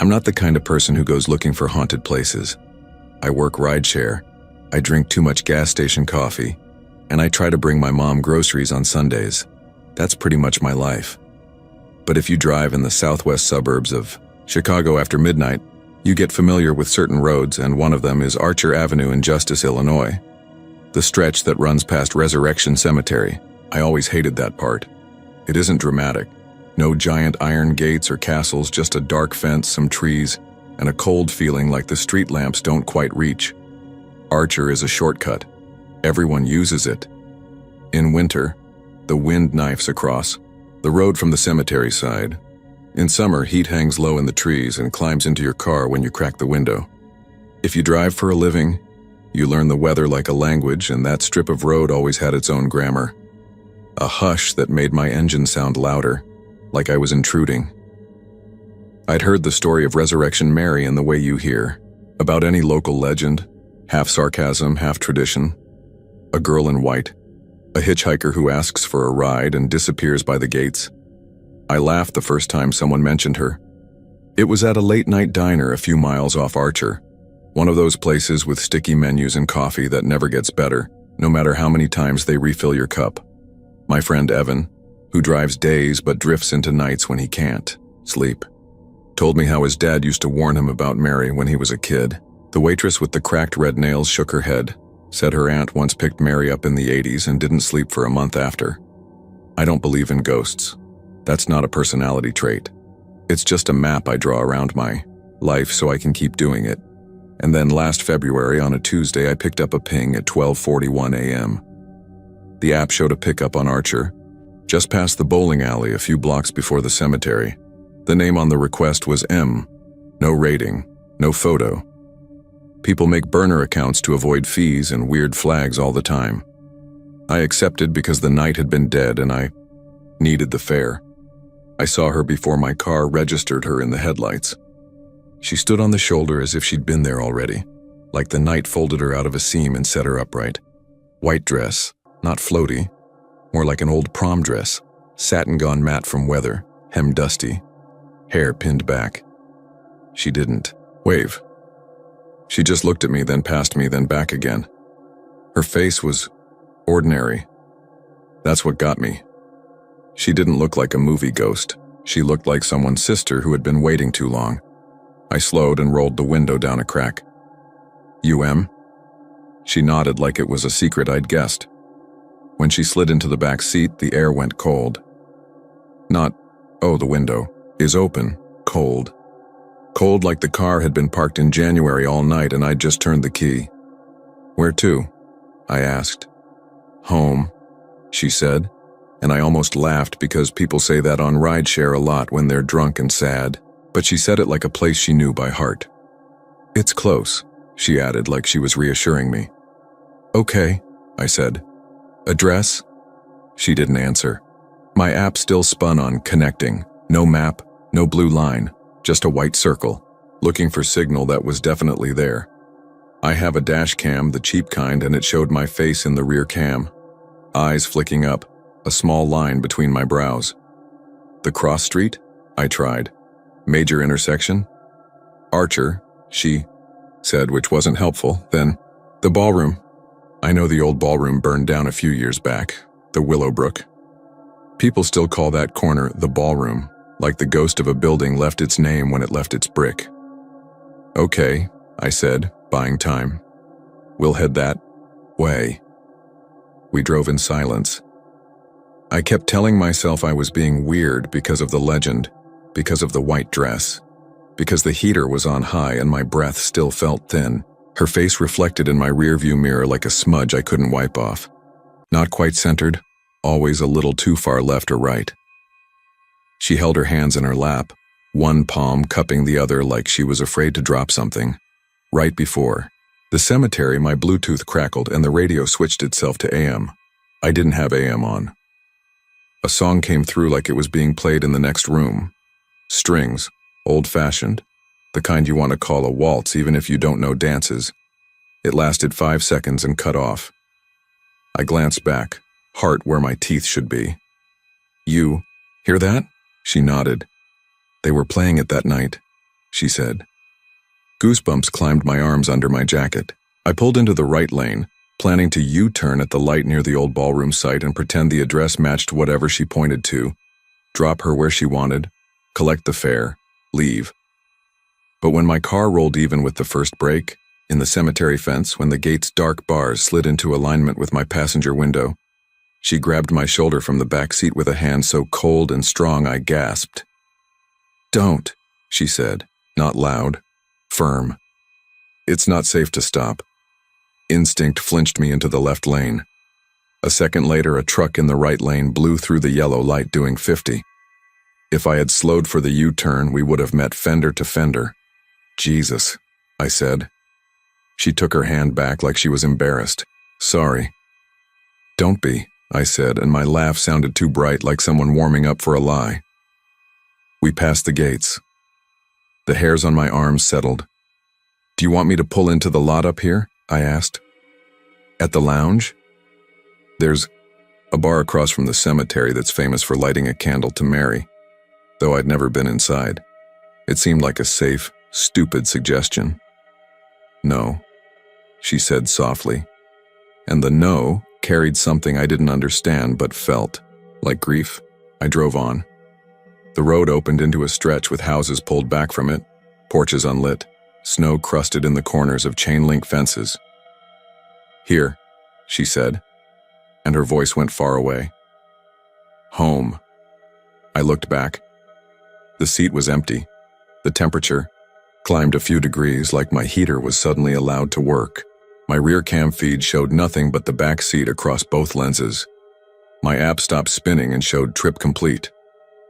I'm not the kind of person who goes looking for haunted places. I work rideshare, I drink too much gas station coffee, and I try to bring my mom groceries on Sundays. That's pretty much my life. But if you drive in the southwest suburbs of Chicago after midnight, you get familiar with certain roads, and one of them is Archer Avenue in Justice, Illinois. The stretch that runs past Resurrection Cemetery. I always hated that part. It isn't dramatic. No giant iron gates or castles, just a dark fence, some trees, and a cold feeling like the street lamps don't quite reach. Archer is a shortcut. Everyone uses it. In winter, the wind knifes across the road from the cemetery side. In summer, heat hangs low in the trees and climbs into your car when you crack the window. If you drive for a living, you learn the weather like a language, and that strip of road always had its own grammar. A hush that made my engine sound louder, like I was intruding. I'd heard the story of Resurrection Mary in the way you hear, about any local legend, half sarcasm, half tradition. A girl in white, a hitchhiker who asks for a ride and disappears by the gates. I laughed the first time someone mentioned her. It was at a late-night diner a few miles off Archer, one of those places with sticky menus and coffee that never gets better, no matter how many times they refill your cup. My friend Evan, who drives days but drifts into nights when he can't sleep, told me how his dad used to warn him about Mary when he was a kid. The waitress with the cracked red nails shook her head, said her aunt once picked Mary up in the 80s and didn't sleep for a month after. I don't believe in ghosts. That's not a personality trait. It's just a map I draw around my life so I can keep doing it. And then last February on a Tuesday, I picked up a ping at 12:41 a.m. The app showed a pickup on Archer, just past the bowling alley a few blocks before the cemetery. The name on the request was M. No rating, no photo. People make burner accounts to avoid fees and weird flags all the time. I accepted because the night had been dead and I needed the fare. I saw her before my car registered her in the headlights. She stood on the shoulder as if she'd been there already, like the night folded her out of a seam and set her upright. White dress, not floaty, more like an old prom dress, satin gone matte from weather, hem dusty, hair pinned back. She didn't wave. She just looked at me, then past me, then back again. Her face was ordinary. That's what got me. She didn't look like a movie ghost. She looked like someone's sister who had been waiting too long. I slowed and rolled the window down a crack. "UM?" She nodded like it was a secret I'd guessed. When she slid into the back seat, the air went cold. Not, oh, the window is open, cold. Cold like the car had been parked in January all night and I'd just turned the key. "Where to?" I asked. "Home," she said. And I almost laughed because people say that on rideshare a lot when they're drunk and sad, but she said it like a place she knew by heart. "It's close," she added like she was reassuring me. "Okay," I said. "Address?" She didn't answer. My app still spun on connecting. No map, no blue line, just a white circle, looking for signal that was definitely there. I have a dash cam, the cheap kind, and it showed my face in the rear cam. Eyes flicking up. A small line between my brows. "The cross street?" I tried. "Major intersection?" "Archer," she said, which wasn't helpful. Then, "The ballroom." I know the old ballroom burned down a few years back, the Willowbrook. People still call that corner the ballroom, like the ghost of a building left its name when it left its brick. "Okay," I said, buying time. "We'll head that way." We drove in silence. I kept telling myself I was being weird because of the legend, because of the white dress, because the heater was on high and my breath still felt thin, her face reflected in my rearview mirror like a smudge I couldn't wipe off. Not quite centered, always a little too far left or right. She held her hands in her lap, one palm cupping the other like she was afraid to drop something. Right before the cemetery, my Bluetooth crackled and the radio switched itself to AM. I didn't have AM on. A song came through like it was being played in the next room. Strings, old-fashioned, the kind you want to call a waltz even if you don't know dances. It lasted 5 seconds and cut off. I glanced back, heart where my teeth should be. "You hear that?" She nodded. "They were playing it that night," she said. Goosebumps climbed my arms under my jacket. I pulled into the right lane, planning to U-turn at the light near the old ballroom site and pretend the address matched whatever she pointed to, drop her where she wanted, collect the fare, leave. But when my car rolled even with the first break, in the cemetery fence, when the gate's dark bars slid into alignment with my passenger window, she grabbed my shoulder from the back seat with a hand so cold and strong I gasped. "Don't," she said, not loud, firm. "It's not safe to stop." Instinct flinched me into the left lane. A second later, a truck in the right lane blew through the yellow light doing 50. If I had slowed for the U-turn, we would have met fender to fender. "Jesus," I said. She took her hand back like she was embarrassed. "Sorry." "Don't be," I said, and my laugh sounded too bright, like someone warming up for a lie. We passed the gates. The hairs on my arms settled. "Do you want me to pull into the lot up here?" I asked. "At the lounge?" "There's a bar across from the cemetery that's famous for lighting a candle to Mary," though I'd never been inside. It seemed like a safe, stupid suggestion. "No," she said softly, and the no carried something I didn't understand but felt, like grief. I drove on. The road opened into a stretch with houses pulled back from it, porches unlit, snow crusted in the corners of chain-link fences. "Here," she said, and her voice went far away. "Home." I looked back. The seat was empty. The temperature climbed a few degrees, like my heater was suddenly allowed to work. My rear cam feed showed nothing but the back seat across both lenses. My app stopped spinning and showed trip complete.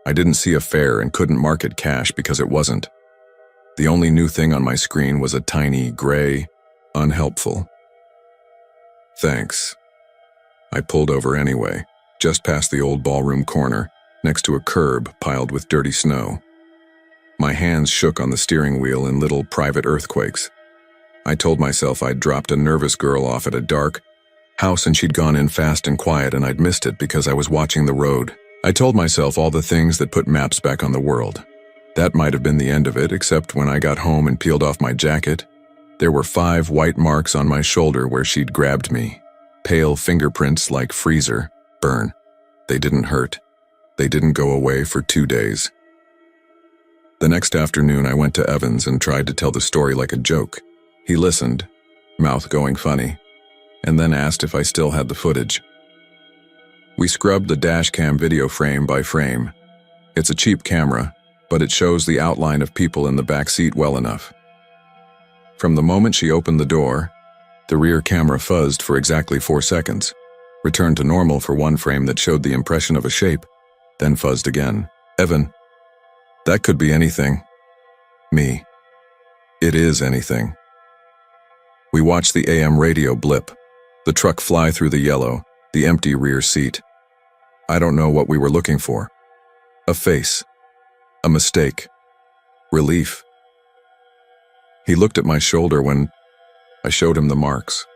I didn't see a fare and couldn't mark it cash because it wasn't. The only new thing on my screen was a tiny, gray, unhelpful. "Thanks." I pulled over anyway, just past the old ballroom corner, next to a curb piled with dirty snow. My hands shook on the steering wheel in little private earthquakes. I told myself I'd dropped a nervous girl off at a dark house and she'd gone in fast and quiet and I'd missed it because I was watching the road. I told myself all the things that put maps back on the world. That might have been the end of it, except when I got home and peeled off my jacket, there were 5 white marks on my shoulder where she'd grabbed me. Pale fingerprints like freezer burn. They didn't hurt. They didn't go away for 2 days. The next afternoon I went to Evans and tried to tell the story like a joke. He listened, mouth going funny, and then asked if I still had the footage. We scrubbed the dash cam video frame by frame. It's a cheap camera, but it shows the outline of people in the back seat well enough. From the moment she opened the door, the rear camera fuzzed for exactly 4 seconds, returned to normal for one frame that showed the impression of a shape, then fuzzed again. "Evan, that could be anything." "Me. It is anything." We watched the AM radio blip, the truck fly through the yellow, the empty rear seat. I don't know what we were looking for. A face. A mistake. Relief. He looked at my shoulder when I showed him the marks.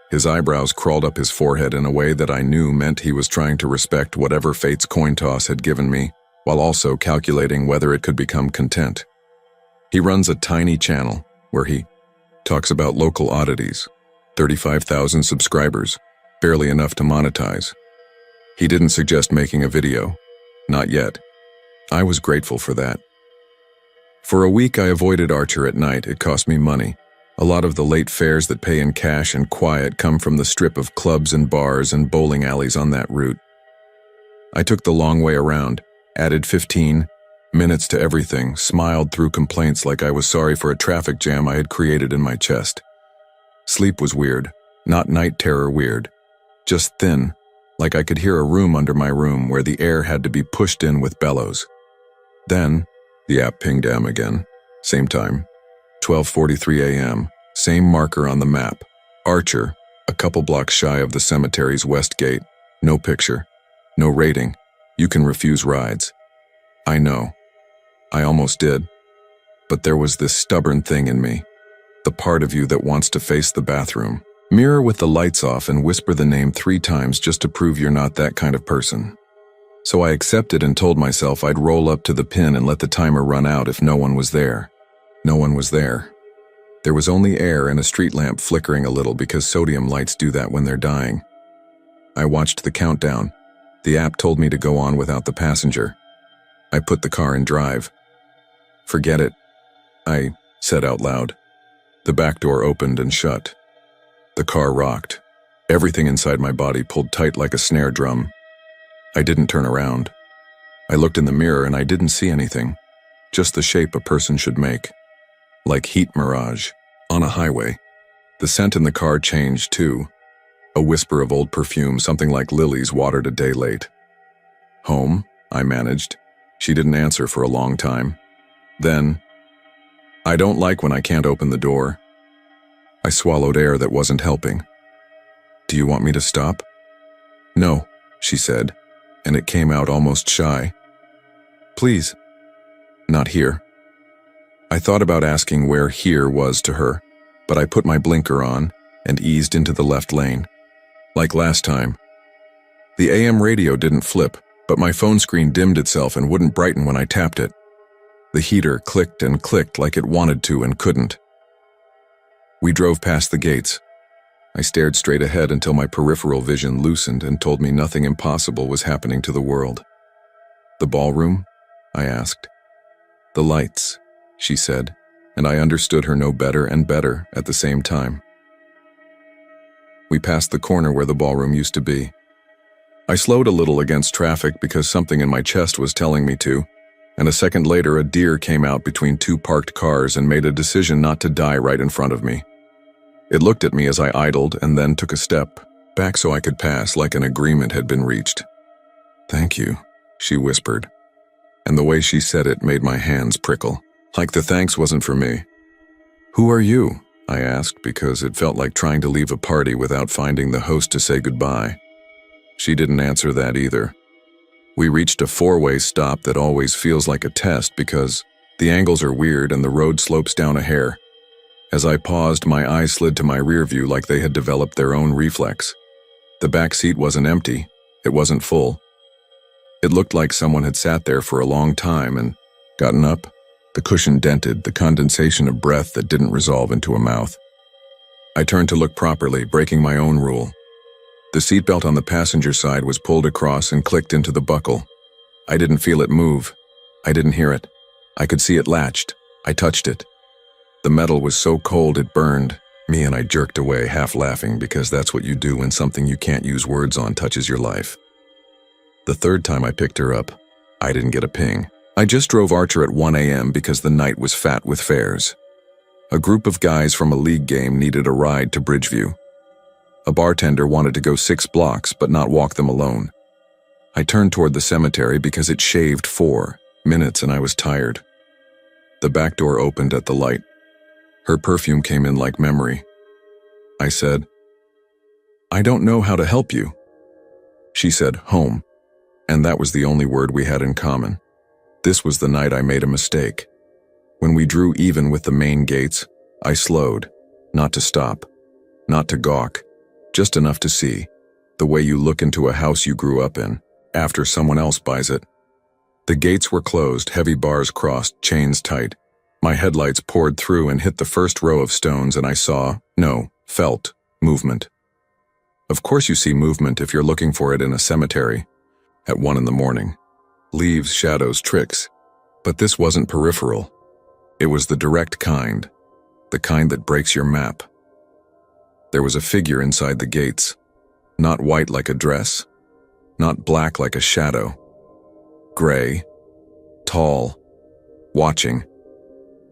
His eyebrows crawled up his forehead in a way that I knew meant he was trying to respect whatever fate's coin toss had given me, while also calculating whether it could become content. He runs a tiny channel where he talks about local oddities. 35,000 subscribers, barely enough to monetize. He didn't suggest making a video. Not yet. I was grateful for that. For a week I avoided Archer at night. It cost me money. A lot of the late fares that pay in cash and quiet come from the strip of clubs and bars and bowling alleys on that route. I took the long way around, added 15 minutes to everything, smiled through complaints like I was sorry for a traffic jam I had created in my chest. Sleep was weird, not night terror weird, just thin, like I could hear a room under my room where the air had to be pushed in with bellows. Then, the app pinged M again, same time, 12:43 a.m., same marker on the map. Archer, a couple blocks shy of the cemetery's west gate, no picture, no rating, you can refuse rides. I know. I almost did. But there was this stubborn thing in me, the part of you that wants to face the bathroom, mirror with the lights off and whisper the name 3 times just to prove you're not that kind of person. So I accepted and told myself I'd roll up to the pin and let the timer run out if no one was there. No one was there. There was only air and a street lamp flickering a little because sodium lights do that when they're dying. I watched the countdown. The app told me to go on without the passenger. I put the car in drive. "Forget it," I said out loud. The back door opened and shut. The car rocked. Everything inside my body pulled tight like a snare drum. I didn't turn around. I looked in the mirror and I didn't see anything, just the shape a person should make. Like heat mirage, on a highway. The scent in the car changed too. A whisper of old perfume, something like lilies watered a day late. "Home?" I managed. She didn't answer for a long time. Then, "I don't like when I can't open the door." I swallowed air that wasn't helping. "Do you want me to stop?" "No," she said, and it came out almost shy. "Please." "Not here." I thought about asking where here was to her, but I put my blinker on and eased into the left lane. Like last time. The AM radio didn't flip, but my phone screen dimmed itself and wouldn't brighten when I tapped it. The heater clicked and clicked like it wanted to and couldn't. We drove past the gates. I stared straight ahead until my peripheral vision loosened and told me nothing impossible was happening to the world. "The ballroom?" I asked. "The lights," she said, and I understood her no better and better at the same time. We passed the corner where the ballroom used to be. I slowed a little against traffic because something in my chest was telling me to, and a second later a deer came out between two parked cars and made a decision not to die right in front of me. It looked at me as I idled and then took a step back so I could pass, like an agreement had been reached. "Thank you," she whispered, and the way she said it made my hands prickle, like the thanks wasn't for me. "Who are you?" I asked, because it felt like trying to leave a party without finding the host to say goodbye. She didn't answer that either. We reached a four-way stop that always feels like a test because the angles are weird and the road slopes down a hair. As I paused, my eyes slid to my rear view like they had developed their own reflex. The back seat wasn't empty. It wasn't full. It looked like someone had sat there for a long time and gotten up. The cushion dented, the condensation of breath that didn't resolve into a mouth. I turned to look properly, breaking my own rule. The seatbelt on the passenger side was pulled across and clicked into the buckle. I didn't feel it move. I didn't hear it. I could see it latched. I touched it. The metal was so cold it burned me, and I jerked away, half laughing, because that's what you do when something you can't use words on touches your life. The third time I picked her up, I didn't get a ping. I just drove Archer at 1 a.m. because the night was fat with fares. A group of guys from a league game needed a ride to Bridgeview. A bartender wanted to go 6 blocks but not walk them alone. I turned toward the cemetery because it shaved 4 minutes and I was tired. The back door opened at the light. Her perfume came in like memory. I said, "I don't know how to help you." She said, "Home," and that was the only word we had in common. This was the night I made a mistake. When we drew even with the main gates, I slowed, not to stop, not to gawk, just enough to see, the way you look into a house you grew up in, after someone else buys it. The gates were closed, heavy bars crossed, chains tight. My headlights poured through and hit the first row of stones, and I felt movement. Of course you see movement if you're looking for it in a cemetery at 1 in the morning. Leaves, shadows, tricks. But this wasn't peripheral. It was the direct kind, the kind that breaks your map. There was a figure inside the gates, not white like a dress, not black like a shadow. Gray, tall, watching.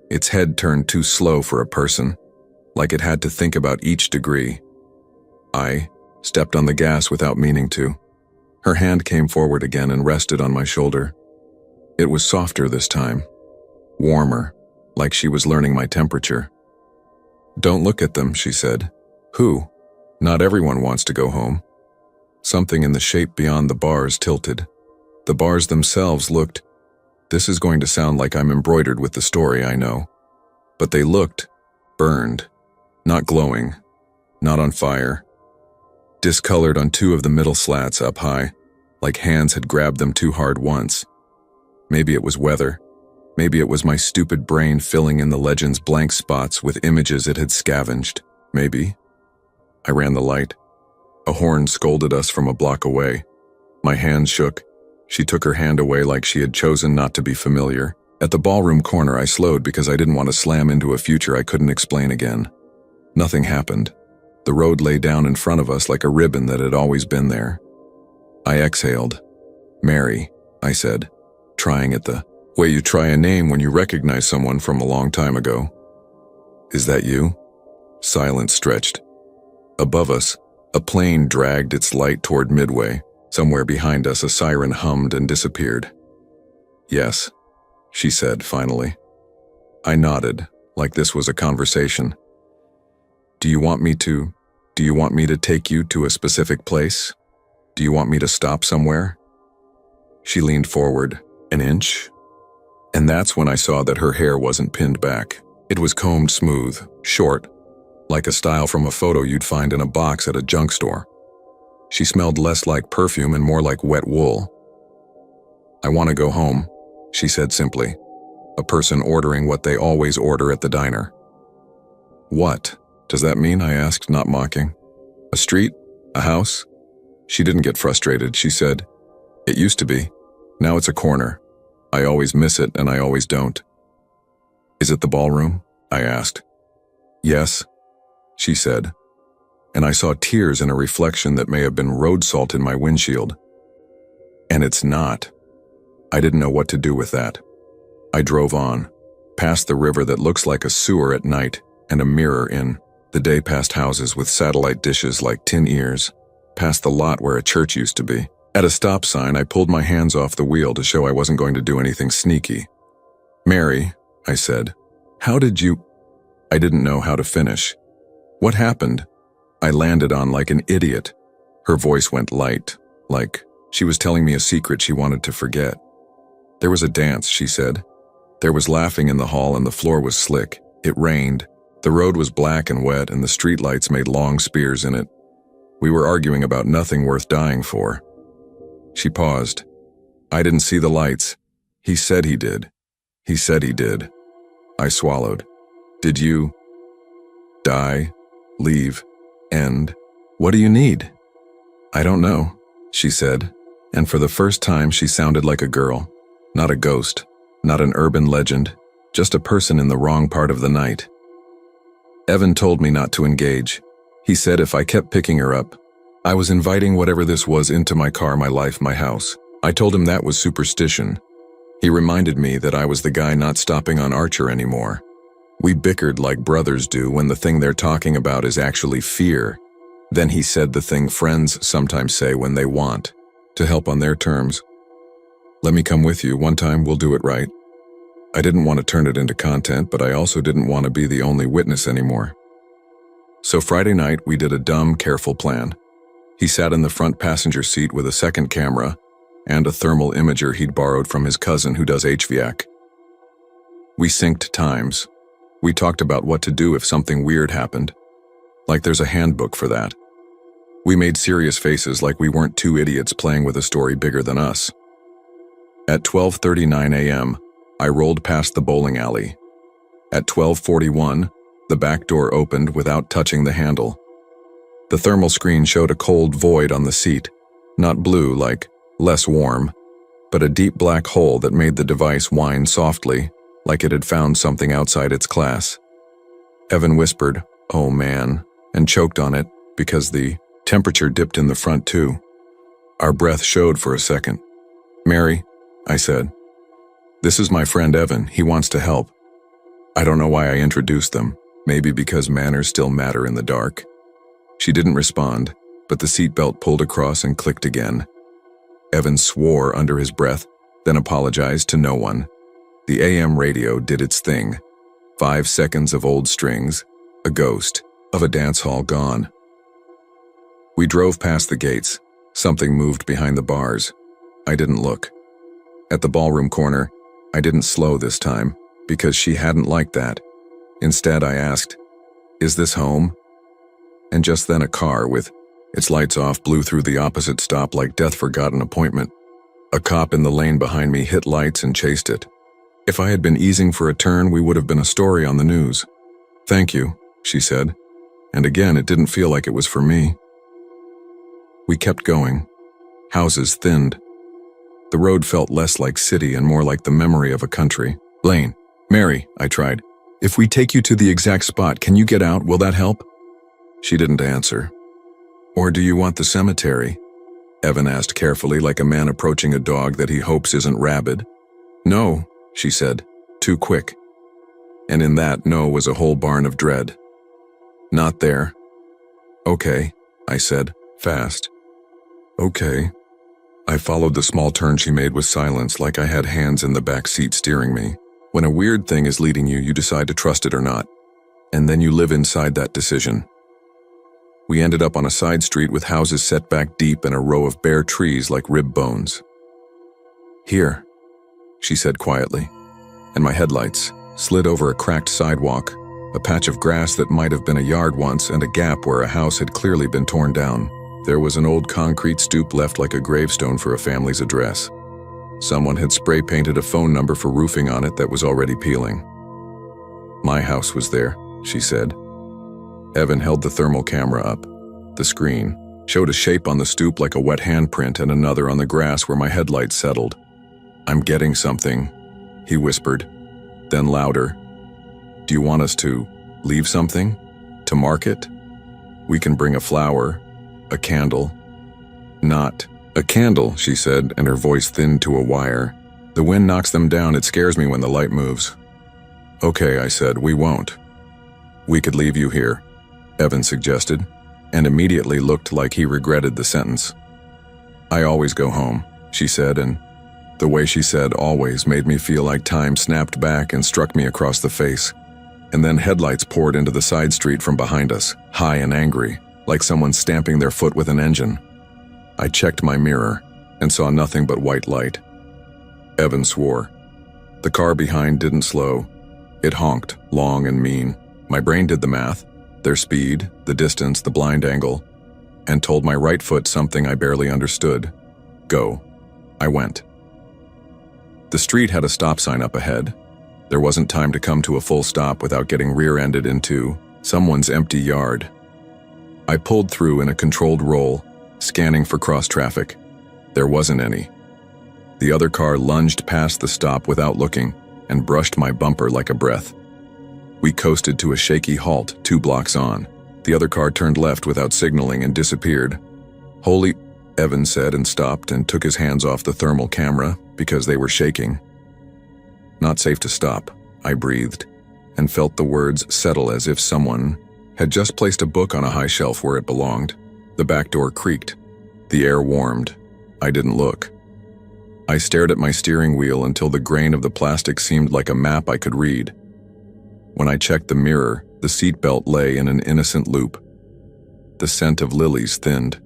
Its head turned too slow for a person, like it had to think about each degree. I stepped on the gas without meaning to. Her hand came forward again and rested on my shoulder. It was softer this time, warmer, like she was learning my temperature. "Don't look at them," she said. "Who? Not everyone wants to go home." Something in the shape beyond the bars tilted. The bars themselves looked, this is going to sound like I'm embroidered with the story, I know, but they looked burned, not glowing, not on fire. Discolored on 2 of the middle slats up high, like hands had grabbed them too hard once. Maybe it was weather. Maybe it was my stupid brain filling in the legend's blank spots with images it had scavenged. Maybe. I ran the light. A horn scolded us from a block away. My hands shook. She took her hand away like she had chosen not to be familiar. At the ballroom corner, I slowed because I didn't want to slam into a future I couldn't explain again. Nothing happened. The road lay down in front of us like a ribbon that had always been there. I exhaled. "Mary," I said, trying it the way you try a name when you recognize someone from a long time ago. "Is that you?" Silence stretched. Above us, a plane dragged its light toward Midway. Somewhere behind us, a siren hummed and disappeared. "Yes," she said finally. I nodded, like this was a conversation. Do you want me to take you to a specific place? Do you want me to stop somewhere?" She leaned forward, an inch. And that's when I saw that her hair wasn't pinned back. It was combed smooth, short, like a style from a photo you'd find in a box at a junk store. She smelled less like perfume and more like wet wool. "I want to go home," she said simply, a person ordering what they always order at the diner. "What does that mean?" I asked, not mocking. "A street? A house?" She didn't get frustrated. She said, "It used to be. Now it's a corner. I always miss it and I always don't." "Is it the ballroom?" I asked. "Yes," she said, and I saw tears in a reflection that may have been road salt in my windshield. "And it's not." I didn't know what to do with that. I drove on, past the river that looks like a sewer at night and a mirror in the day, past houses with satellite dishes like tin ears, past the lot where a church used to be. At a stop sign, I pulled my hands off the wheel to show I wasn't going to do anything sneaky. "Mary," I said, "how did you—" I didn't know how to finish. "What happened?" I landed on like an idiot. Her voice went light, like she was telling me a secret she wanted to forget. "There was a dance," she said. "There was laughing in the hall and the floor was slick. It rained. The road was black and wet and the streetlights made long spears in it. We were arguing about nothing worth dying for." She paused. "I didn't see the lights. He said he did. He said he did." I swallowed. "Did you die, leave, end? What do you need?" "I don't know," she said, and for the first time she sounded like a girl. Not a ghost, not an urban legend, just a person in the wrong part of the night. "Evan told me not to engage. He said if I kept picking her up, I was inviting whatever this was into my car, my life, my house. I told him that was superstition. He reminded me that I was the guy not stopping on Archer anymore. We bickered like brothers do when the thing they're talking about is actually fear. Then he said the thing friends sometimes say when they want, to help on their terms. Let me come with you. One time we'll do it right." I didn't want to turn it into content, but I also didn't want to be the only witness anymore. So Friday night, we did a dumb, careful plan. He sat in the front passenger seat with a second camera and a thermal imager he'd borrowed from his cousin who does HVAC. We synced times. We talked about what to do if something weird happened. Like there's a handbook for that. We made serious faces like we weren't two idiots playing with a story bigger than us. At 12:39 a.m., I rolled past the bowling alley. At 12:41, the back door opened without touching the handle. The thermal screen showed a cold void on the seat, not blue, like less warm, but a deep black hole that made the device whine softly, like it had found something outside its class. Evan whispered, "Oh man," and choked on it because the temperature dipped in the front too. Our breath showed for a second. "Mary," I said, "this is my friend Evan. He wants to help." I don't know why I introduced them, maybe because manners still matter in the dark. She didn't respond, but the seatbelt pulled across and clicked again. Evan swore under his breath, then apologized to no one. The AM radio did its thing. 5 seconds of old strings, a ghost of a dance hall gone. We drove past the gates. Something moved behind the bars. I didn't look. At the ballroom corner, I didn't slow this time, because she hadn't liked that. Instead, I asked, "Is this home?" And just then a car with its lights off blew through the opposite stop like death forgot an appointment. A cop in the lane behind me hit lights and chased it. If I had been easing for a turn, we would have been a story on the news. "Thank you," she said, and again it didn't feel like it was for me. We kept going. Houses thinned. The road felt less like city and more like the memory of a country. "Lane, Mary," I tried. "If we take you to the exact spot, can you get out? Will that help?" She didn't answer. "Or do you want the cemetery?" Evan asked carefully, like a man approaching a dog that he hopes isn't rabid. "No," she said, too quick. And in that no was a whole barn of dread. "Not there." "Okay," I said, fast. "Okay." I followed the small turn she made with silence, like I had hands in the back seat steering me. When a weird thing is leading you, you decide to trust it or not. And then you live inside that decision. We ended up on a side street with houses set back deep and a row of bare trees like rib bones. "Here," she said quietly, and my headlights slid over a cracked sidewalk, a patch of grass that might have been a yard once, and a gap where a house had clearly been torn down. There was an old concrete stoop left like a gravestone for a family's address. Someone had spray-painted a phone number for roofing on it that was already peeling. "My house was there," she said. Evan held the thermal camera up. The screen showed a shape on the stoop like a wet handprint and another on the grass where my headlights settled. "I'm getting something," he whispered. Then louder, "Do you want us to leave something? To mark it? We can bring a flower, a candle." "Not a candle," she said, and her voice thinned to a wire. "The wind knocks them down. It scares me when the light moves." "Okay," I said, "we won't." "We could leave you here," Evan suggested, and immediately looked like he regretted the sentence. "I always go home," she said, and the way she said "always" made me feel like time snapped back and struck me across the face. And then headlights poured into the side street from behind us, high and angry, like someone stamping their foot with an engine. I checked my mirror and saw nothing but white light. Evan swore. The car behind didn't slow. It honked, long and mean. My brain did the math, their speed, the distance, the blind angle, and told my right foot something I barely understood. Go. I went. The street had a stop sign up ahead. There wasn't time to come to a full stop without getting rear-ended into someone's empty yard. I pulled through in a controlled roll, scanning for cross-traffic. There wasn't any. The other car lunged past the stop without looking and brushed my bumper like a breath. We coasted to a shaky halt 2 blocks on. The other car turned left without signaling and disappeared. "Holy," Evan said, and stopped and took his hands off the thermal camera because they were shaking. "Not safe to stop," I breathed, and felt the words settle as if someone had just placed a book on a high shelf where it belonged. The back door creaked. The air warmed. I didn't look. I stared at my steering wheel until the grain of the plastic seemed like a map I could read. When I checked the mirror, the seatbelt lay in an innocent loop. The scent of lilies thinned.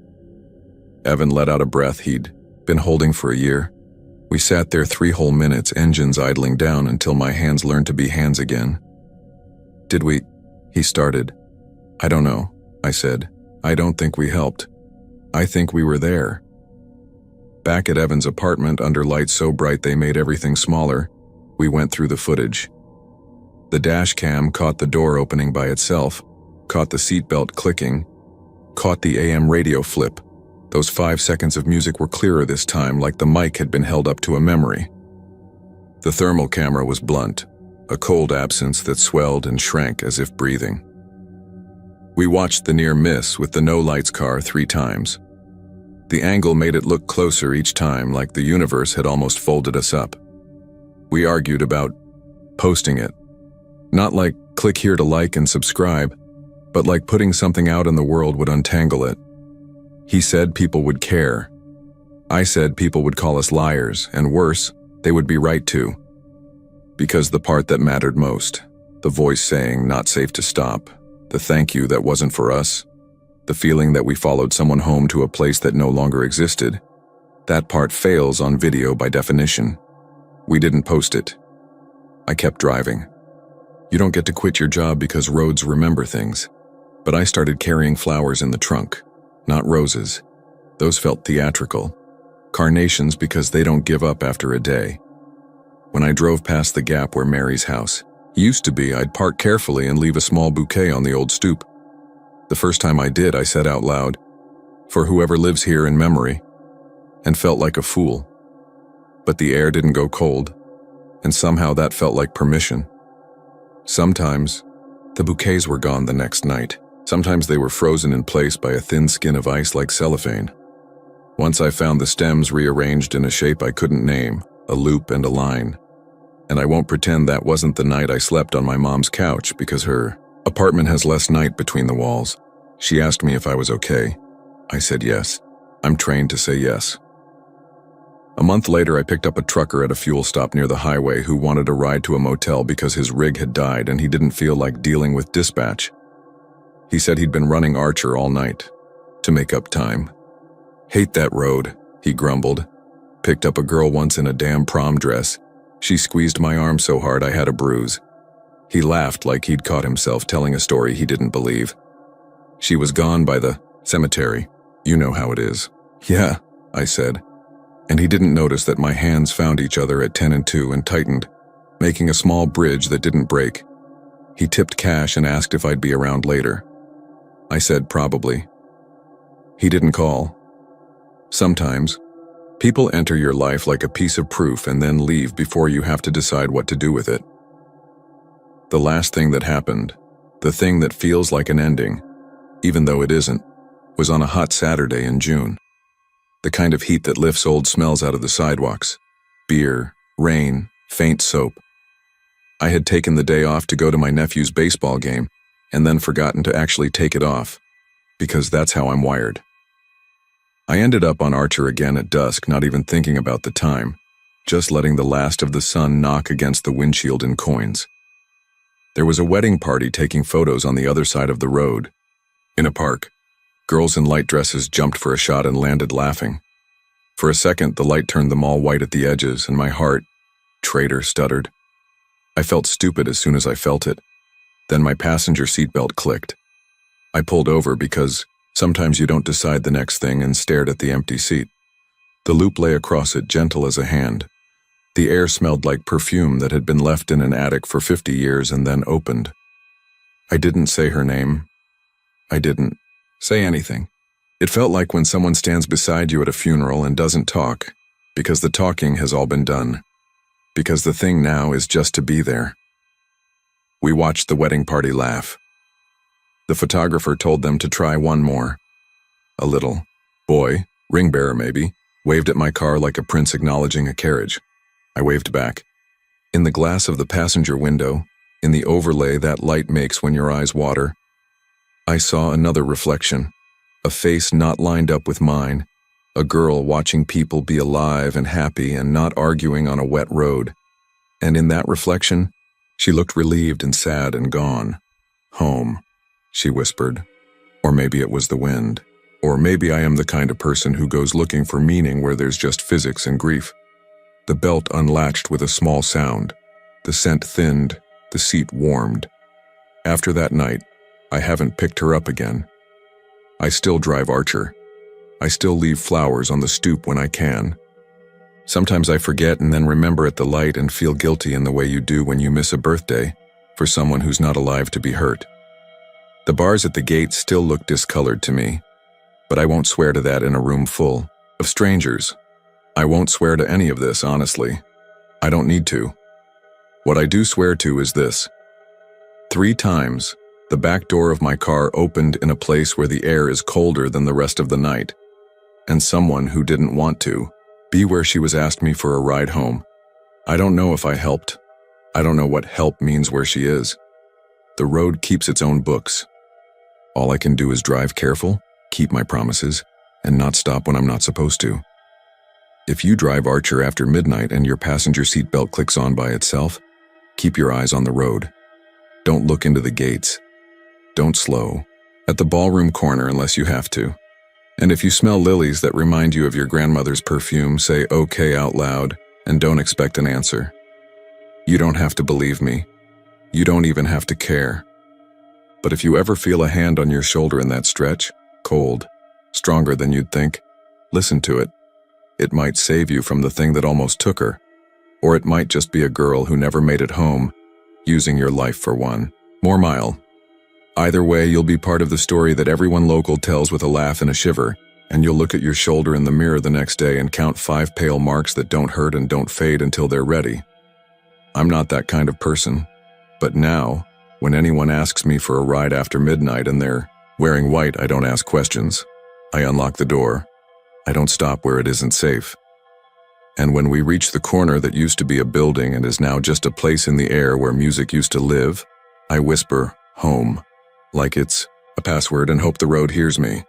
Evan let out a breath he'd been holding for a year. We sat there 3 whole minutes, engines idling down until my hands learned to be hands again. "Did we?" he started. "I don't know," I said. "I don't think we helped. I think we were there." Back at Evan's apartment, under lights so bright they made everything smaller, we went through the footage. The dash cam caught the door opening by itself, caught the seatbelt clicking, caught the AM radio flip. Those 5 seconds of music were clearer this time, like the mic had been held up to a memory. The thermal camera was blunt, a cold absence that swelled and shrank as if breathing. We watched the near miss with the no lights car 3 times. The angle made it look closer each time, like the universe had almost folded us up. We argued about posting it. Not like click here to like and subscribe, but like putting something out in the world would untangle it. He said people would care. I said people would call us liars, and worse, they would be right to. Because the part that mattered most, the voice saying not safe to stop, the thank you that wasn't for us, the feeling that we followed someone home to a place that no longer existed, that part fails on video by definition. We didn't post it. I kept driving. You don't get to quit your job because roads remember things. But I started carrying flowers in the trunk, not roses. Those felt theatrical. Carnations because they don't give up after a day. When I drove past the gap where Mary's house used to be, I'd park carefully and leave a small bouquet on the old stoop. The first time I did, I said out loud, "For whoever lives here in memory," and felt like a fool. But the air didn't go cold, and somehow that felt like permission. Sometimes, the bouquets were gone the next night. Sometimes they were frozen in place by a thin skin of ice like cellophane. Once I found the stems rearranged in a shape I couldn't name, a loop and a line. And I won't pretend that wasn't the night I slept on my mom's couch because her apartment has less night between the walls. She asked me if I was okay. I said yes. I'm trained to say yes. A month later, I picked up a trucker at a fuel stop near the highway who wanted a ride to a motel because his rig had died and he didn't feel like dealing with dispatch. He said he'd been running Archer all night to make up time. "Hate that road," he grumbled. "Picked up a girl once in a damn prom dress. She squeezed my arm so hard I had a bruise." He laughed like he'd caught himself telling a story he didn't believe. "She was gone by the cemetery. You know how it is." "Yeah," I said. And he didn't notice that my hands found each other at 10 and 2 and tightened, making a small bridge that didn't break. He tipped cash and asked if I'd be around later. I said probably. He didn't call. Sometimes, people enter your life like a piece of proof and then leave before you have to decide what to do with it. The last thing that happened, the thing that feels like an ending, even though it isn't, was on a hot Saturday in June. The kind of heat that lifts old smells out of the sidewalks. Beer, rain, faint soap. I had taken the day off to go to my nephew's baseball game and then forgotten to actually take it off, because that's how I'm wired. I ended up on Archer again at dusk, not even thinking about the time, just letting the last of the sun knock against the windshield in coins. There was a wedding party taking photos on the other side of the road. In a park, girls in light dresses jumped for a shot and landed laughing. For a second, the light turned them all white at the edges, and my heart, traitor, stuttered. I felt stupid as soon as I felt it. Then my passenger seatbelt clicked. I pulled over because sometimes you don't decide the next thing, and stared at the empty seat. The loop lay across it, gentle as a hand. The air smelled like perfume that had been left in an attic for 50 years and then opened. I didn't say her name. I didn't say anything. It felt like when someone stands beside you at a funeral and doesn't talk, because the talking has all been done, because the thing now is just to be there. We watched the wedding party laugh. The photographer told them to try one more. A little boy, ring bearer maybe, waved at my car like a prince acknowledging a carriage. I waved back. In the glass of the passenger window, in the overlay that light makes when your eyes water, I saw another reflection, a face not lined up with mine, a girl watching people be alive and happy and not arguing on a wet road. And in that reflection, she looked relieved and sad and gone. "Home," she whispered. Or maybe it was the wind. Or maybe I am the kind of person who goes looking for meaning where there's just physics and grief. The belt unlatched with a small sound. The scent thinned, the seat warmed. After that night, I haven't picked her up again. I still drive Archer. I still leave flowers on the stoop when I can. Sometimes I forget and then remember at the light and feel guilty in the way you do when you miss a birthday for someone who's not alive to be hurt. The bars at the gate still look discolored to me, but I won't swear to that in a room full of strangers. I won't swear to any of this, honestly. I don't need to. What I do swear to is this. 3 times, the back door of my car opened in a place where the air is colder than the rest of the night, and someone who didn't want to be where she was asked me for a ride home. I don't know if I helped. I don't know what help means where she is. The road keeps its own books. All I can do is drive careful, keep my promises, and not stop when I'm not supposed to. If you drive Archer after midnight and your passenger seatbelt clicks on by itself, keep your eyes on the road. Don't look into the gates. Don't slow at the ballroom corner unless you have to. And if you smell lilies that remind you of your grandmother's perfume, say okay out loud and don't expect an answer. You don't have to believe me. You don't even have to care. But if you ever feel a hand on your shoulder in that stretch, cold, stronger than you'd think, listen to it. It might save you from the thing that almost took her, Or it might just be a girl who never made it home, using your life for one more mile. Either way, you'll be part of the story that everyone local tells with a laugh and a shiver, and you'll look at your shoulder in the mirror the next day and count 5 pale marks that don't hurt and don't fade until they're ready. I'm not that kind of person, but now, when anyone asks me for a ride after midnight and they're wearing white, I don't ask questions. I unlock the door. I don't stop where it isn't safe. And when we reach the corner that used to be a building and is now just a place in the air where music used to live, I whisper, home, like it's a password and hope the road hears me.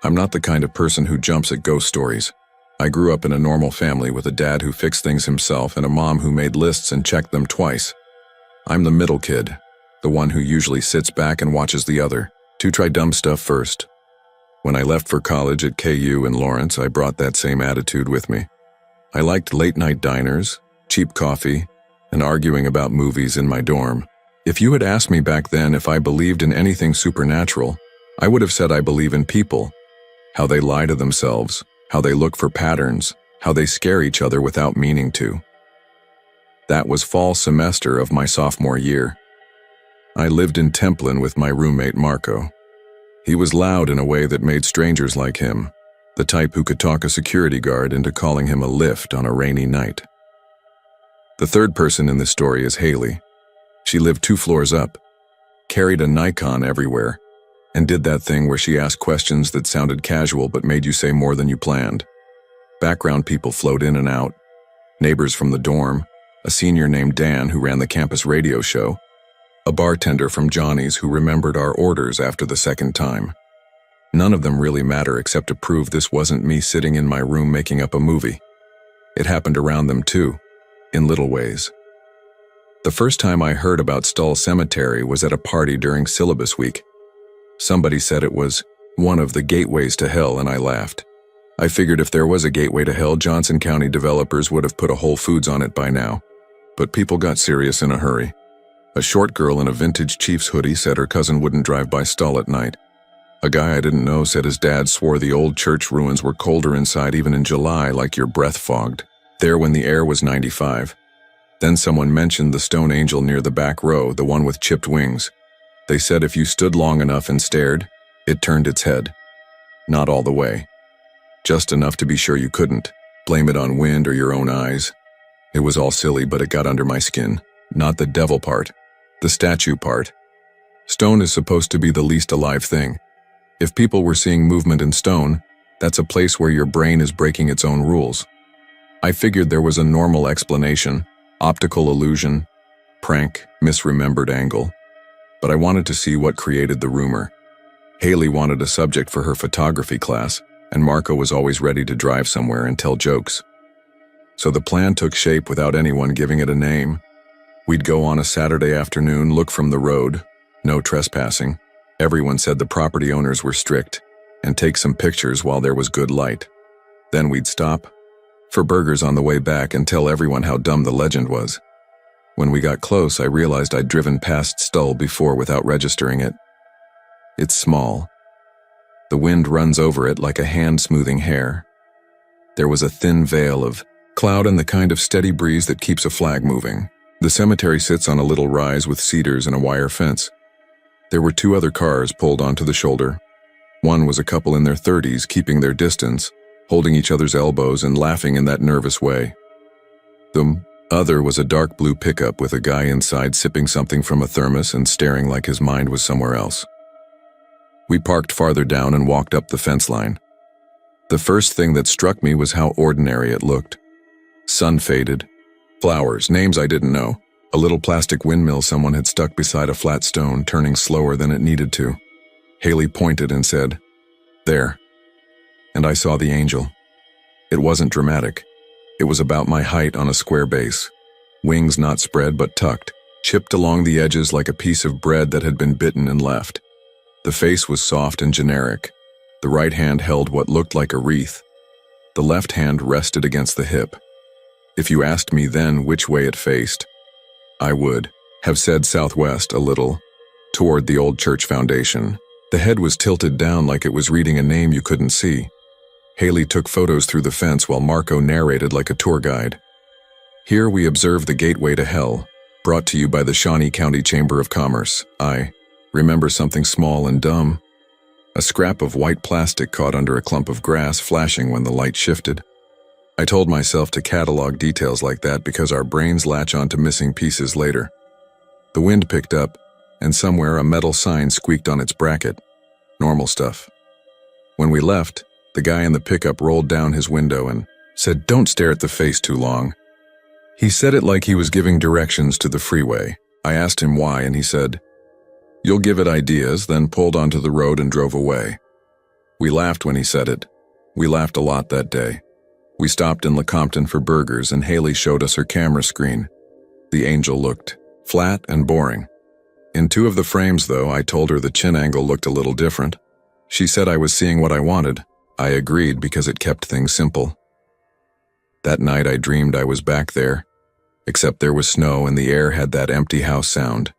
I'm not the kind of person who jumps at ghost stories. I grew up in a normal family with a dad who fixed things himself and a mom who made lists and checked them twice. I'm the middle kid, the one who usually sits back and watches the other to try dumb stuff first. When I left for college at KU in Lawrence, I brought that same attitude with me. I liked late-night diners, cheap coffee, and arguing about movies in my dorm. If you had asked me back then if I believed in anything supernatural, I would have said I believe in people, how they lie to themselves, how they look for patterns, how they scare each other without meaning to. That was fall semester of my sophomore year. I lived in Templin with my roommate Marco. He was loud in a way that made strangers like him, the type who could talk a security guard into calling him a lift on a rainy night. The third person in this story is Haley. She lived 2 floors up, carried a Nikon everywhere, and did that thing where she asked questions that sounded casual but made you say more than you planned. Background people flowed in and out, neighbors from the dorm, a senior named Dan who ran the campus radio show, a bartender from Johnny's who remembered our orders after the second time. None of them really matter except to prove this wasn't me sitting in my room making up a movie. It happened around them too, in little ways. The first time I heard about Stull Cemetery was at a party during syllabus week. Somebody said it was one of the gateways to hell, and I laughed. I figured if there was a gateway to hell, Johnson County developers would have put a Whole Foods on it by now. But people got serious in a hurry. A short girl in a vintage Chiefs hoodie said her cousin wouldn't drive by Stull at night. A guy I didn't know said his dad swore the old church ruins were colder inside even in July, like your breath fogged, there when the air was 95. Then someone mentioned the stone angel near the back row, the one with chipped wings. They said if you stood long enough and stared, it turned its head. Not all the way. Just enough to be sure you couldn't blame it on wind or your own eyes. It was all silly, but it got under my skin. Not the devil part. The statue part. Stone is supposed to be the least alive thing. If people were seeing movement in stone, that's a place where your brain is breaking its own rules. I figured there was a normal explanation, optical illusion, prank, misremembered angle. But I wanted to see what created the rumor. Haley wanted a subject for her photography class, and Marco was always ready to drive somewhere and tell jokes. So the plan took shape without anyone giving it a name. We'd go on a Saturday afternoon, look from the road, no trespassing. Everyone said the property owners were strict, and take some pictures while there was good light. Then we'd stop for burgers on the way back and tell everyone how dumb the legend was. When we got close, I realized I'd driven past Stull before without registering it. It's small. The wind runs over it like a hand smoothing hair. There was a thin veil of cloud and the kind of steady breeze that keeps a flag moving. The cemetery sits on a little rise with cedars and a wire fence. There were 2 other cars pulled onto the shoulder. One was a couple in their 30s keeping their distance, holding each other's elbows and laughing in that nervous way. The other was a dark blue pickup with a guy inside sipping something from a thermos and staring like his mind was somewhere else. We parked farther down and walked up the fence line. The first thing that struck me was how ordinary it looked. Sun-faded. Flowers, names I didn't know. A little plastic windmill someone had stuck beside a flat stone, turning slower than it needed to. Haley pointed and said, "There." And I saw the angel. It wasn't dramatic. It was about my height on a square base. Wings not spread but tucked, chipped along the edges like a piece of bread that had been bitten and left. The face was soft and generic. The right hand held what looked like a wreath. The left hand rested against the hip. If you asked me then which way it faced, I would have said southwest a little, toward the old church foundation. The head was tilted down like it was reading a name you couldn't see. Haley took photos through the fence while Marco narrated like a tour guide. Here we observe the gateway to hell, brought to you by the Shawnee County Chamber of Commerce. I remember something small and dumb. A scrap of white plastic caught under a clump of grass flashing when the light shifted. I told myself to catalog details like that because our brains latch onto missing pieces later. The wind picked up, and somewhere a metal sign squeaked on its bracket. Normal stuff. When we left, the guy in the pickup rolled down his window and said, "Don't stare at the face too long." He said it like he was giving directions to the freeway. I asked him why, and he said, "You'll give it ideas," then pulled onto the road and drove away. We laughed when he said it. We laughed a lot that day. We stopped in Lecompton for burgers, and Haley showed us her camera screen. The angel looked flat and boring. In 2 of the frames, though, I told her the chin angle looked a little different. She said I was seeing what I wanted. I agreed because it kept things simple. That night I dreamed I was back there, except there was snow and the air had that empty house sound.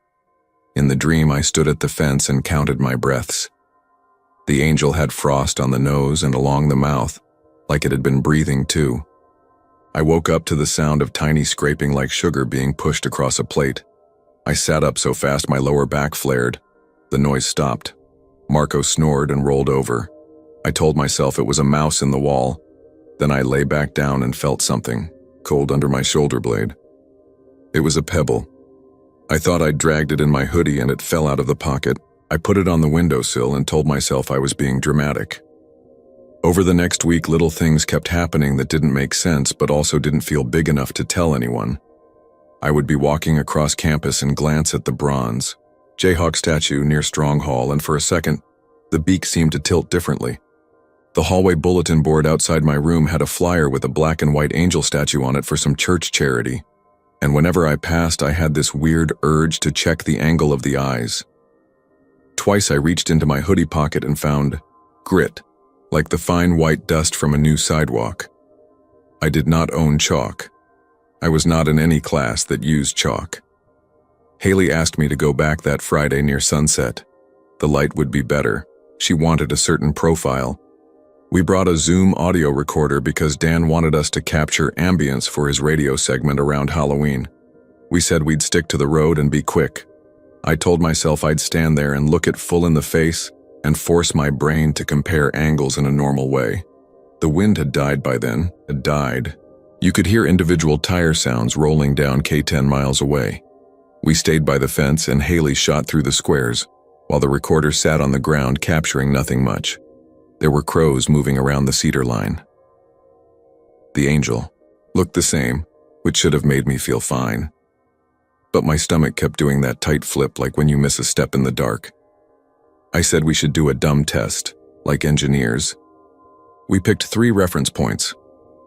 In the dream, I stood at the fence and counted my breaths. The angel had frost on the nose and along the mouth, like it had been breathing too. I woke up to the sound of tiny scraping like sugar being pushed across a plate. I sat up so fast my lower back flared. The noise stopped. Marco snored and rolled over. I told myself it was a mouse in the wall. Then I lay back down and felt something, cold under my shoulder blade. It was a pebble. I thought I'd dragged it in my hoodie and it fell out of the pocket. I put it on the windowsill and told myself I was being dramatic. Over the next week, little things kept happening that didn't make sense but also didn't feel big enough to tell anyone. I would be walking across campus and glance at the bronze Jayhawk statue near Strong Hall, and for a second, the beak seemed to tilt differently. The hallway bulletin board outside my room had a flyer with a black and white angel statue on it for some church charity. And whenever I passed, I had this weird urge to check the angle of the eyes. Twice I reached into my hoodie pocket and found grit, like the fine white dust from a new sidewalk. I did not own chalk. I was not in any class that used chalk. Haley asked me to go back that Friday near sunset. The light would be better. She wanted a certain profile. We brought a Zoom audio recorder because Dan wanted us to capture ambience for his radio segment around Halloween. We said we'd stick to the road and be quick. I told myself I'd stand there and look it full in the face and force my brain to compare angles in a normal way. The wind had died by then. It died. You could hear individual tire sounds rolling down K10 miles away. We stayed by the fence and Haley shot through the squares, while the recorder sat on the ground capturing nothing much. There were crows moving around the cedar line. The angel looked the same, which should have made me feel fine. But my stomach kept doing that tight flip like when you miss a step in the dark. I said we should do a dumb test, like engineers. We picked 3 reference points: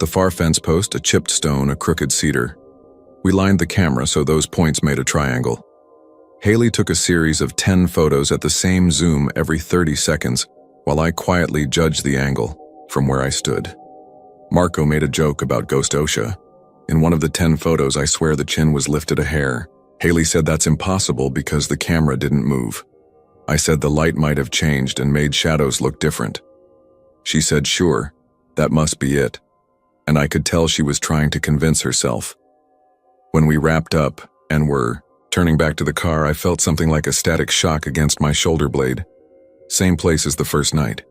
the far fence post, a chipped stone, a crooked cedar. We lined the camera so those points made a triangle. Haley took a series of 10 photos at the same zoom every 30 seconds, while I quietly judged the angle from where I stood. Marco made a joke about Ghost OSHA. In one of the 10 photos, I swear the chin was lifted a hair. Haley said that's impossible because the camera didn't move. I said the light might have changed and made shadows look different. She said, sure, that must be it. And I could tell she was trying to convince herself. When we wrapped up and were turning back to the car, I felt something like a static shock against my shoulder blade. Same place as the first night.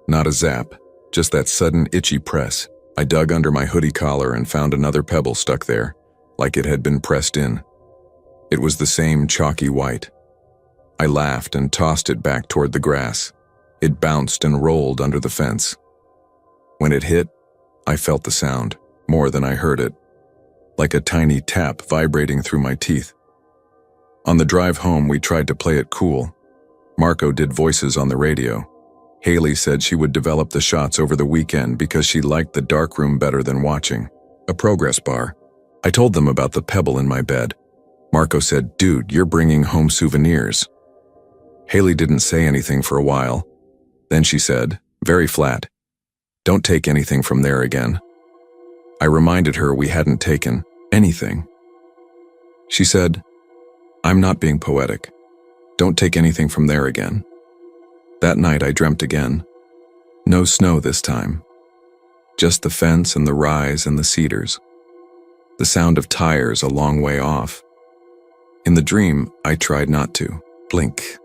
Not a zap, just that sudden itchy press. I dug under my hoodie collar and found another pebble stuck there, like it had been pressed in. It was the same chalky white. I laughed and tossed it back toward the grass. It bounced and rolled under the fence. When it hit, I felt the sound, more than I heard it, like a tiny tap vibrating through my teeth. On the drive home, we tried to play it cool. Marco did voices on the radio. Haley said she would develop the shots over the weekend because she liked the darkroom better than watching a progress bar. I told them about the pebble in my bed. Marco said, dude, you're bringing home souvenirs. Haley didn't say anything for a while. Then she said, very flat, don't take anything from there again. I reminded her we hadn't taken anything. She said, I'm not being poetic. Don't take anything from there again. That night I dreamt again. No snow this time, Just the fence and the rise and the cedars. The sound of tires a long way off. In the dream, I tried not to blink.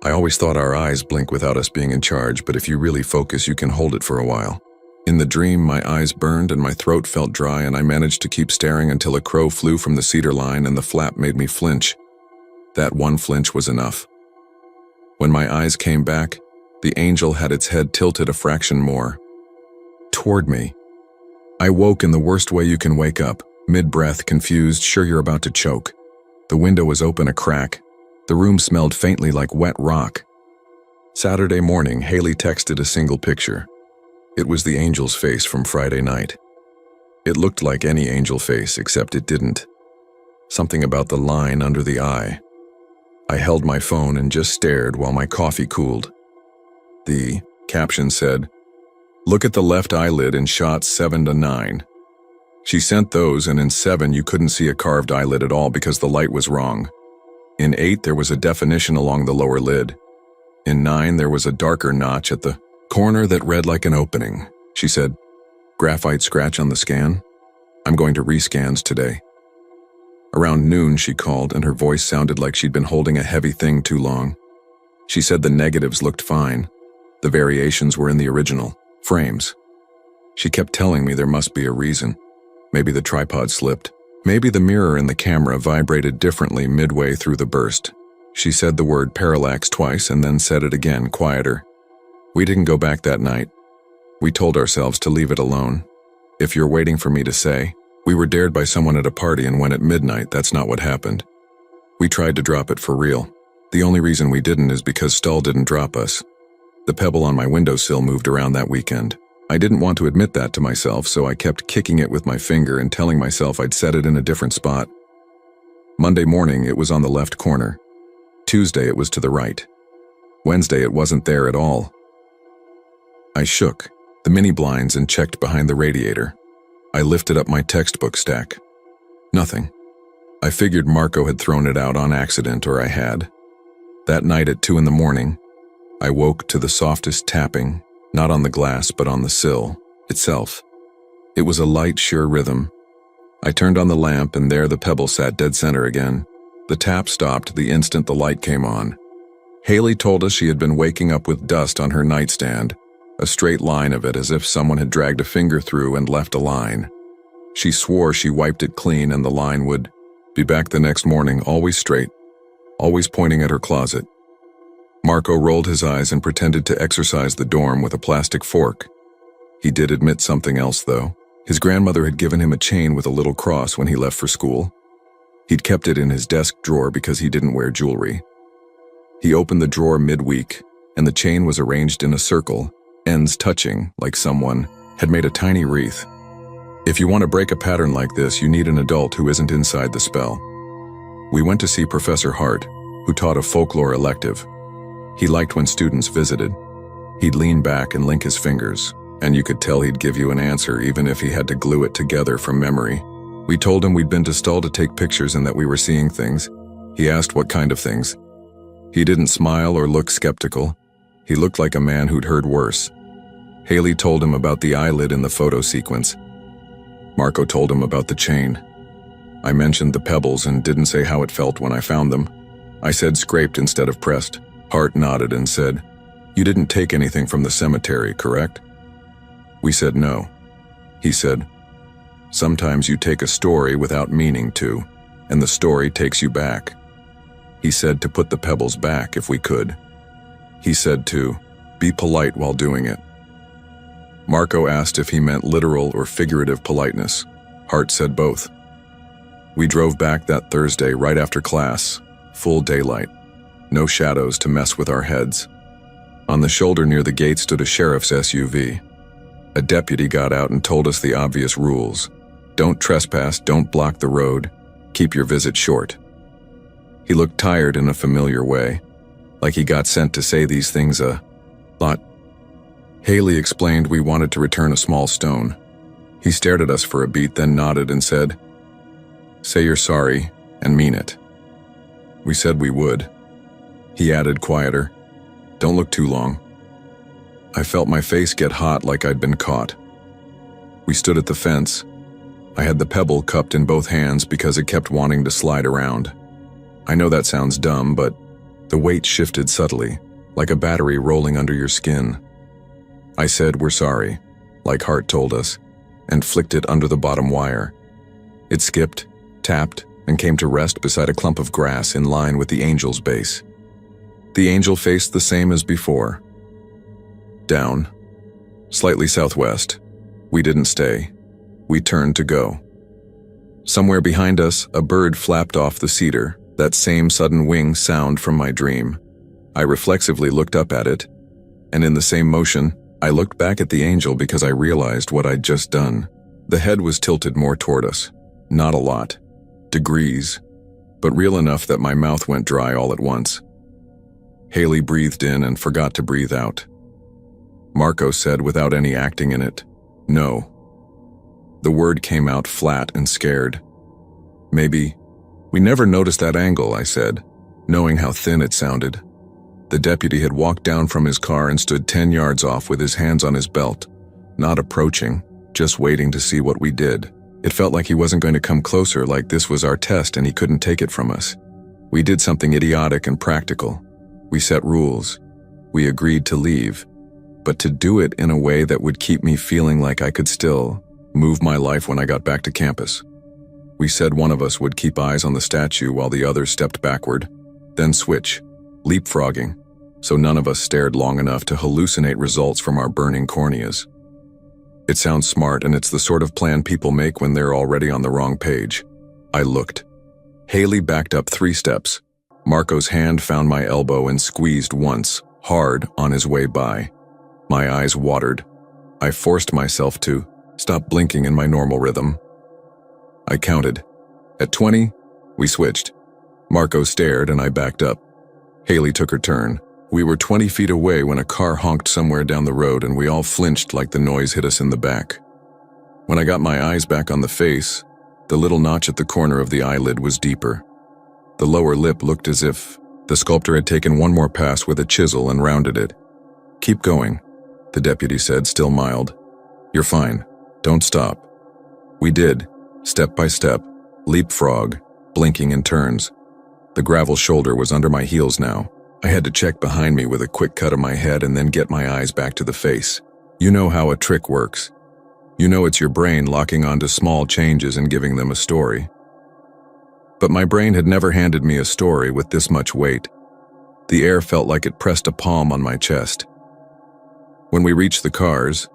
I always thought our eyes blink without us being in charge, but if you really focus, you can hold it for a while. In the dream, my eyes burned and my throat felt dry, and I managed to keep staring until a crow flew from the cedar line and the flap made me flinch. That one flinch was enough. When my eyes came back, the angel had its head tilted a fraction more toward me. I woke in the worst way you can wake up, mid-breath, confused, sure you're about to choke. The window was open a crack. The room smelled faintly like wet rock. Saturday morning, Haley texted a single picture. It was the angel's face from Friday night. It looked like any angel face, except it didn't. Something about the line under the eye. I held my phone and just stared while my coffee cooled. The caption said, "Look at the left eyelid in shots 7 to 9. She sent those, and in 7 you couldn't see a carved eyelid at all because the light was wrong. In 8 there was a definition along the lower lid. In 9 there was a darker notch at the corner that read like an opening." She said, "Graphite scratch on the scan? I'm going to rescans today." Around noon she called, and her voice sounded like she'd been holding a heavy thing too long. She said the negatives looked fine. The variations were in the original frames. She kept telling me there must be a reason. Maybe the tripod slipped. Maybe the mirror in the camera vibrated differently midway through the burst. She said the word parallax twice and then said it again, quieter. We didn't go back that night. We told ourselves to leave it alone. If you're waiting for me to say, we were dared by someone at a party and went at midnight, that's not what happened. We tried to drop it for real. The only reason we didn't is because Stull didn't drop us. The pebble on my windowsill moved around that weekend. I didn't want to admit that to myself, so I kept kicking it with my finger and telling myself I'd set it in a different spot. Monday morning, it was on the left corner. Tuesday, it was to the right. Wednesday, it wasn't there at all. I shook the mini blinds and checked behind the radiator. I lifted up my textbook stack. Nothing. I figured Marco had thrown it out on accident, or I had. That night at 2 in the morning, I woke to the softest tapping, not on the glass but on the sill itself. It was a light, sure rhythm. I turned on the lamp, and there the pebble sat dead center again. The tap stopped the instant the light came on. Haley told us she had been waking up with dust on her nightstand, a straight line of it as if someone had dragged a finger through and left a line. She swore she wiped it clean and the line would be back the next morning, always straight, always pointing at her closet. Marco rolled his eyes and pretended to exercise the dorm with a plastic fork. He did admit something else, though. His grandmother had given him a chain with a little cross when he left for school. He'd kept it in his desk drawer because he didn't wear jewelry. He opened the drawer midweek, and the chain was arranged in a circle, ends touching, like someone had made a tiny wreath. If you want to break a pattern like this, you need an adult who isn't inside the spell. We went to see Professor Hart, who taught a folklore elective. He liked when students visited. He'd lean back and link his fingers, and you could tell he'd give you an answer even if he had to glue it together from memory. We told him we'd been to Stull to take pictures and that we were seeing things. He asked what kind of things. He didn't smile or look skeptical. He looked like a man who'd heard worse. Haley told him about the eyelid in the photo sequence. Marco told him about the chain. I mentioned the pebbles and didn't say how it felt when I found them. I said scraped instead of pressed. Hart nodded and said, "You didn't take anything from the cemetery, correct?" We said no. He said, "Sometimes you take a story without meaning to, and the story takes you back." He said to put the pebbles back if we could. He said to be polite while doing it. Marco asked if he meant literal or figurative politeness. Hart said both. We drove back that Thursday right after class, full daylight. No shadows to mess with our heads. On the shoulder near the gate stood a sheriff's SUV. A deputy got out and told us the obvious rules. Don't trespass, don't block the road, keep your visit short. He looked tired in a familiar way, like he got sent to say these things a lot. Haley explained we wanted to return a small stone. He stared at us for a beat, then nodded and said, "Say you're sorry and mean it." We said we would. He added quieter, "Don't look too long." I felt my face get hot like I'd been caught. We stood at the fence. I had the pebble cupped in both hands because it kept wanting to slide around. I know that sounds dumb, but the weight shifted subtly, like a battery rolling under your skin. I said, "We're sorry," like Hart told us, and flicked it under the bottom wire. It skipped, tapped, and came to rest beside a clump of grass in line with the angel's base. The angel faced the same as before. Down. Slightly southwest. We didn't stay. We turned to go. Somewhere behind us, a bird flapped off the cedar, that same sudden wing sound from my dream. I reflexively looked up at it, and in the same motion, I looked back at the angel because I realized what I'd just done. The head was tilted more toward us. Not a lot. Degrees. But real enough that my mouth went dry all at once. Haley breathed in and forgot to breathe out. Marco said without any acting in it, "No." The word came out flat and scared. "Maybe." "We never noticed that angle," I said, knowing how thin it sounded. The deputy had walked down from his car and stood 10 yards off with his hands on his belt, not approaching, just waiting to see what we did. It felt like he wasn't going to come closer, like this was our test and he couldn't take it from us. We did something idiotic and practical. We set rules. We agreed to leave, but to do it in a way that would keep me feeling like I could still move my life when I got back to campus. We said one of us would keep eyes on the statue while the other stepped backward, then switch, leapfrogging, so none of us stared long enough to hallucinate results from our burning corneas. It sounds smart, and it's the sort of plan people make when they're already on the wrong page. I looked. Haley backed up 3 steps. Marco's hand found my elbow and squeezed once, hard, on his way by. My eyes watered. I forced myself to stop blinking in my normal rhythm. I counted. At 20, we switched. Marco stared and I backed up. Haley took her turn. We were 20 feet away when a car honked somewhere down the road and we all flinched like the noise hit us in the back. When I got my eyes back on the face, the little notch at the corner of the eyelid was deeper. The lower lip looked as if the sculptor had taken one more pass with a chisel and rounded it. "Keep going," the deputy said, still mild. "You're fine. Don't stop." We did, step by step, leapfrog, blinking in turns. The gravel shoulder was under my heels now. I had to check behind me with a quick cut of my head and then get my eyes back to the face. You know how a trick works. You know it's your brain locking onto small changes and giving them a story. But my brain had never handed me a story with this much weight. The air felt like it pressed a palm on my chest. When we reached the cars,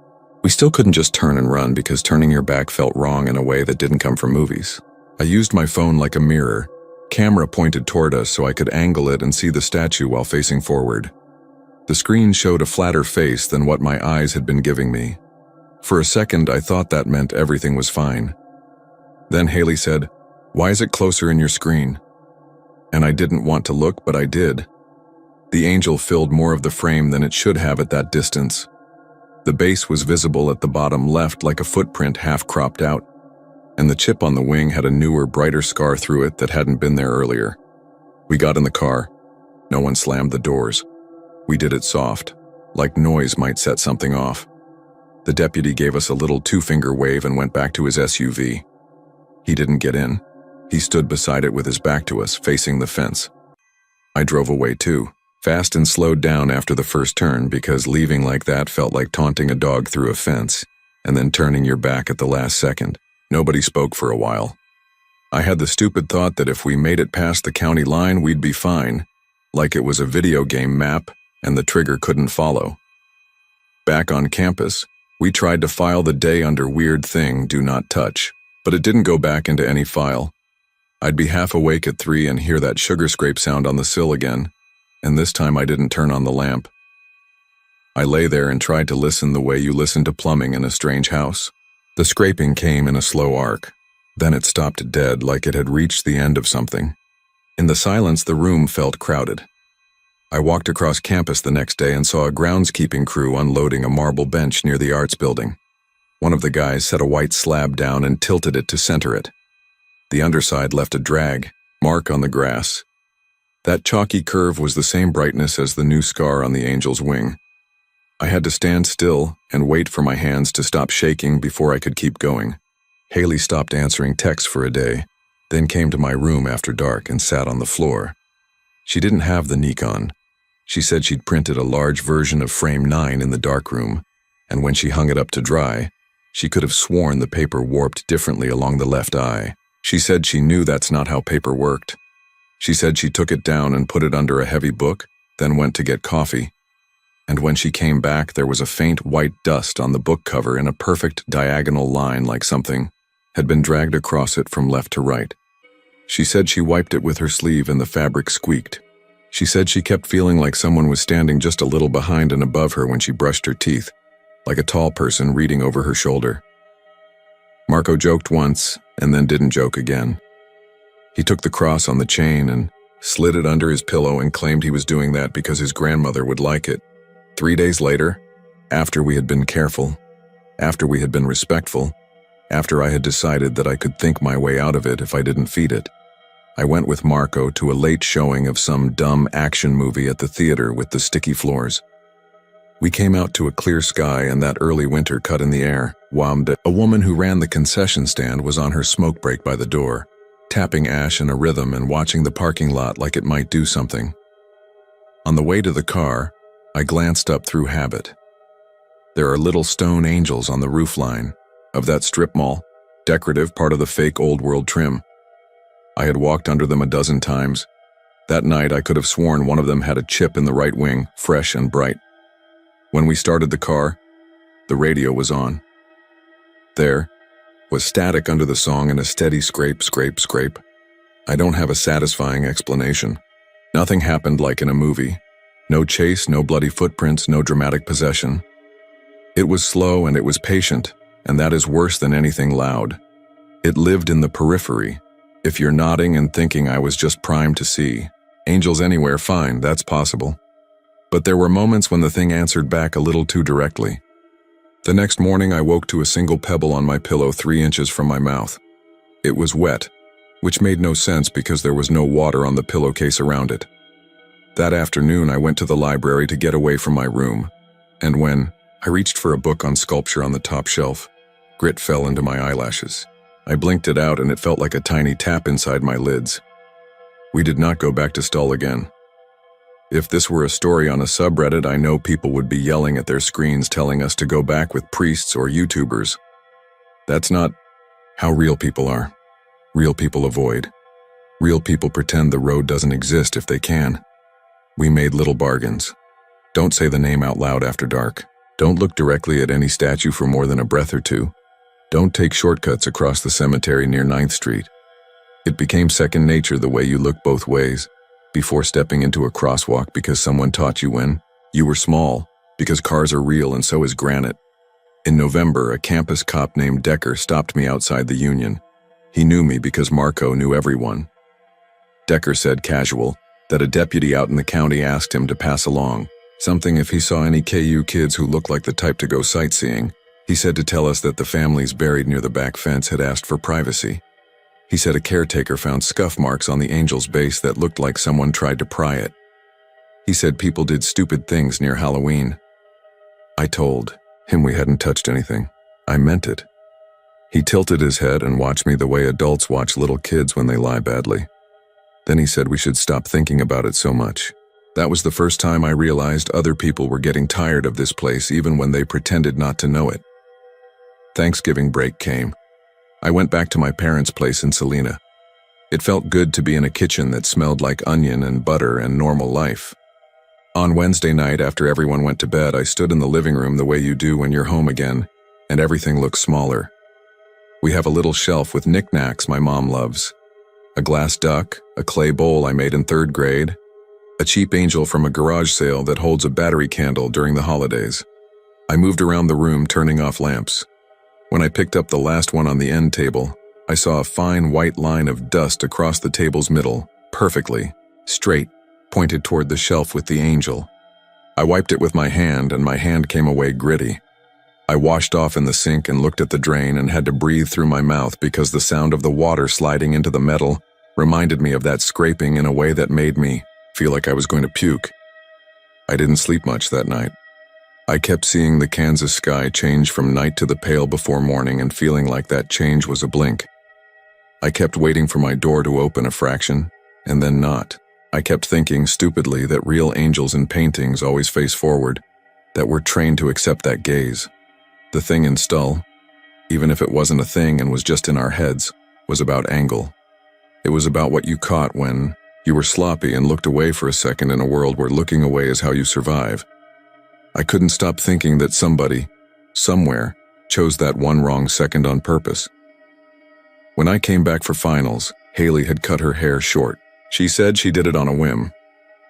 we still couldn't just turn and run because turning your back felt wrong in a way that didn't come from movies. I used my phone like a mirror. Camera pointed toward us so I could angle it and see the statue while facing forward. The screen showed a flatter face than what my eyes had been giving me. For a second, I thought that meant everything was fine. Then Haley said, "Why is it closer in your screen?" And I didn't want to look, but I did. The angel filled more of the frame than it should have at that distance. The base was visible at the bottom left like a footprint half cropped out, and the chip on the wing had a newer, brighter scar through it that hadn't been there earlier. We got in the car. No one slammed the doors. We did it soft, like noise might set something off. The deputy gave us a little 2-finger wave and went back to his SUV. He didn't get in. He stood beside it with his back to us, facing the fence. I drove away too, fast and slowed down after the first turn because leaving like that felt like taunting a dog through a fence and then turning your back at the last second. Nobody spoke for a while. I had the stupid thought that if we made it past the county line, we'd be fine, like it was a video game map and the trigger couldn't follow. Back on campus, we tried to file the day under weird thing, do not touch, but it didn't go back into any file. I'd be half awake at 3 and hear that sugar scrape sound on the sill again, and this time I didn't turn on the lamp. I lay there and tried to listen the way you listen to plumbing in a strange house. The scraping came in a slow arc. Then it stopped dead, like it had reached the end of something. In the silence, the room felt crowded. I walked across campus the next day and saw a groundskeeping crew unloading a marble bench near the arts building. One of the guys set a white slab down and tilted it to center it. The underside left a drag, mark on the grass. That chalky curve was the same brightness as the new scar on the angel's wing. I had to stand still and wait for my hands to stop shaking before I could keep going. Haley stopped answering texts for a day, then came to my room after dark and sat on the floor. She didn't have the Nikon. She said she'd printed a large version of frame 9 in the darkroom, and when she hung it up to dry, she could have sworn the paper warped differently along the left eye. She said she knew that's not how paper worked. She said she took it down and put it under a heavy book, then went to get coffee. And when she came back, there was a faint white dust on the book cover in a perfect diagonal line, like something had been dragged across it from left to right. She said she wiped it with her sleeve and the fabric squeaked. She said she kept feeling like someone was standing just a little behind and above her when she brushed her teeth, like a tall person reading over her shoulder. Marco joked once and then didn't joke again. He took the cross on the chain and slid it under his pillow and claimed he was doing that because his grandmother would like it. 3 days later, after we had been careful, after we had been respectful, after I had decided that I could think my way out of it if I didn't feed it, I went with Marco to a late showing of some dumb action movie at the theater with the sticky floors. We came out to a clear sky and that early winter cut in the air. A woman who ran the concession stand was on her smoke break by the door, tapping ash in a rhythm and watching the parking lot like it might do something. On the way to the car, I glanced up through habit. There are little stone angels on the roofline of that strip mall, decorative, part of the fake old world trim. I had walked under them a dozen times. That night I could have sworn one of them had a chip in the right wing, fresh and bright. When we started the car, the radio was on. There was static under the song and a steady scrape, scrape, scrape. I don't have a satisfying explanation. Nothing happened like in a movie. No chase, no bloody footprints, no dramatic possession. It was slow and it was patient, and that is worse than anything loud. It lived in the periphery. If you're nodding and thinking I was just primed to see angels anywhere, fine, that's possible. But there were moments when the thing answered back a little too directly. The next morning I woke to a single pebble on my pillow 3 inches from my mouth. It was wet, which made no sense because there was no water on the pillowcase around it. That afternoon I went to the library to get away from my room, and when I reached for a book on sculpture on the top shelf, grit fell into my eyelashes. I blinked it out and it felt like a tiny tap inside my lids. We did not go back to Stull again. If this were a story on a subreddit, I know people would be yelling at their screens telling us to go back with priests or YouTubers. That's not how real people are. Real people avoid. Real people pretend the road doesn't exist if they can. We made little bargains. Don't say the name out loud after dark. Don't look directly at any statue for more than a breath or two. Don't take shortcuts across the cemetery near 9th Street. It became second nature the way you look both ways, before stepping into a crosswalk because someone taught you when. You were small, because cars are real and so is granite. In November, a campus cop named Decker stopped me outside the Union. He knew me because Marco knew everyone. Decker said casual that a deputy out in the county asked him to pass along something if he saw any KU kids who looked like the type to go sightseeing. He said to tell us that the families buried near the back fence had asked for privacy. He said a caretaker found scuff marks on the angel's base that looked like someone tried to pry it. He said people did stupid things near Halloween. I told him we hadn't touched anything. I meant it. He tilted his head and watched me the way adults watch little kids when they lie badly. Then he said we should stop thinking about it so much. That was the first time I realized other people were getting tired of this place even when they pretended not to know it. Thanksgiving break came. I went back to my parents' place in Salina. It felt good to be in a kitchen that smelled like onion and butter and normal life. On Wednesday night, after everyone went to bed, I stood in the living room the way you do when you're home again, and everything looks smaller. We have a little shelf with knickknacks my mom loves. A glass duck, a clay bowl I made in 3rd grade, a cheap angel from a garage sale that holds a battery candle during the holidays. I moved around the room, turning off lamps. When I picked up the last one on the end table, I saw a fine white line of dust across the table's middle, perfectly, straight, pointed toward the shelf with the angel. I wiped it with my hand, and my hand came away gritty. I washed off in the sink and looked at the drain and had to breathe through my mouth because the sound of the water sliding into the metal reminded me of that scraping in a way that made me feel like I was going to puke. I didn't sleep much that night. I kept seeing the Kansas sky change from night to the pale before morning and feeling like that change was a blink. I kept waiting for my door to open a fraction, and then not. I kept thinking, stupidly, that real angels in paintings always face forward, that we're trained to accept that gaze. The thing in Stull, even if it wasn't a thing and was just in our heads, was about angle. It was about what you caught when you were sloppy and looked away for a second in a world where looking away is how you survive. I couldn't stop thinking that somebody, somewhere, chose that one wrong second on purpose. When I came back for finals, Haley had cut her hair short. She said she did it on a whim.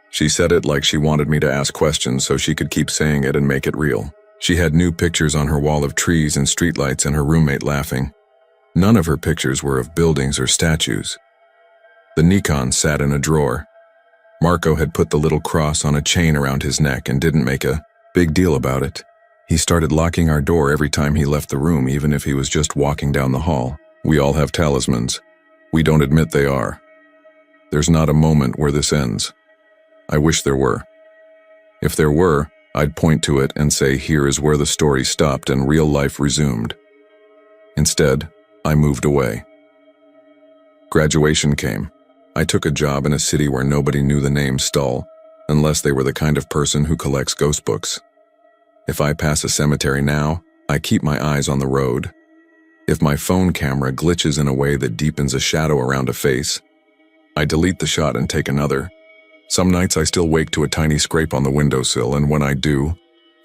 She said it like she wanted me to ask questions so she could keep saying it and make it real. She had new pictures on her wall of trees and streetlights and her roommate laughing. None of her pictures were of buildings or statues. The Nikon sat in a drawer. Marco had put the little cross on a chain around his neck and didn't make a big deal about it. He started locking our door every time he left the room, even if he was just walking down the hall. We all have talismans. We don't admit they are. There's not a moment where this ends. I wish there were. If there were, I'd point to it and say, here is where the story stopped and real life resumed. Instead, I moved away. Graduation came. I took a job in a city where nobody knew the name Stull, unless they were the kind of person who collects ghost books. If I pass a cemetery now, I keep my eyes on the road. If my phone camera glitches in a way that deepens a shadow around a face, I delete the shot and take another. Some nights I still wake to a tiny scrape on the windowsill, and when I do,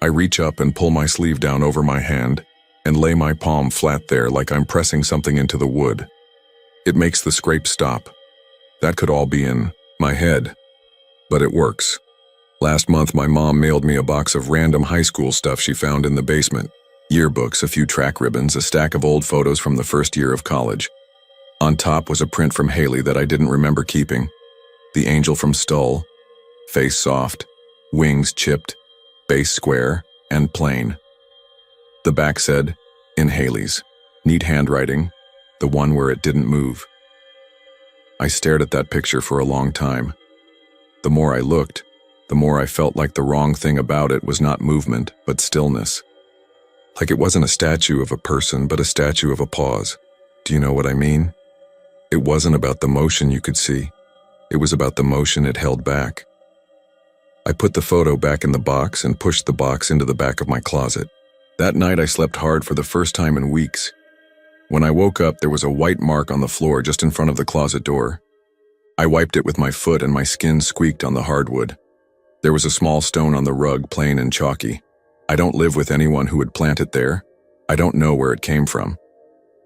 I reach up and pull my sleeve down over my hand and lay my palm flat there like I'm pressing something into the wood. It makes the scrape stop. That could all be in my head, but it works. Last month, my mom mailed me a box of random high school stuff she found in the basement. Yearbooks, a few track ribbons, a stack of old photos from the first year of college. On top was a print from Haley that I didn't remember keeping. The angel from Stull, face soft, wings chipped, base square, and plain. The back said, in Haley's, neat handwriting, the one where it didn't move. I stared at that picture for a long time. The more I looked, the more I felt like the wrong thing about it was not movement, but stillness. Like it wasn't a statue of a person, but a statue of a pause. Do you know what I mean? It wasn't about the motion you could see. It was about the motion it held back. I put the photo back in the box and pushed the box into the back of my closet. That night I slept hard for the first time in weeks. When I woke up, there was a white mark on the floor just in front of the closet door. I wiped it with my foot and my skin squeaked on the hardwood. There was a small stone on the rug, plain and chalky. I don't live with anyone who would plant it there. I don't know where it came from.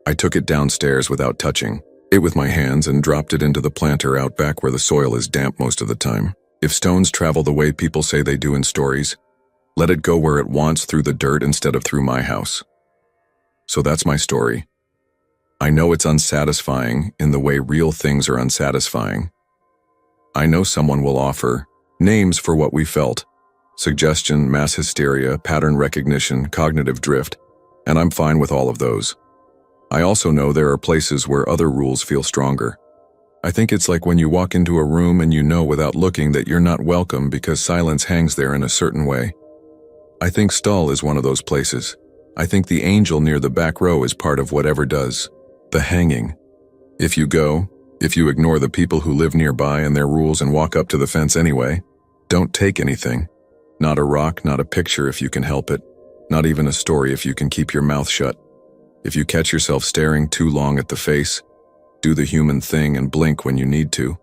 I took it downstairs without touching it with my hands and dropped it into the planter out back where the soil is damp most of the time. If stones travel the way people say they do in stories, let it go where it wants, through the dirt instead of through my house. So that's my story. I know it's unsatisfying in the way real things are unsatisfying. I know someone will offer names for what we felt: suggestion, mass hysteria, pattern recognition, cognitive drift, and I'm fine with all of those. I also know there are places where other rules feel stronger. I think it's like when you walk into a room and you know without looking that you're not welcome because silence hangs there in a certain way. I think Stull is one of those places. I think the angel near the back row is part of whatever does the hanging. If you go, if you ignore the people who live nearby and their rules and walk up to the fence anyway, don't take anything. Not a rock, not a picture if you can help it, not even a story if you can keep your mouth shut. If you catch yourself staring too long at the face, do the human thing and blink when you need to.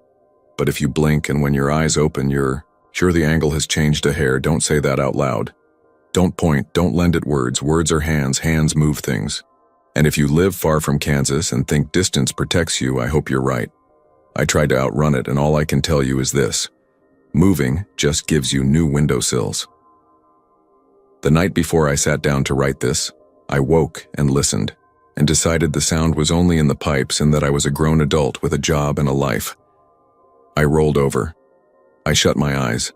But if you blink and when your eyes open you're sure the angle has changed a hair, don't say that out loud. Don't point, don't lend it words. Words are hands, hands move things. And if you live far from Kansas and think distance protects you, I hope you're right. I tried to outrun it, and all I can tell you is this: moving just gives you new windowsills. The night before I sat down to write this, I woke and listened, and decided the sound was only in the pipes and that I was a grown adult with a job and a life. I rolled over. I shut my eyes.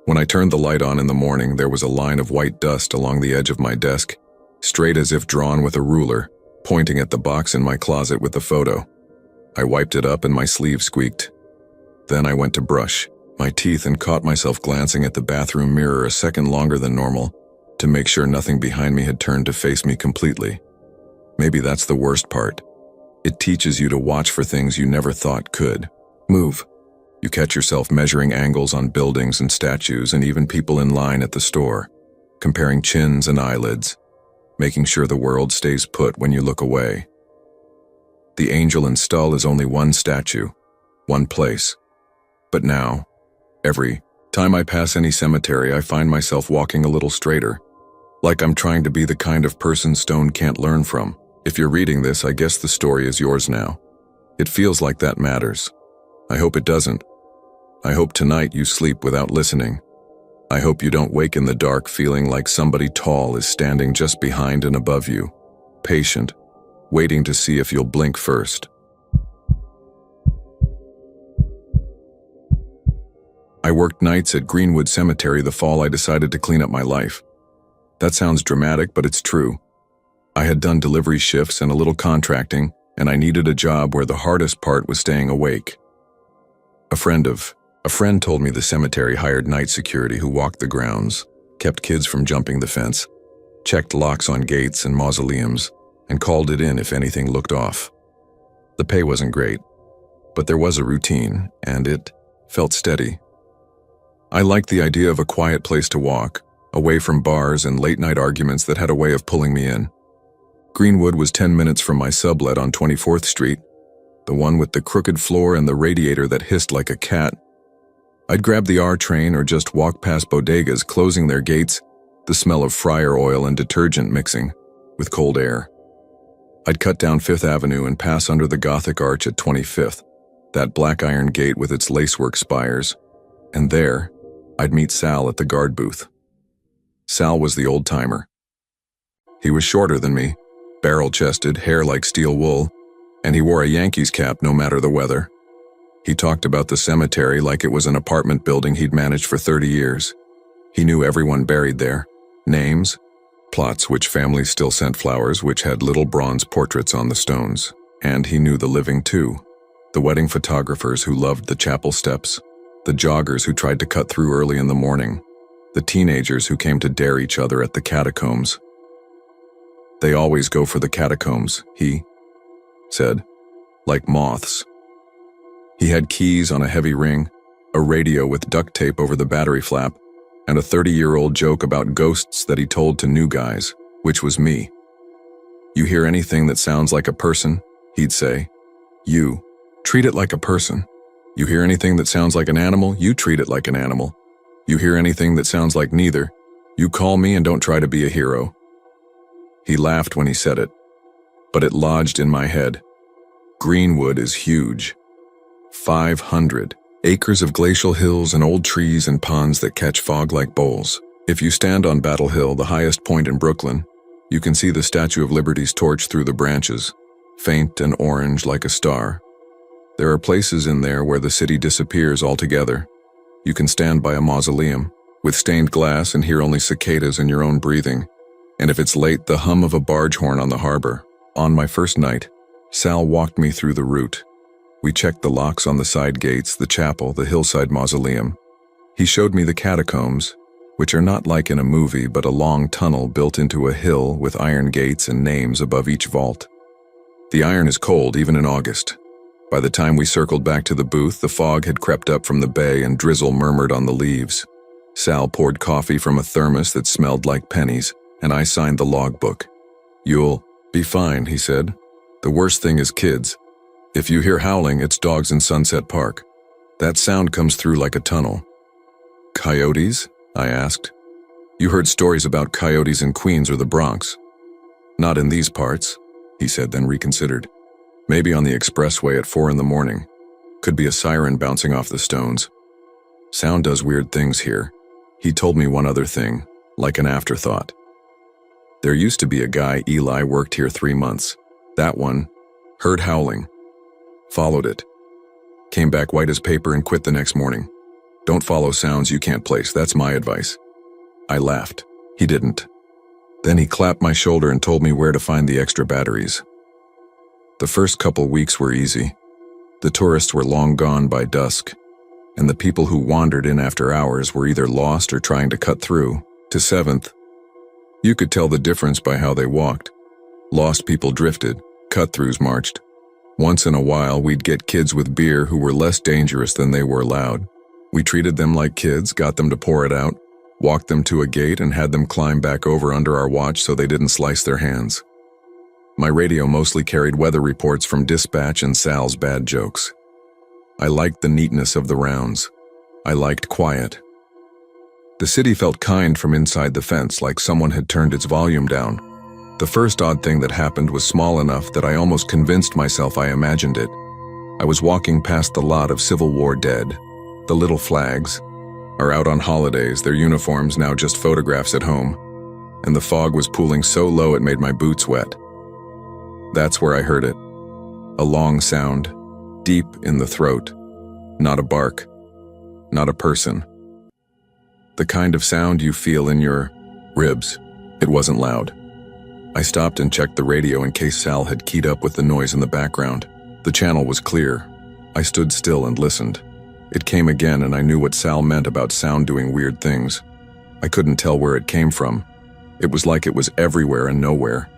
When I turned the light on in the morning, there was a line of white dust along the edge of my desk, straight as if drawn with a ruler, pointing at the box in my closet with the photo. I wiped it up and my sleeve squeaked. Then I went to brush my teeth and caught myself glancing at the bathroom mirror a second longer than normal, to make sure nothing behind me had turned to face me completely. Maybe that's the worst part. It teaches you to watch for things you never thought could move. You catch yourself measuring angles on buildings and statues and even people in line at the store, comparing chins and eyelids, making sure the world stays put when you look away. The angel in Stull is only one statue, one place. But now, every time I pass any cemetery, I find myself walking a little straighter, like I'm trying to be the kind of person stone can't learn from. If you're reading this, I guess the story is yours now. It feels like that matters. I hope it doesn't. I hope tonight you sleep without listening. I hope you don't wake in the dark feeling like somebody tall is standing just behind and above you, patient, waiting to see if you'll blink first. I worked nights at Greenwood Cemetery the fall I decided to clean up my life. That sounds dramatic, but it's true. I had done delivery shifts and a little contracting, and I needed a job where the hardest part was staying awake. A friend told me the cemetery hired night security who walked the grounds, kept kids from jumping the fence, checked locks on gates and mausoleums, and called it in if anything looked off. The pay wasn't great, but there was a routine, and it felt steady. I liked the idea of a quiet place to walk, away from bars and late-night arguments that had a way of pulling me in. Greenwood was 10 minutes from my sublet on 24th Street, the one with the crooked floor and the radiator that hissed like a cat. I'd grab the R train or just walk past bodegas closing their gates, the smell of fryer oil and detergent mixing with cold air. I'd cut down 5th Avenue and pass under the Gothic arch at 25th, that black iron gate with its lacework spires, and there, I'd meet Sal at the guard booth. Sal was the old-timer. He was shorter than me, barrel-chested, hair like steel wool, and he wore a Yankees cap no matter the weather. He talked about the cemetery like it was an apartment building he'd managed for 30 years. He knew everyone buried there, names, plots which families still sent flowers which had little bronze portraits on the stones, and he knew the living too, the wedding photographers who loved the chapel steps, the joggers who tried to cut through early in the morning, the teenagers who came to dare each other at the catacombs. They always go for the catacombs, he said, like moths. He had keys on a heavy ring, a radio with duct tape over the battery flap, and a 30-year-old joke about ghosts that he told to new guys, which was me. You hear anything that sounds like a person, he'd say. You treat it like a person. You hear anything that sounds like an animal, you treat it like an animal. You hear anything that sounds like neither, you call me and don't try to be a hero. He laughed when he said it, but it lodged in my head. Greenwood is huge. 500 acres of glacial hills and old trees and ponds that catch fog like bowls. If you stand on Battle Hill, the highest point in Brooklyn, you can see the Statue of Liberty's torch through the branches, faint and orange like a star. There are places in there where the city disappears altogether. You can stand by a mausoleum, with stained glass and hear only cicadas and your own breathing. And if it's late, the hum of a barge horn on the harbor. On my first night, Sal walked me through the route. We checked the locks on the side gates, the chapel, the hillside mausoleum. He showed me the catacombs, which are not like in a movie but a long tunnel built into a hill with iron gates and names above each vault. The iron is cold even in August. By the time we circled back to the booth, the fog had crept up from the bay and drizzle murmured on the leaves. Sal poured coffee from a thermos that smelled like pennies, and I signed the logbook. "You'll be fine," he said. "The worst thing is kids. If you hear howling, it's dogs in Sunset Park. That sound comes through like a tunnel." "Coyotes?" I asked. "You heard stories about coyotes in Queens or the Bronx." "Not in these parts," he said, then reconsidered. "Maybe on the expressway at 4 in the morning. Could be a siren bouncing off the stones. Sound does weird things here." He told me one other thing, like an afterthought. "There used to be a guy, Eli, worked here 3 months. That one heard howling. Followed it. Came back white as paper and quit the next morning. Don't follow sounds you can't place, that's my advice." I laughed. He didn't. Then he clapped my shoulder and told me where to find the extra batteries. The first couple weeks were easy. The tourists were long gone by dusk, and the people who wandered in after hours were either lost or trying to cut through. To 7th, You could tell the difference by how they walked. Lost people drifted, cut-throughs marched. Once in a while, we'd get kids with beer who were less dangerous than they were loud. We treated them like kids, got them to pour it out, walked them to a gate, and had them climb back over under our watch so they didn't slice their hands. My radio mostly carried weather reports from dispatch and Sal's bad jokes. I liked the neatness of the rounds. I liked quiet. The city felt kind from inside the fence, like someone had turned its volume down. The first odd thing that happened was small enough that I almost convinced myself I imagined it. I was walking past the lot of Civil War dead. The little flags are out on holidays, their uniforms now just photographs at home, and the fog was pooling so low it made my boots wet. That's where I heard it. A long sound, deep in the throat. Not a bark. Not a person. The kind of sound you feel in your ribs. It wasn't loud. I stopped and checked the radio in case Sal had keyed up with the noise in the background. The channel was clear. I stood still and listened. It came again, and I knew what Sal meant about sound doing weird things. I couldn't tell where it came from. It was like it was everywhere and nowhere.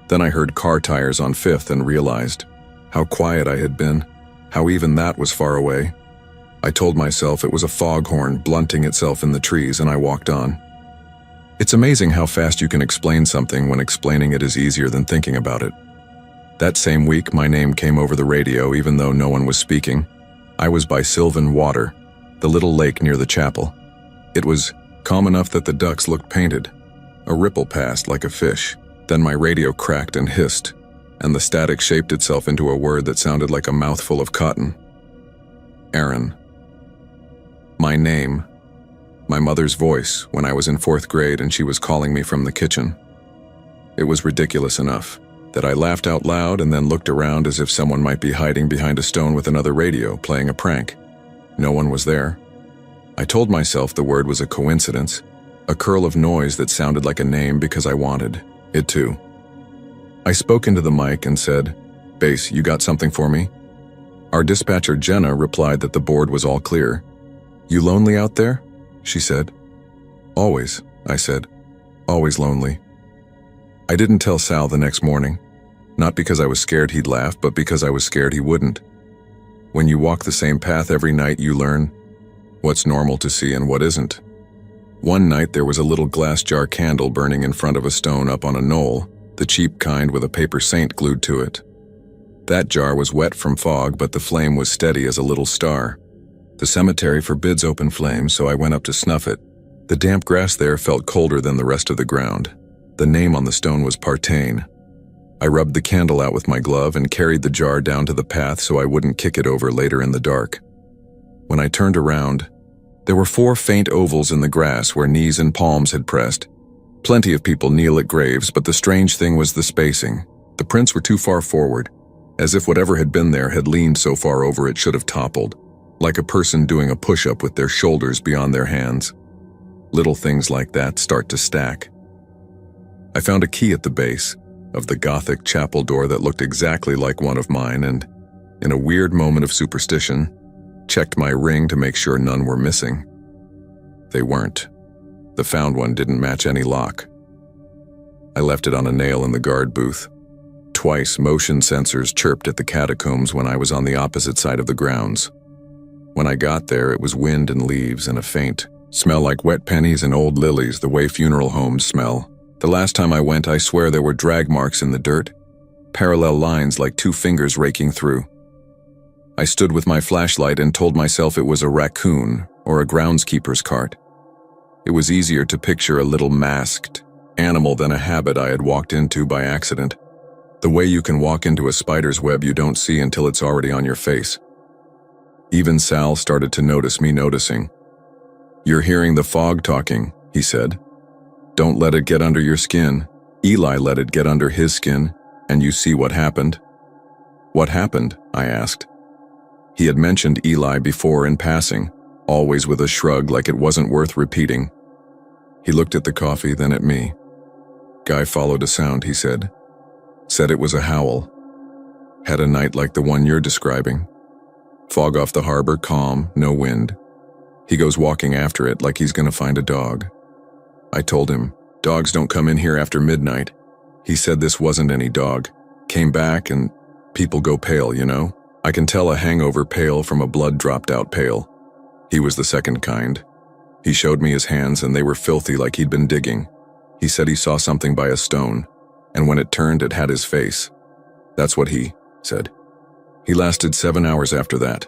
Then I heard car tires on 5th and realized how quiet I had been, how even that was far away. I told myself it was a foghorn blunting itself in the trees, and I walked on. It's amazing how fast you can explain something when explaining it is easier than thinking about it. That same week, my name came over the radio even though no one was speaking. I was by Sylvan Water, the little lake near the chapel. It was calm enough that the ducks looked painted. A ripple passed like a fish. Then my radio cracked and hissed, and the static shaped itself into a word that sounded like a mouthful of cotton. Aaron. My name. My mother's voice when I was in 4th grade and she was calling me from the kitchen. It was ridiculous enough that I laughed out loud and then looked around as if someone might be hiding behind a stone with another radio, playing a prank. No one was there. I told myself the word was a coincidence, a curl of noise that sounded like a name because I wanted it too. I spoke into the mic and said, "Bass, you got something for me?" Our dispatcher Jenna replied that the board was all clear. "You lonely out there?" she said. "Always," I said. "Always lonely." I didn't tell Sal the next morning, not because I was scared he'd laugh, but because I was scared he wouldn't. When you walk the same path every night, you learn what's normal to see and what isn't. One night there was a little glass jar candle burning in front of a stone up on a knoll, the cheap kind with a paper saint glued to it. That jar was wet from fog, but the flame was steady as a little star. The cemetery forbids open flames, so I went up to snuff it. The damp grass there felt colder than the rest of the ground. The name on the stone was Partain. I rubbed the candle out with my glove and carried the jar down to the path so I wouldn't kick it over later in the dark. When I turned around, there were 4 faint ovals in the grass where knees and palms had pressed. Plenty of people kneel at graves, but the strange thing was the spacing. The prints were too far forward, as if whatever had been there had leaned so far over it should have toppled, like a person doing a push-up with their shoulders beyond their hands. Little things like that start to stack. I found a key at the base of the Gothic chapel door that looked exactly like one of mine, and, in a weird moment of superstition, checked my ring to make sure none were missing. They weren't. The found one didn't match any lock. I left it on a nail in the guard booth. Twice, motion sensors chirped at the catacombs when I was on the opposite side of the grounds. When I got there, it was wind and leaves and a faint smell like wet pennies and old lilies, the way funeral homes smell. The last time I went, I swear there were drag marks in the dirt, parallel lines like 2 fingers raking through. I stood with my flashlight and told myself it was a raccoon or a groundskeeper's cart. It was easier to picture a little masked animal than a habit I had walked into by accident. The way you can walk into a spider's web you don't see until it's already on your face. Even Sal started to notice me noticing. "You're hearing the fog talking," he said. "Don't let it get under your skin." Eli let it get under his skin, and you see what happened. "What happened?" I asked. He had mentioned Eli before in passing, always with a shrug like it wasn't worth repeating. He looked at the coffee, then at me. "Guy followed a sound," he said. "Said it was a howl. Had a night like the one you're describing. Fog off the harbor, calm, no wind. He goes walking after it like he's gonna find a dog." I told him, Dogs don't come in here after midnight. He said this wasn't any dog. Came back and people go pale, you know? I can tell a hangover pale from a blood dropped out pale. He was the second kind. He showed me his hands and they were filthy like he'd been digging. He said he saw something by a stone, and when it turned, it had his face. That's what he said. He lasted 7 hours after that.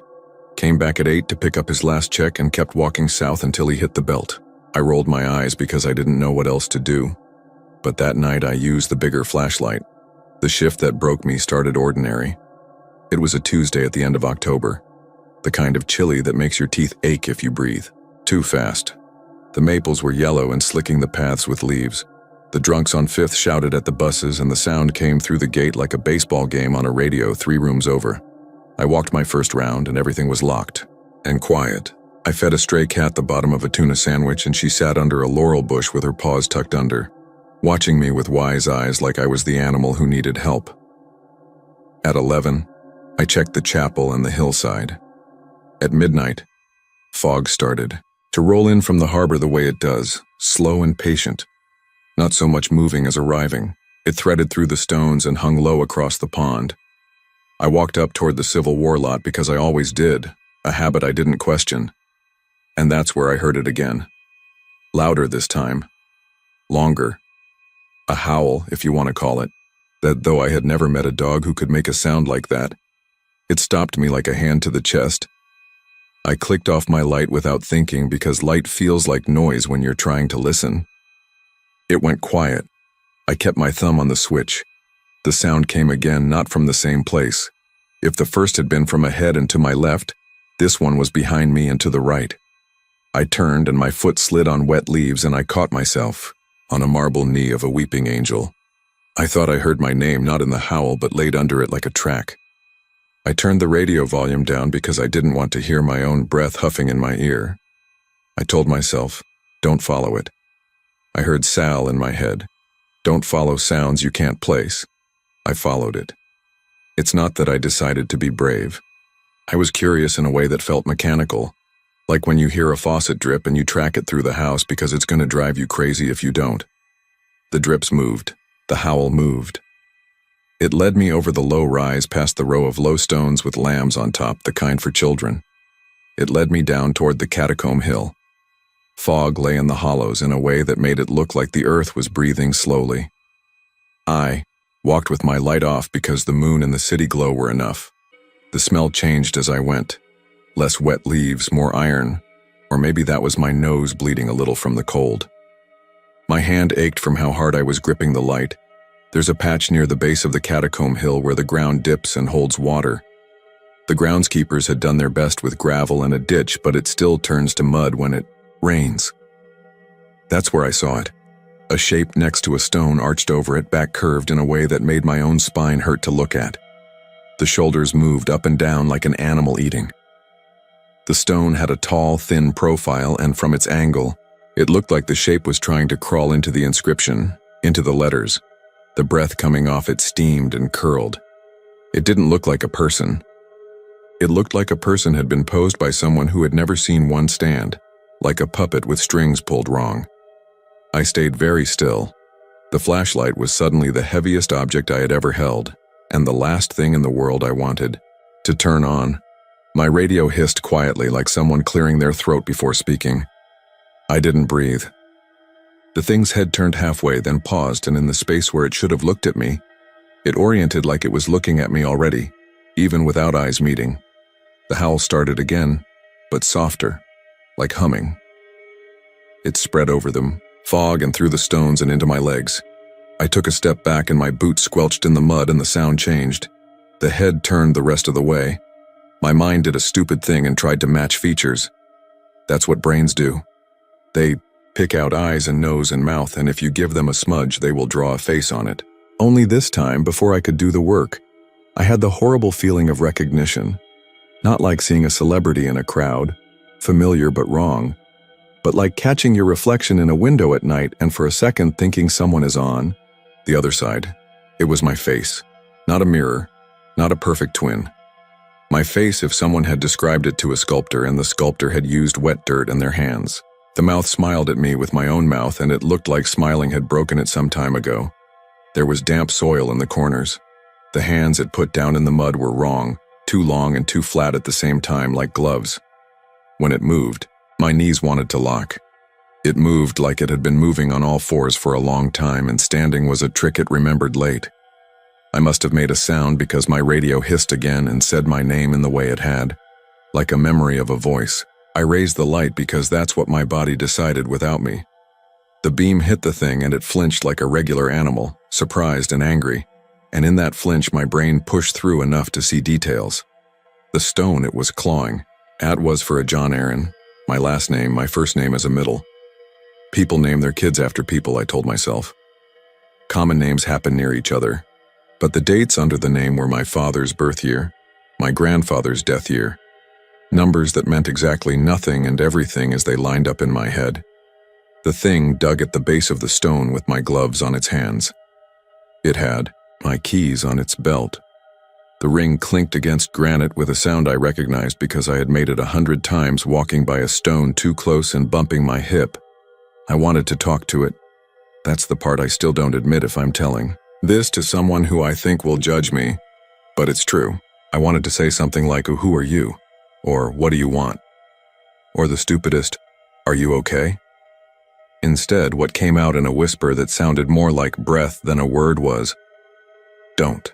Came back at 8 to pick up his last check and kept walking south until he hit the belt. I rolled my eyes because I didn't know what else to do. But that night I used the bigger flashlight. The shift that broke me started ordinary. It was a Tuesday at the end of October. The kind of chilly that makes your teeth ache if you breathe. Too fast. The maples were yellow and slicking the paths with leaves. The drunks on 5th shouted at the buses and the sound came through the gate like a baseball game on a radio 3 rooms over. I walked my first round and everything was locked and quiet. I fed a stray cat the bottom of a tuna sandwich and she sat under a laurel bush with her paws tucked under, watching me with wise eyes like I was the animal who needed help. At 11, I checked the chapel and the hillside. At midnight, fog started to roll in from the harbor the way it does, slow and patient. Not so much moving as arriving. It threaded through the stones and hung low across the pond. I walked up toward the Civil War lot because I always did, a habit I didn't question. And that's where I heard it again. Louder this time. Longer. A howl, if you want to call it, that though I had never met a dog who could make a sound like that, it stopped me like a hand to the chest. I clicked off my light without thinking because light feels like noise when you're trying to listen. It went quiet. I kept my thumb on the switch. The sound came again, not from the same place. If the first had been from ahead and to my left, this one was behind me and to the right. I turned and my foot slid on wet leaves and I caught myself on a marble knee of a weeping angel. I thought I heard my name not in the howl but laid under it like a track. I turned the radio volume down because I didn't want to hear my own breath huffing in my ear. I told myself, don't follow it. I heard Sal in my head. Don't follow sounds you can't place. I followed it. It's not that I decided to be brave. I was curious in a way that felt mechanical, like when you hear a faucet drip and you track it through the house because it's going to drive you crazy if you don't. The drips moved. The howl moved. It led me over the low rise past the row of low stones with lambs on top, the kind for children. It led me down toward the catacomb hill. Fog lay in the hollows in a way that made it look like the earth was breathing slowly. I walked with my light off because the moon and the city glow were enough. The smell changed as I went. Less wet leaves, more iron, or maybe that was my nose bleeding a little from the cold. My hand ached from how hard I was gripping the light. There's a patch near the base of the catacomb hill where the ground dips and holds water. The groundskeepers had done their best with gravel and a ditch, but it still turns to mud when it rains. That's where I saw it. A shape next to a stone arched over it, back curved in a way that made my own spine hurt to look at. The shoulders moved up and down like an animal eating. The stone had a tall, thin profile, and from its angle, it looked like the shape was trying to crawl into the inscription, into the letters. The breath coming off it steamed and curled. It didn't look like a person. It looked like a person had been posed by someone who had never seen one stand, like a puppet with strings pulled wrong. I stayed very still. The flashlight was suddenly the heaviest object I had ever held, and the last thing in the world I wanted to turn on. My radio hissed quietly like someone clearing their throat before speaking. I didn't breathe. The thing's head turned halfway, then paused, and in the space where it should have looked at me, it oriented like it was looking at me already, even without eyes meeting. The howl started again, but softer, like humming. It spread over them, fog and through the stones and into my legs. I took a step back and my boots squelched in the mud and the sound changed. The head turned the rest of the way. My mind did a stupid thing and tried to match features. That's what brains do. They pick out eyes and nose and mouth, and if you give them a smudge, they will draw a face on it. Only this time, before I could do the work, I had the horrible feeling of recognition. Not like seeing a celebrity in a crowd, familiar but wrong, but like catching your reflection in a window at night and for a second thinking someone is on the other side. It was my face, not a mirror, not a perfect twin. My face if someone had described it to a sculptor and the sculptor had used wet dirt in their hands. The mouth smiled at me with my own mouth, and it looked like smiling had broken it some time ago. There was damp soil in the corners. The hands it put down in the mud were wrong, too long and too flat at the same time, like gloves. When it moved, my knees wanted to lock. It moved like it had been moving on all fours for a long time, and standing was a trick it remembered late. I must have made a sound because my radio hissed again and said my name in the way it had, like a memory of a voice. I raised the light because that's what my body decided without me. The beam hit the thing and it flinched like a regular animal, surprised and angry, and in that flinch my brain pushed through enough to see details. The stone it was clawing at was for a John Aaron, my last name, my first name as a middle. People name their kids after people, I told myself. Common names happen near each other, but the dates under the name were my father's birth year, my grandfather's death year, numbers that meant exactly nothing and everything as they lined up in my head. The thing dug at the base of the stone with my gloves on its hands. It had my keys on its belt. The ring clinked against granite with a sound I recognized because I had made it 100 times walking by a stone too close and bumping my hip. I wanted to talk to it. That's the part I still don't admit if I'm telling this to someone who I think will judge me. But it's true. I wanted to say something like, "Who are you?" Or, "What do you want?" Or the stupidest, "Are you okay?" Instead, what came out in a whisper that sounded more like breath than a word was, "Don't."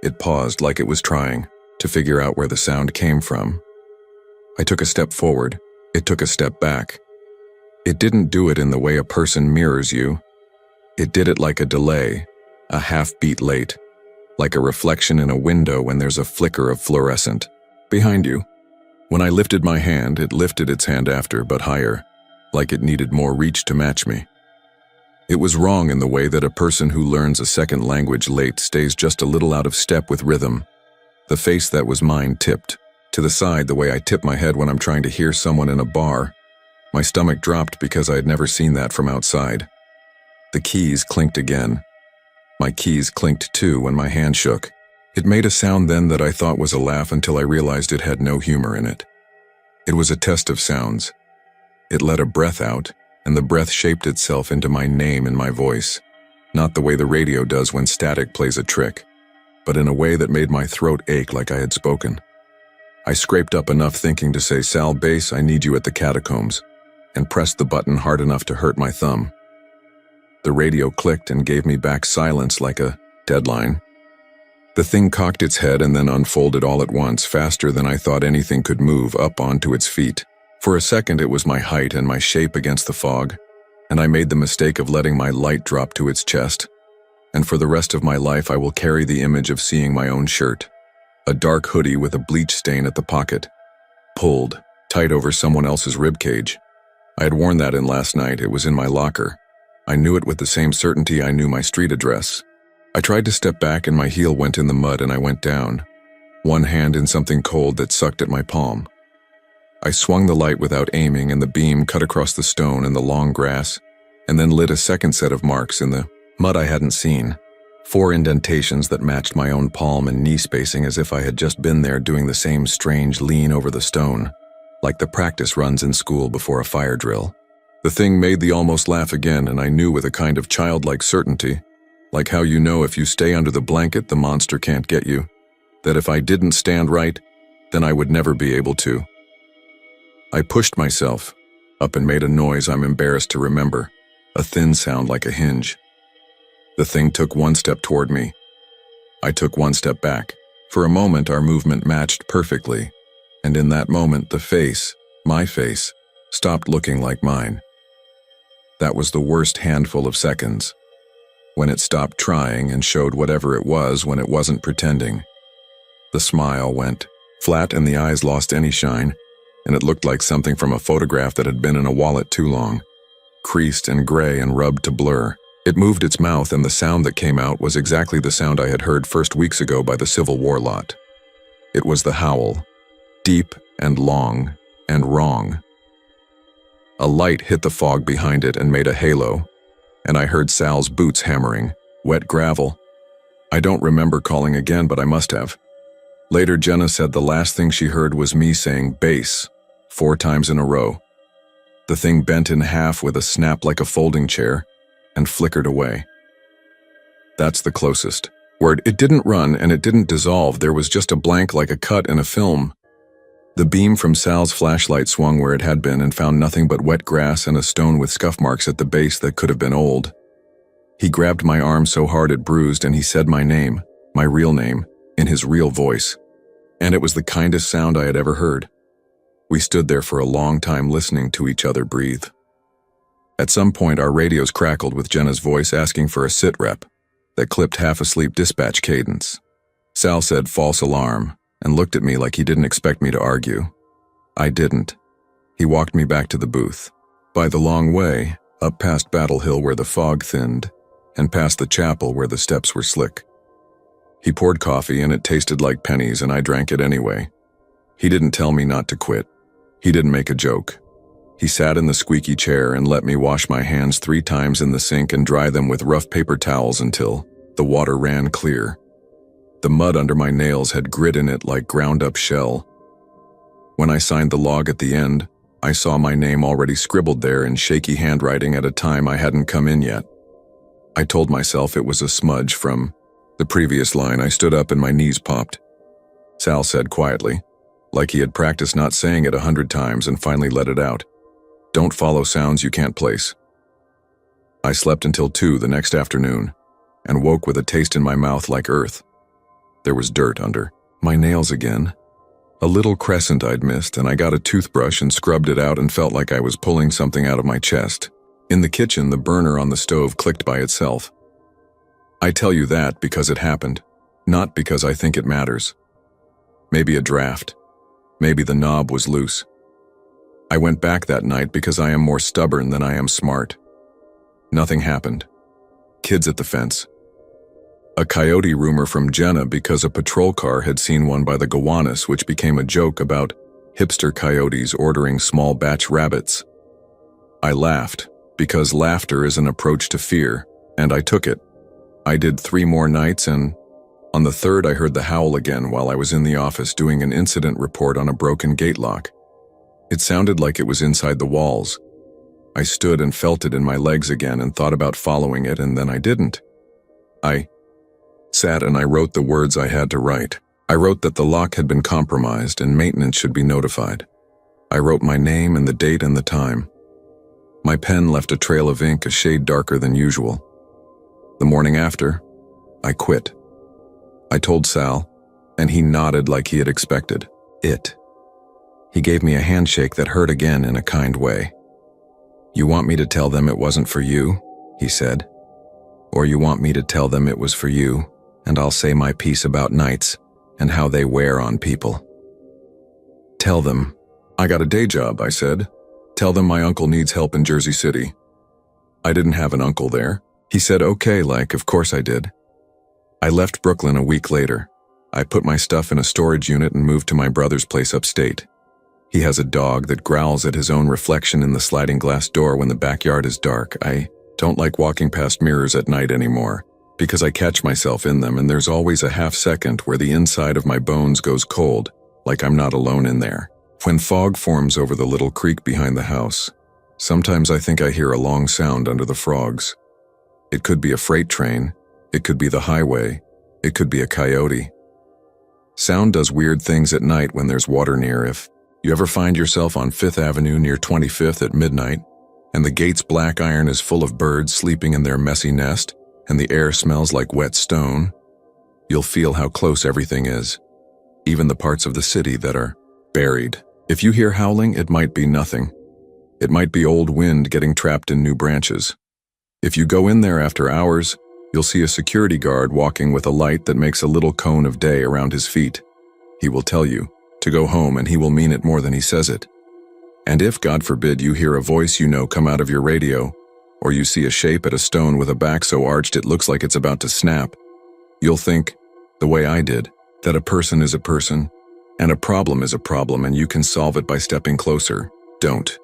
It paused like it was trying to figure out where the sound came from. I took a step forward. It took a step back. It didn't do it in the way a person mirrors you. It did it like a delay, a half-beat late, like a reflection in a window when there's a flicker of fluorescent behind you. When I lifted my hand, it lifted its hand after, but higher, like it needed more reach to match me. It was wrong in the way that a person who learns a second language late stays just a little out of step with rhythm. The face that was mine tipped to the side the way I tip my head when I'm trying to hear someone in a bar. My stomach dropped because I had never seen that from outside. The keys clinked again. My keys clinked too when my hand shook. It made a sound then that I thought was a laugh until I realized it had no humor in it. It was a test of sounds. It let a breath out, and the breath shaped itself into my name in my voice, not the way the radio does when static plays a trick, but in a way that made my throat ache like I had spoken. I scraped up enough thinking to say, "Sal Bass, I need you at the catacombs," and pressed the button hard enough to hurt my thumb. The radio clicked and gave me back silence like a deadline. The thing cocked its head and then unfolded all at once, faster than I thought anything could move, up onto its feet. For a second it was my height and my shape against the fog, and I made the mistake of letting my light drop to its chest. And for the rest of my life I will carry the image of seeing my own shirt, a dark hoodie with a bleach stain at the pocket, pulled tight over someone else's ribcage. I had worn that in last night. It was in my locker. I knew it with the same certainty I knew my street address. I tried to step back and my heel went in the mud and I went down, one hand in something cold that sucked at my palm. I swung the light without aiming and the beam cut across the stone and the long grass, and then lit a second set of marks in the mud I hadn't seen. 4 indentations that matched my own palm and knee spacing as if I had just been there doing the same strange lean over the stone, like the practice runs in school before a fire drill. The thing made the almost laugh again, and I knew with a kind of childlike certainty, like how you know if you stay under the blanket the monster can't get you, that if I didn't stand right, then I would never be able to. I pushed myself up and made a noise I'm embarrassed to remember, a thin sound like a hinge. The thing took 1 step toward me. I took 1 step back. For a moment our movement matched perfectly, and in that moment the face, my face, stopped looking like mine. That was the worst handful of seconds, when it stopped trying and showed whatever it was when it wasn't pretending. The smile went flat and the eyes lost any shine, and it looked like something from a photograph that had been in a wallet too long, creased and gray and rubbed to blur. It moved its mouth and the sound that came out was exactly the sound I had heard first weeks ago by the Civil War lot. It was the howl, deep and long and wrong. A light hit the fog behind it and made a halo, and I heard Sal's boots hammering, wet gravel. I don't remember calling again, but I must have. Later, Jenna said the last thing she heard was me saying "bass" 4 times in a row. The thing bent in half with a snap like a folding chair and flickered away. That's the closest. Word, it didn't run and it didn't dissolve. There was just a blank like a cut in a film. The beam from Sal's flashlight swung where it had been and found nothing but wet grass and a stone with scuff marks at the base that could have been old. He grabbed my arm so hard it bruised and he said my name, my real name, in his real voice. And it was the kindest sound I had ever heard. We stood there for a long time listening to each other breathe. At some point our radios crackled with Jenna's voice asking for a sit rep that clipped half-asleep dispatch cadence. Sal said false alarm and looked at me like he didn't expect me to argue. I didn't. He walked me back to the booth. By the long way, up past Battle Hill where the fog thinned, and past the chapel where the steps were slick. He poured coffee and it tasted like pennies and I drank it anyway. He didn't tell me not to quit. He didn't make a joke. He sat in the squeaky chair and let me wash my hands 3 times in the sink and dry them with rough paper towels until the water ran clear. The mud under my nails had grit in it like ground-up shell. When I signed the log at the end, I saw my name already scribbled there in shaky handwriting at a time I hadn't come in yet. I told myself it was a smudge from the previous line. I stood up and my knees popped. Sal said quietly, like he had practiced not saying it 100 times and finally let it out, "Don't follow sounds you can't place." I slept until 2 the next afternoon and woke with a taste in my mouth like earth. There was dirt under my nails again. A little crescent I'd missed, and I got a toothbrush and scrubbed it out and felt like I was pulling something out of my chest. In the kitchen, the burner on the stove clicked by itself. I tell you that because it happened, not because I think it matters. Maybe a draft. Maybe the knob was loose. I went back that night because I am more stubborn than I am smart. Nothing happened. Kids at the fence. A coyote rumor from Jenna because a patrol car had seen one by the Gowanus, which became a joke about hipster coyotes ordering small batch rabbits. I laughed because laughter is an approach to fear, and I took it. I did 3 more nights, and on the 3rd I heard the howl again while I was in the office doing an incident report on a broken gate lock. It sounded like it was inside the walls. I stood and felt it in my legs again and thought about following it, and then I didn't. I sat and I wrote the words I had to write. I wrote that the lock had been compromised and maintenance should be notified. I wrote my name and the date and the time. My pen left a trail of ink a shade darker than usual. The morning after, I quit. I told Sal, and he nodded like he had expected it. He gave me a handshake that hurt again in a kind way. "You want me to tell them it wasn't for you?" he said. "Or you want me to tell them it was for you, and I'll say my piece about nights and how they wear on people?" "Tell them. I got a day job," I said. "Tell them my uncle needs help in Jersey City." I didn't have an uncle there. He said okay, like of course I did. I left Brooklyn a week later. I put my stuff in a storage unit and moved to my brother's place upstate. He has a dog that growls at his own reflection in the sliding glass door when the backyard is dark. I don't like walking past mirrors at night anymore, because I catch myself in them and there's always a half second where the inside of my bones goes cold, like I'm not alone in there. When fog forms over the little creek behind the house, sometimes I think I hear a long sound under the frogs. It could be a freight train, it could be the highway, it could be a coyote. Sound does weird things at night when there's water near. If you ever find yourself on 5th Avenue near 25th at midnight, and the gate's black iron is full of birds sleeping in their messy nest, and the air smells like wet stone, you'll feel how close everything is, even the parts of the city that are buried. If you hear howling, it might be nothing. It might be old wind getting trapped in new branches. If you go in there after hours, you'll see a security guard walking with a light that makes a little cone of day around his feet. He will tell you to go home, and he will mean it more than he says it. And if, God forbid, you hear a voice you know come out of your radio, or you see a shape at a stone with a back so arched it looks like it's about to snap, you'll think, the way I did, that a person is a person, and a problem is a problem, and you can solve it by stepping closer. Don't.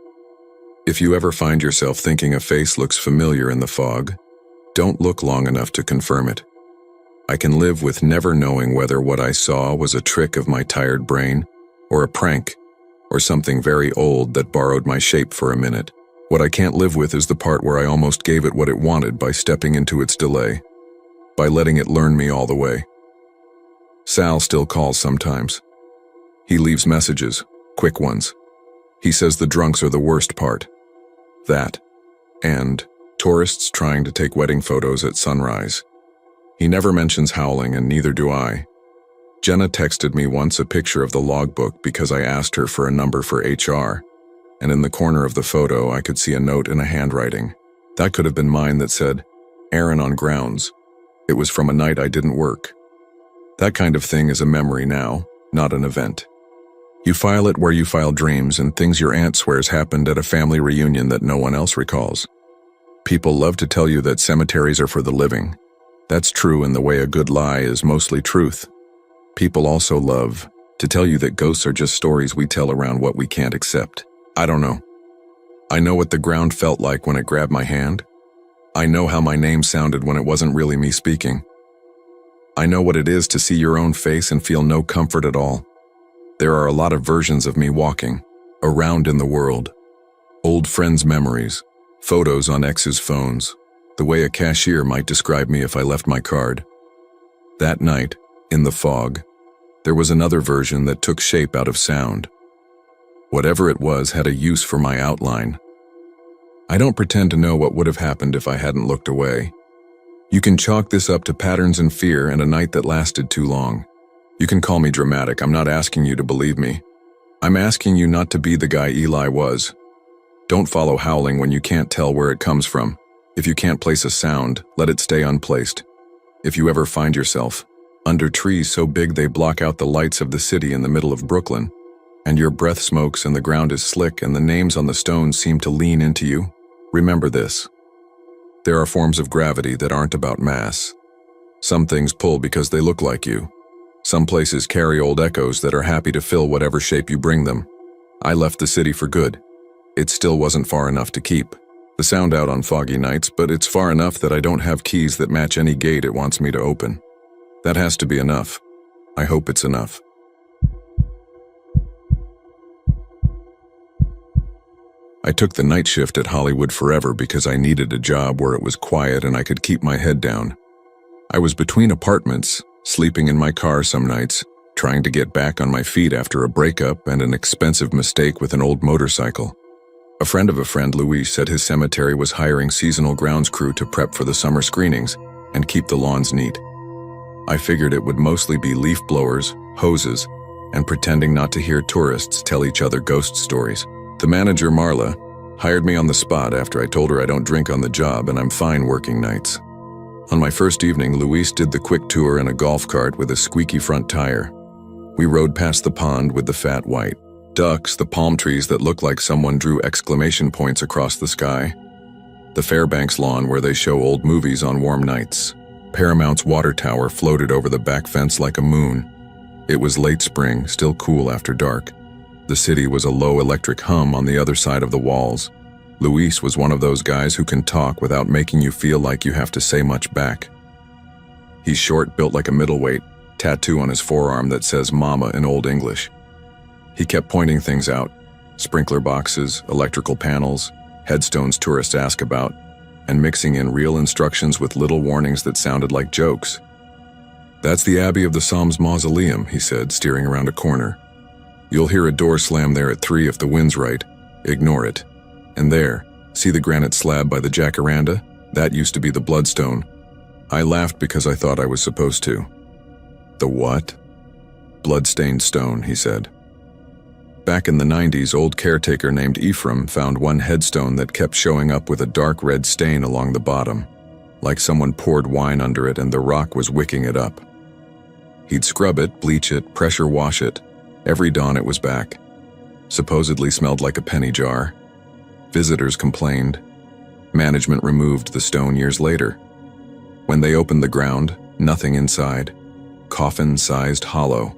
If you ever find yourself thinking a face looks familiar in the fog, don't look long enough to confirm it. I can live with never knowing whether what I saw was a trick of my tired brain, or a prank, or something very old that borrowed my shape for a minute. What I can't live with is the part where I almost gave it what it wanted by stepping into its delay, by letting it learn me all the way. Sal still calls sometimes. He leaves messages, quick ones. He says the drunks are the worst part. That, and tourists trying to take wedding photos at sunrise. He never mentions howling, and neither do I. Jenna texted me once a picture of the logbook because I asked her for a number for HR, and in the corner of the photo I could see a note in a handwriting. That could have been mine that said, "Aaron on grounds." It was from a night I didn't work. That kind of thing is a memory now, not an event. You file it where you file dreams and things your aunt swears happened at a family reunion that no one else recalls. People love to tell you that cemeteries are for the living. That's true in the way a good lie is mostly truth. People also love to tell you that ghosts are just stories we tell around what we can't accept. I don't know. I know what the ground felt like when it grabbed my hand. I know how my name sounded when it wasn't really me speaking. I know what it is to see your own face and feel no comfort at all. There are a lot of versions of me walking around in the world. Old friends' memories, photos on ex's phones, the way a cashier might describe me if I left my card. That night, in the fog, there was another version that took shape out of sound. Whatever it was had a use for my outline. I don't pretend to know what would have happened if I hadn't looked away. You can chalk this up to patterns and fear and a night that lasted too long. You can call me dramatic. I'm not asking you to believe me. I'm asking you not to be the guy Eli was. Don't follow howling when you can't tell where it comes from. If you can't place a sound, let it stay unplaced. If you ever find yourself under trees so big they block out the lights of the city in the middle of Brooklyn, and your breath smokes and the ground is slick and the names on the stones seem to lean into you, remember this. There are forms of gravity that aren't about mass. Some things pull because they look like you. Some places carry old echoes that are happy to fill whatever shape you bring them. I left the city for good. It still wasn't far enough to keep the sound out on foggy nights, but it's far enough that I don't have keys that match any gate it wants me to open. That has to be enough. I hope it's enough. I took the night shift at Hollywood Forever because I needed a job where it was quiet and I could keep my head down. I was between apartments, sleeping in my car some nights, trying to get back on my feet after a breakup and an expensive mistake with an old motorcycle. A friend of a friend, Luis, said his cemetery was hiring seasonal grounds crew to prep for the summer screenings and keep the lawns neat. I figured it would mostly be leaf blowers, hoses, and pretending not to hear tourists tell each other ghost stories. The manager, Marla, hired me on the spot after I told her I don't drink on the job and I'm fine working nights. On my first evening, Luis did the quick tour in a golf cart with a squeaky front tire. We rode past the pond with the fat white ducks, the palm trees that looked like someone drew exclamation points across the sky, the Fairbanks lawn where they show old movies on warm nights. Paramount's water tower floated over the back fence like a moon. It was late spring, still cool after dark. The city was a low electric hum on the other side of the walls. Luis was one of those guys who can talk without making you feel like you have to say much back. He's short, built like a middleweight, tattoo on his forearm that says Mama in Old English. He kept pointing things out, sprinkler boxes, electrical panels, headstones tourists ask about, and mixing in real instructions with little warnings that sounded like jokes. "That's the Abbey of the Psalms Mausoleum," he said, steering around a corner. "You'll hear a door slam there at 3 if the wind's right. Ignore it. And there, see the granite slab by the jacaranda? That used to be the bloodstone." I laughed because I thought I was supposed to. "The what?" "Blood-stained stone," he said. Back in the 90s, old caretaker named Ephraim found one headstone that kept showing up with a dark red stain along the bottom, like someone poured wine under it and the rock was wicking it up. He'd scrub it, bleach it, pressure wash it. Every dawn it was back. Supposedly smelled like a penny jar. Visitors complained. Management removed the stone years later. When they opened the ground, nothing inside. Coffin-sized hollow,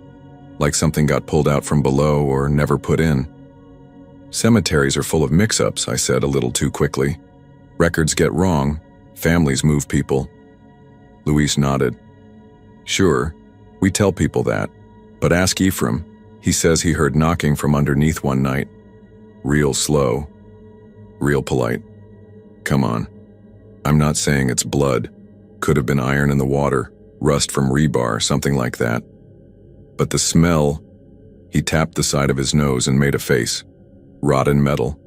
like something got pulled out from below or never put in. "Cemeteries are full of mix-ups," I said a little too quickly. "Records get wrong. Families move people." Luis nodded. "Sure, we tell people that. But ask Ephraim. He says he heard knocking from underneath one night. Real slow. Real polite. Come on. I'm not saying it's blood. Could have been iron in the water, rust from rebar, something like that. But the smell, he tapped the side of his nose and made a face. Rotten metal.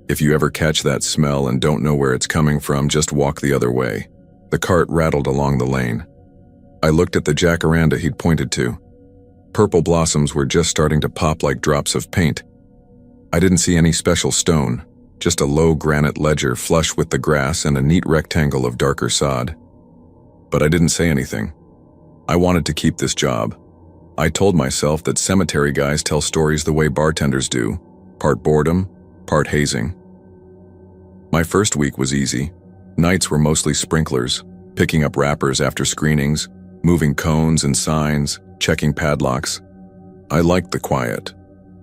If you ever catch that smell and don't know where it's coming from, just walk the other way. The cart rattled along the lane. I looked at the jacaranda he'd pointed to. Purple blossoms were just starting to pop like drops of paint. I didn't see any special stone, just a low granite ledger flush with the grass and a neat rectangle of darker sod. But I didn't say anything. I wanted to keep this job. I told myself that cemetery guys tell stories the way bartenders do, part boredom, part hazing. My first week was easy. Nights were mostly sprinklers, picking up wrappers after screenings, moving cones and signs, checking padlocks. I liked the quiet.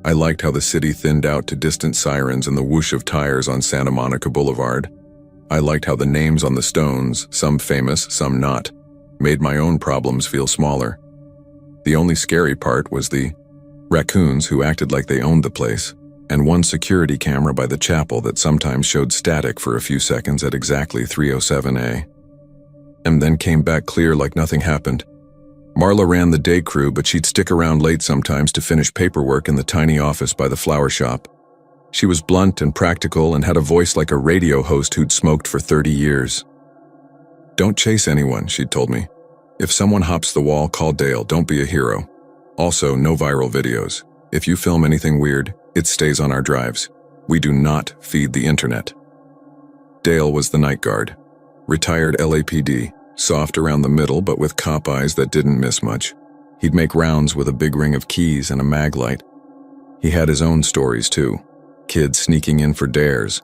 I liked how the city thinned out to distant sirens and the whoosh of tires on Santa Monica Boulevard. I liked how the names on the stones, some famous, some not, made my own problems feel smaller. The only scary part was the raccoons who acted like they owned the place, and one security camera by the chapel that sometimes showed static for a few seconds at exactly 3:07 and then came back clear like nothing happened. Marla ran the day crew, but she'd stick around late sometimes to finish paperwork in the tiny office by the flower shop. She was blunt and practical and had a voice like a radio host who'd smoked for 30 years. Don't chase anyone, she'd told me. If someone hops the wall, call Dale, don't be a hero. Also, no viral videos. If you film anything weird, it stays on our drives. We do not feed the internet. Dale was the night guard. Retired LAPD, soft around the middle but with cop eyes that didn't miss much. He'd make rounds with a big ring of keys and a mag light. He had his own stories too. Kids sneaking in for dares.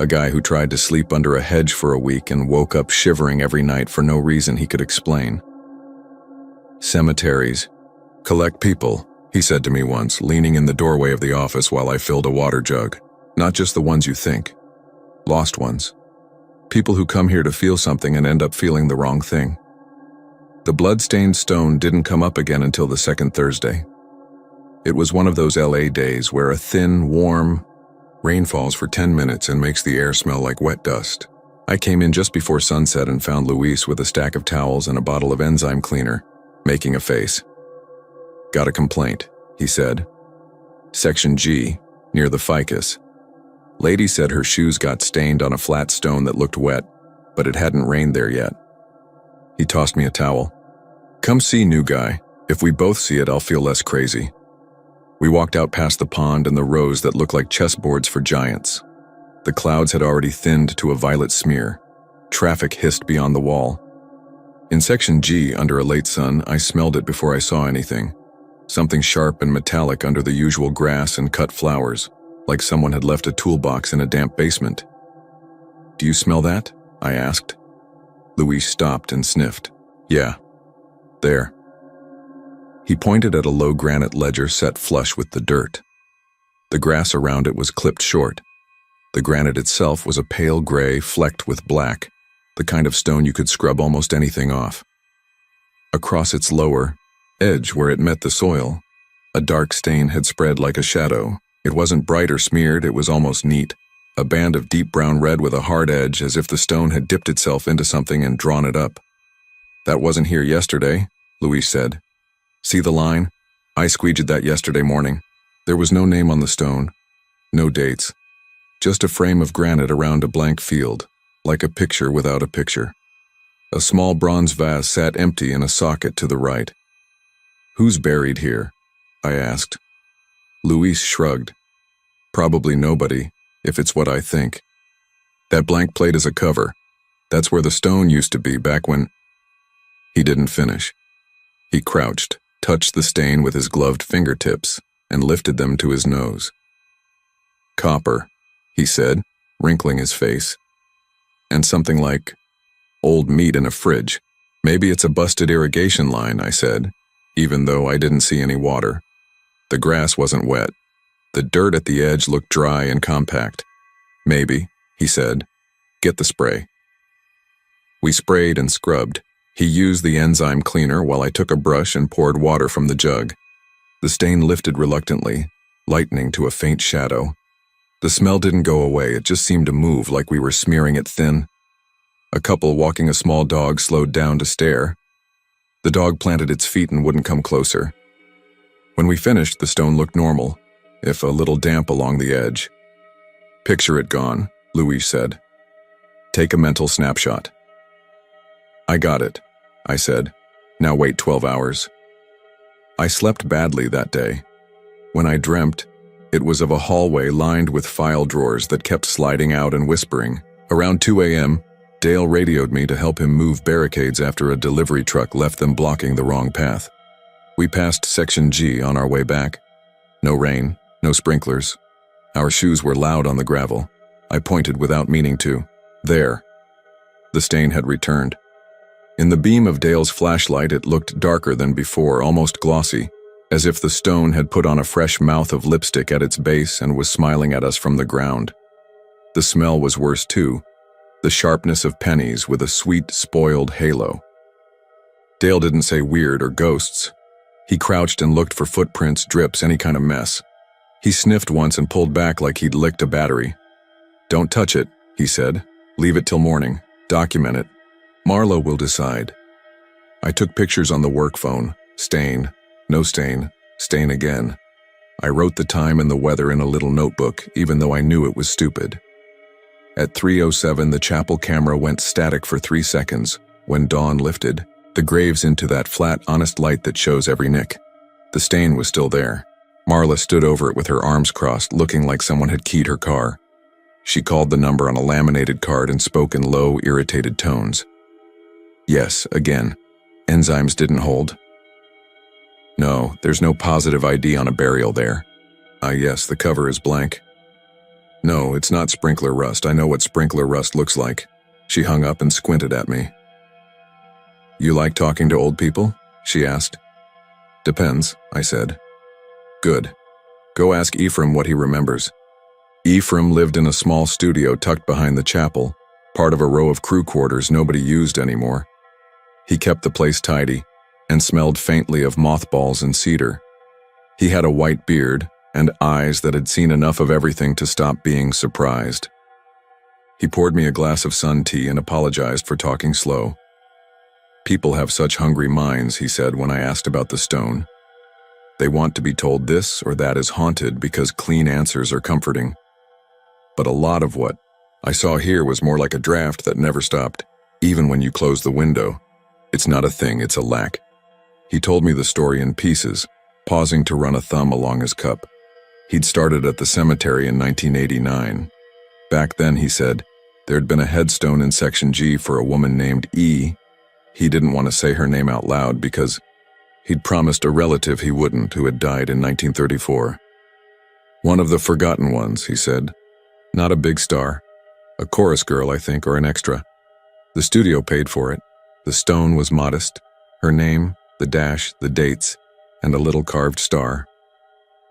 A guy who tried to sleep under a hedge for a week and woke up shivering every night for no reason he could explain. Cemeteries. Collect people, he said to me once, leaning in the doorway of the office while I filled a water jug. Not just the ones you think. Lost ones. People who come here to feel something and end up feeling the wrong thing. The blood-stained stone didn't come up again until the second Thursday. It was one of those LA days where a thin, warm rain falls for 10 minutes and makes the air smell like wet dust. I came in just before sunset and found Luis with a stack of towels and a bottle of enzyme cleaner, making a face. Got a complaint, he said. Section G, near the ficus. Lady said her shoes got stained on a flat stone that looked wet, but it hadn't rained there yet. He tossed me a towel. Come see, new guy. If we both see it, I'll feel less crazy. We walked out past the pond and the rows that looked like chessboards for giants. The clouds had already thinned to a violet smear. Traffic hissed beyond the wall. In Section G, under a late sun, I smelled it before I saw anything. Something sharp and metallic under the usual grass and cut flowers, like someone had left a toolbox in a damp basement. Do you smell that? I asked. Luis stopped and sniffed. Yeah. There. He pointed at a low granite ledger set flush with the dirt. The grass around it was clipped short. The granite itself was a pale gray flecked with black, the kind of stone you could scrub almost anything off. Across its lower edge where it met the soil, a dark stain had spread like a shadow. It wasn't bright or smeared, it was almost neat. A band of deep brown red with a hard edge, as if the stone had dipped itself into something and drawn it up. That wasn't here yesterday, Luis said. See the line? I squeegeed that yesterday morning. There was no name on the stone, no dates. Just a frame of granite around a blank field, like a picture without a picture. A small bronze vase sat empty in a socket to the right. Who's buried here? I asked. Luis shrugged. Probably nobody, if it's what I think. That blank plate is a cover. That's where the stone used to be back when... He didn't finish. He crouched, touched the stain with his gloved fingertips, and lifted them to his nose. Copper, he said, wrinkling his face. And something like, old meat in a fridge. Maybe it's a busted irrigation line, I said, even though I didn't see any water. The grass wasn't wet. The dirt at the edge looked dry and compact. Maybe, he said. Get the spray. We sprayed and scrubbed. He used the enzyme cleaner while I took a brush and poured water from the jug. The stain lifted reluctantly, lightening to a faint shadow. The smell didn't go away, it just seemed to move like we were smearing it thin. A couple walking a small dog slowed down to stare. The dog planted its feet and wouldn't come closer. When we finished, the stone looked normal, if a little damp along the edge. "Picture it gone," Louis said. "Take a mental snapshot." "I got it," I said. "Now wait 12 hours. I slept badly that day. When I dreamt, it was of a hallway lined with file drawers that kept sliding out and whispering. Around 2 a.m., Dale radioed me to help him move barricades after a delivery truck left them blocking the wrong path. We passed Section G on our way back. No rain, no sprinklers. Our shoes were loud on the gravel. I pointed without meaning to. There. The stain had returned. In the beam of Dale's flashlight, it looked darker than before, almost glossy, as if the stone had put on a fresh mouth of lipstick at its base and was smiling at us from the ground. The smell was worse too, the sharpness of pennies with a sweet, spoiled halo. Dale didn't say weird or ghosts. He crouched and looked for footprints, drips, any kind of mess. He sniffed once and pulled back like he'd licked a battery. "Don't touch it," he said. "Leave it till morning. Document it. Marlo will decide." I took pictures on the work phone. Stain, no stain, stain again. I wrote the time and the weather in a little notebook, even though I knew it was stupid. At 3:07, the chapel camera went static for 3 seconds. When dawn lifted, the graves into that flat, honest light that shows every nick. The stain was still there. Marla stood over it with her arms crossed, looking like someone had keyed her car. She called the number on a laminated card and spoke in low, irritated tones. "Yes, again. Enzymes didn't hold." "No, there's no positive ID on a burial there." Yes, the cover is blank." "No, it's not sprinkler rust. I know what sprinkler rust looks like." She hung up and squinted at me. "You like talking to old people?" she asked. "Depends," I said. "Good. Go ask Ephraim what he remembers." Ephraim lived in a small studio tucked behind the chapel, part of a row of crew quarters nobody used anymore. He kept the place tidy and smelled faintly of mothballs and cedar. He had a white beard and eyes that had seen enough of everything to stop being surprised. He poured me a glass of sun tea and apologized for talking slow. "People have such hungry minds," he said when I asked about the stone. "They want to be told this or that is haunted because clean answers are comforting. But a lot of what I saw here was more like a draft that never stopped, even when you close the window. It's not a thing, it's a lack." He told me the story in pieces, pausing to run a thumb along his cup. He'd started at the cemetery in 1989. Back then, he said, there'd been a headstone in Section G for a woman named E. He didn't want to say her name out loud because he'd promised a relative he wouldn't who had died in 1934. "One of the forgotten ones," he said. "Not a big star. A chorus girl, I think, or an extra. The studio paid for it. The stone was modest. Her name, the dash, the dates, and a little carved star.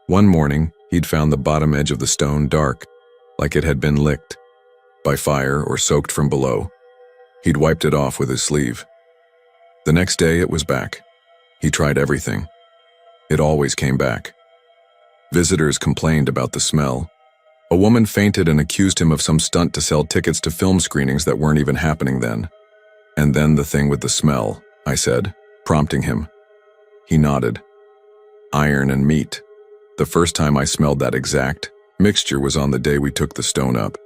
One morning, he'd found the bottom edge of the stone dark, like it had been licked by fire or soaked from below. He'd wiped it off with his sleeve. The next day, it was back. He tried everything. It always came back. Visitors complained about the smell. A woman fainted and accused him of some stunt to sell tickets to film screenings that weren't even happening then. "And then the thing with the smell," I said, prompting him. He nodded. "Iron and meat. The first time I smelled that exact mixture was on the day we took the stone up.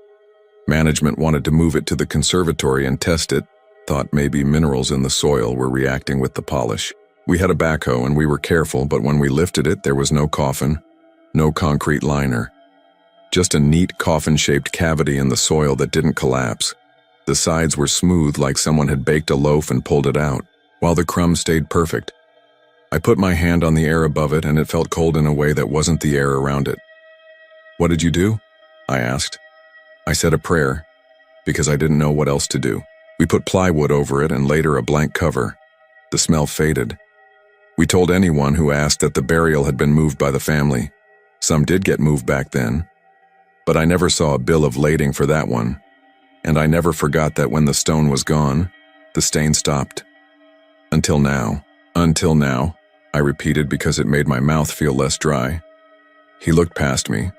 Management wanted to move it to the conservatory and test it, thought maybe minerals in the soil were reacting with the polish. We had a backhoe and we were careful, but when we lifted it, there was no coffin, no concrete liner. Just a neat coffin-shaped cavity in the soil that didn't collapse. The sides were smooth like someone had baked a loaf and pulled it out, while the crumbs stayed perfect. I put my hand on the air above it and it felt cold in a way that wasn't the air around it. "What did you do?" I asked. I said a prayer, because I didn't know what else to do. We put plywood over it and later a blank cover. The smell faded. We told anyone who asked that the burial had been moved by the family. Some did get moved back then, but I never saw a bill of lading for that one. And I never forgot that when the stone was gone, the stain stopped. Until now, I repeated because it made my mouth feel less dry. He looked past me,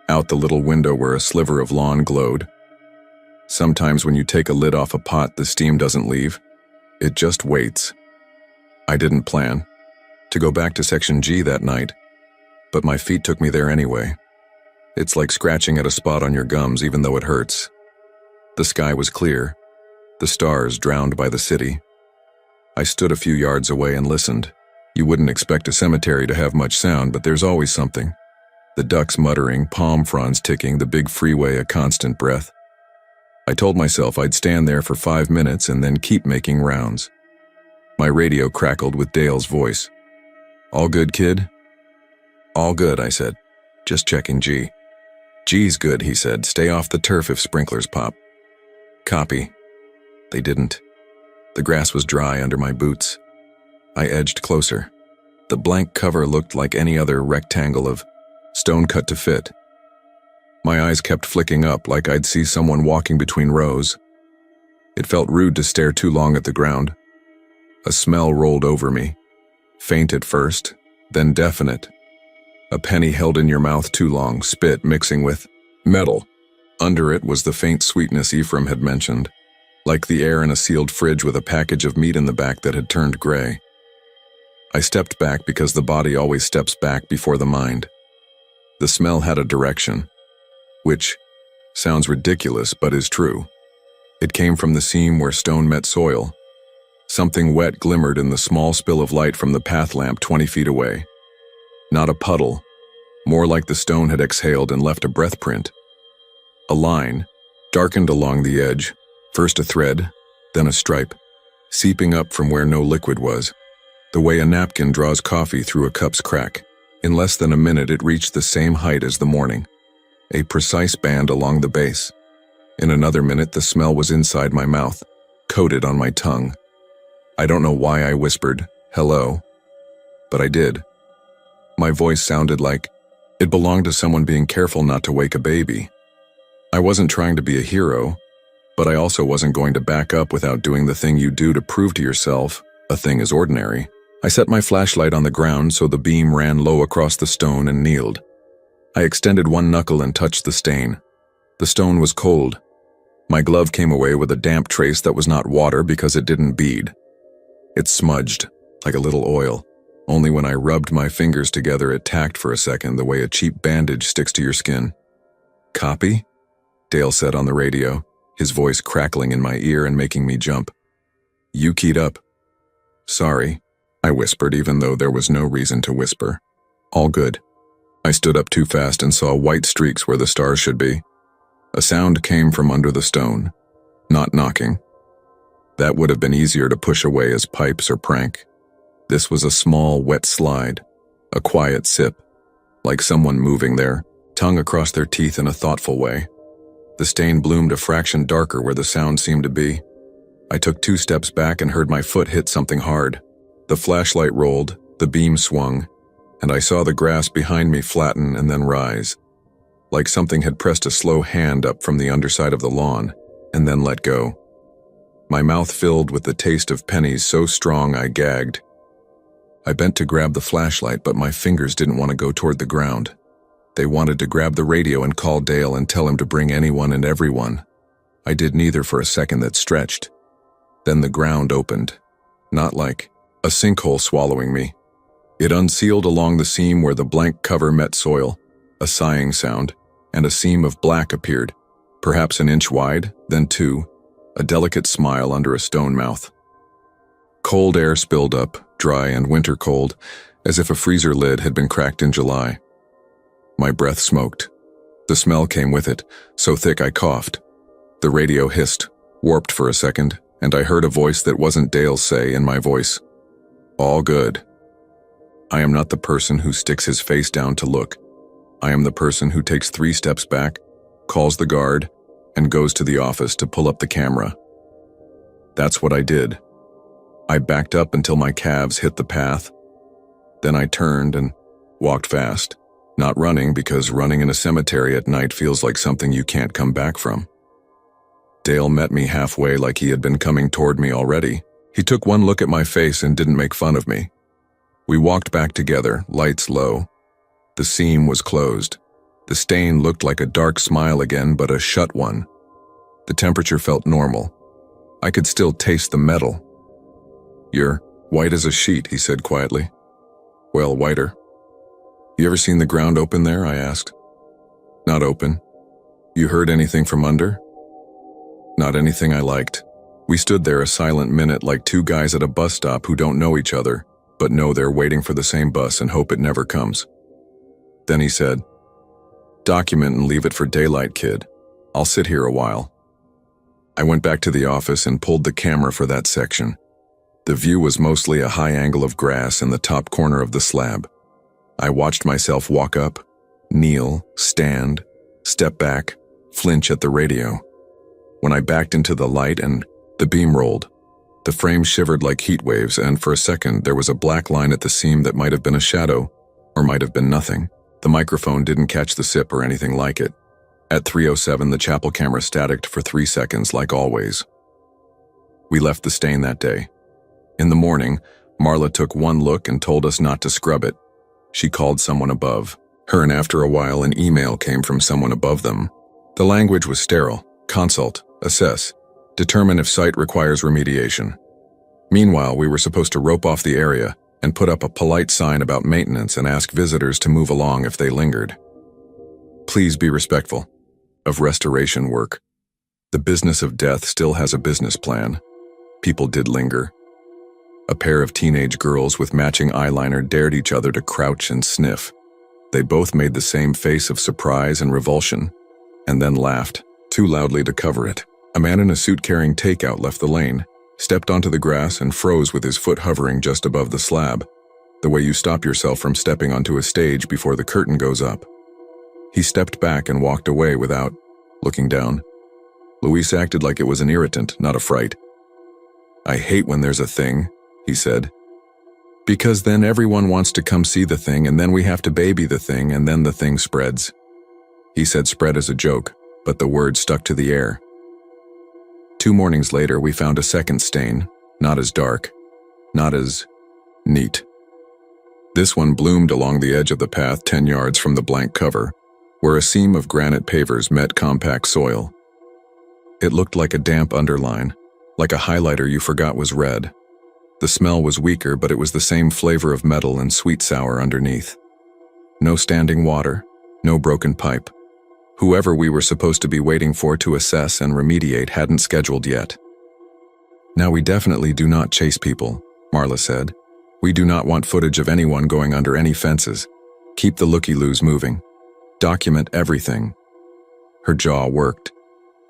out the little window where a sliver of lawn glowed. Sometimes when you take a lid off a pot, the steam doesn't leave. It just waits. I didn't plan to go back to Section G that night, but my feet took me there anyway. It's like scratching at a spot on your gums even though it hurts. The sky was clear, the stars drowned by the city. I stood a few yards away and listened. You wouldn't expect a cemetery to have much sound, but there's always something. The ducks muttering, palm fronds ticking, the big freeway a constant breath. I told myself I'd stand there for 5 minutes and then keep making rounds. My radio crackled with Dale's voice. "All good, kid?" "All good," I said. "Just checking G." "G's good," he said. "Stay off the turf if sprinklers pop." "Copy." They didn't. The grass was dry under my boots. I edged closer. The blank cover looked like any other rectangle of stone cut to fit. My eyes kept flicking up like I'd see someone walking between rows. It felt rude to stare too long at the ground. A smell rolled over me. Faint at first, then definite. A penny held in your mouth too long, spit mixing with metal. Under it was the faint sweetness Ephraim had mentioned, like the air in a sealed fridge with a package of meat in the back that had turned gray. I stepped back because the body always steps back before the mind. The smell had a direction, which sounds ridiculous but is true. It came from the seam where stone met soil. Something wet glimmered in the small spill of light from the path lamp 20 feet away. Not a puddle, more like the stone had exhaled and left a breath print. A line, darkened along the edge, first a thread, then a stripe, seeping up from where no liquid was, the way a napkin draws coffee through a cup's crack. In less than a minute it reached the same height as the morning, a precise band along the base. In another minute the smell was inside my mouth, coated on my tongue. I don't know why I whispered, "Hello," but I did. My voice sounded like it belonged to someone being careful not to wake a baby. I wasn't trying to be a hero, but I also wasn't going to back up without doing the thing you do to prove to yourself a thing is ordinary. I set my flashlight on the ground so the beam ran low across the stone and kneeled. I extended one knuckle and touched the stain. The stone was cold. My glove came away with a damp trace that was not water because it didn't bead. It smudged, like a little oil. Only when I rubbed my fingers together it tacked for a second the way a cheap bandage sticks to your skin. "Copy?" Dale said on the radio, his voice crackling in my ear and making me jump. "You keyed up." "Sorry," I whispered even though there was no reason to whisper. "All good." I stood up too fast and saw white streaks where the stars should be. A sound came from under the stone, not knocking. That would have been easier to push away as pipes or prank. This was a small, wet slide, a quiet sip, like someone moving their tongue across their teeth in a thoughtful way. The stain bloomed a fraction darker where the sound seemed to be. I took 2 steps back and heard my foot hit something hard. The flashlight rolled, the beam swung, and I saw the grass behind me flatten and then rise, like something had pressed a slow hand up from the underside of the lawn and then let go. My mouth filled with the taste of pennies so strong I gagged. I bent to grab the flashlight, but my fingers didn't want to go toward the ground. They wanted to grab the radio and call Dale and tell him to bring anyone and everyone. I did neither for a second that stretched. Then the ground opened, not like a sinkhole swallowing me. It unsealed along the seam where the blank cover met soil, a sighing sound, and a seam of black appeared, perhaps an inch wide, then 2, a delicate smile under a stone mouth. Cold air spilled up, dry and winter cold, as if a freezer lid had been cracked in July. My breath smoked. The smell came with it, so thick I coughed. The radio hissed, warped for a second, and I heard a voice that wasn't Dale's say in my voice. "All good." I am not the person who sticks his face down to look. I am the person who takes 3 steps back, calls the guard, and goes to the office to pull up the camera. That's what I did. I backed up until my calves hit the path. Then I turned and walked fast, not running because running in a cemetery at night feels like something you can't come back from. Dale met me halfway like he had been coming toward me already. He took one look at my face and didn't make fun of me. We walked back together, lights low. The seam was closed. The stain looked like a dark smile again, but a shut one. The temperature felt normal. I could still taste the metal. "You're white as a sheet," he said quietly. "Well, whiter." "You ever seen the ground open there?" I asked. "Not open." "You heard anything from under?" "Not anything I liked." We stood there a silent minute like two guys at a bus stop who don't know each other, but know they're waiting for the same bus and hope it never comes. Then he said, "Document and leave it for daylight, kid. I'll sit here a while." I went back to the office and pulled the camera for that section. The view was mostly a high angle of grass in the top corner of the slab. I watched myself walk up, kneel, stand, step back, flinch at the radio. When I backed into the light and the beam rolled, the frame shivered like heat waves, and for a second there was a black line at the seam that might have been a shadow, or might have been nothing. The microphone didn't catch the sip or anything like it. At 3:07, the chapel camera staticked for 3 seconds like always. We left the stain that day. In the morning, Marla took one look and told us not to scrub it. She called someone above her, and after a while an email came from someone above them. The language was sterile. Consult, assess, determine if site requires remediation. Meanwhile, we were supposed to rope off the area and put up a polite sign about maintenance and ask visitors to move along if they lingered. Please be respectful of restoration work. The business of death still has a business plan. People did linger. A pair of teenage girls with matching eyeliner dared each other to crouch and sniff. They both made the same face of surprise and revulsion, and then laughed, too loudly to cover it. A man in a suit carrying takeout left the lane, stepped onto the grass and froze with his foot hovering just above the slab, the way you stop yourself from stepping onto a stage before the curtain goes up. He stepped back and walked away without looking down. Luis acted like it was an irritant, not a fright. "I hate when there's a thing," he said. "Because then everyone wants to come see the thing, and then we have to baby the thing, and then the thing spreads." He said spread as a joke, but the word stuck to the air. 2 mornings later, we found a second stain, not as dark, not as neat. This one bloomed along the edge of the path 10 yards from the blank cover, where a seam of granite pavers met compact soil. It looked like a damp underline, like a highlighter you forgot was red. The smell was weaker, but it was the same flavor of metal and sweet sour underneath. No standing water, no broken pipe. Whoever we were supposed to be waiting for to assess and remediate hadn't scheduled yet. "Now we definitely do not chase people," Marla said. "We do not want footage of anyone going under any fences. Keep the looky-loos moving. Document everything." Her jaw worked.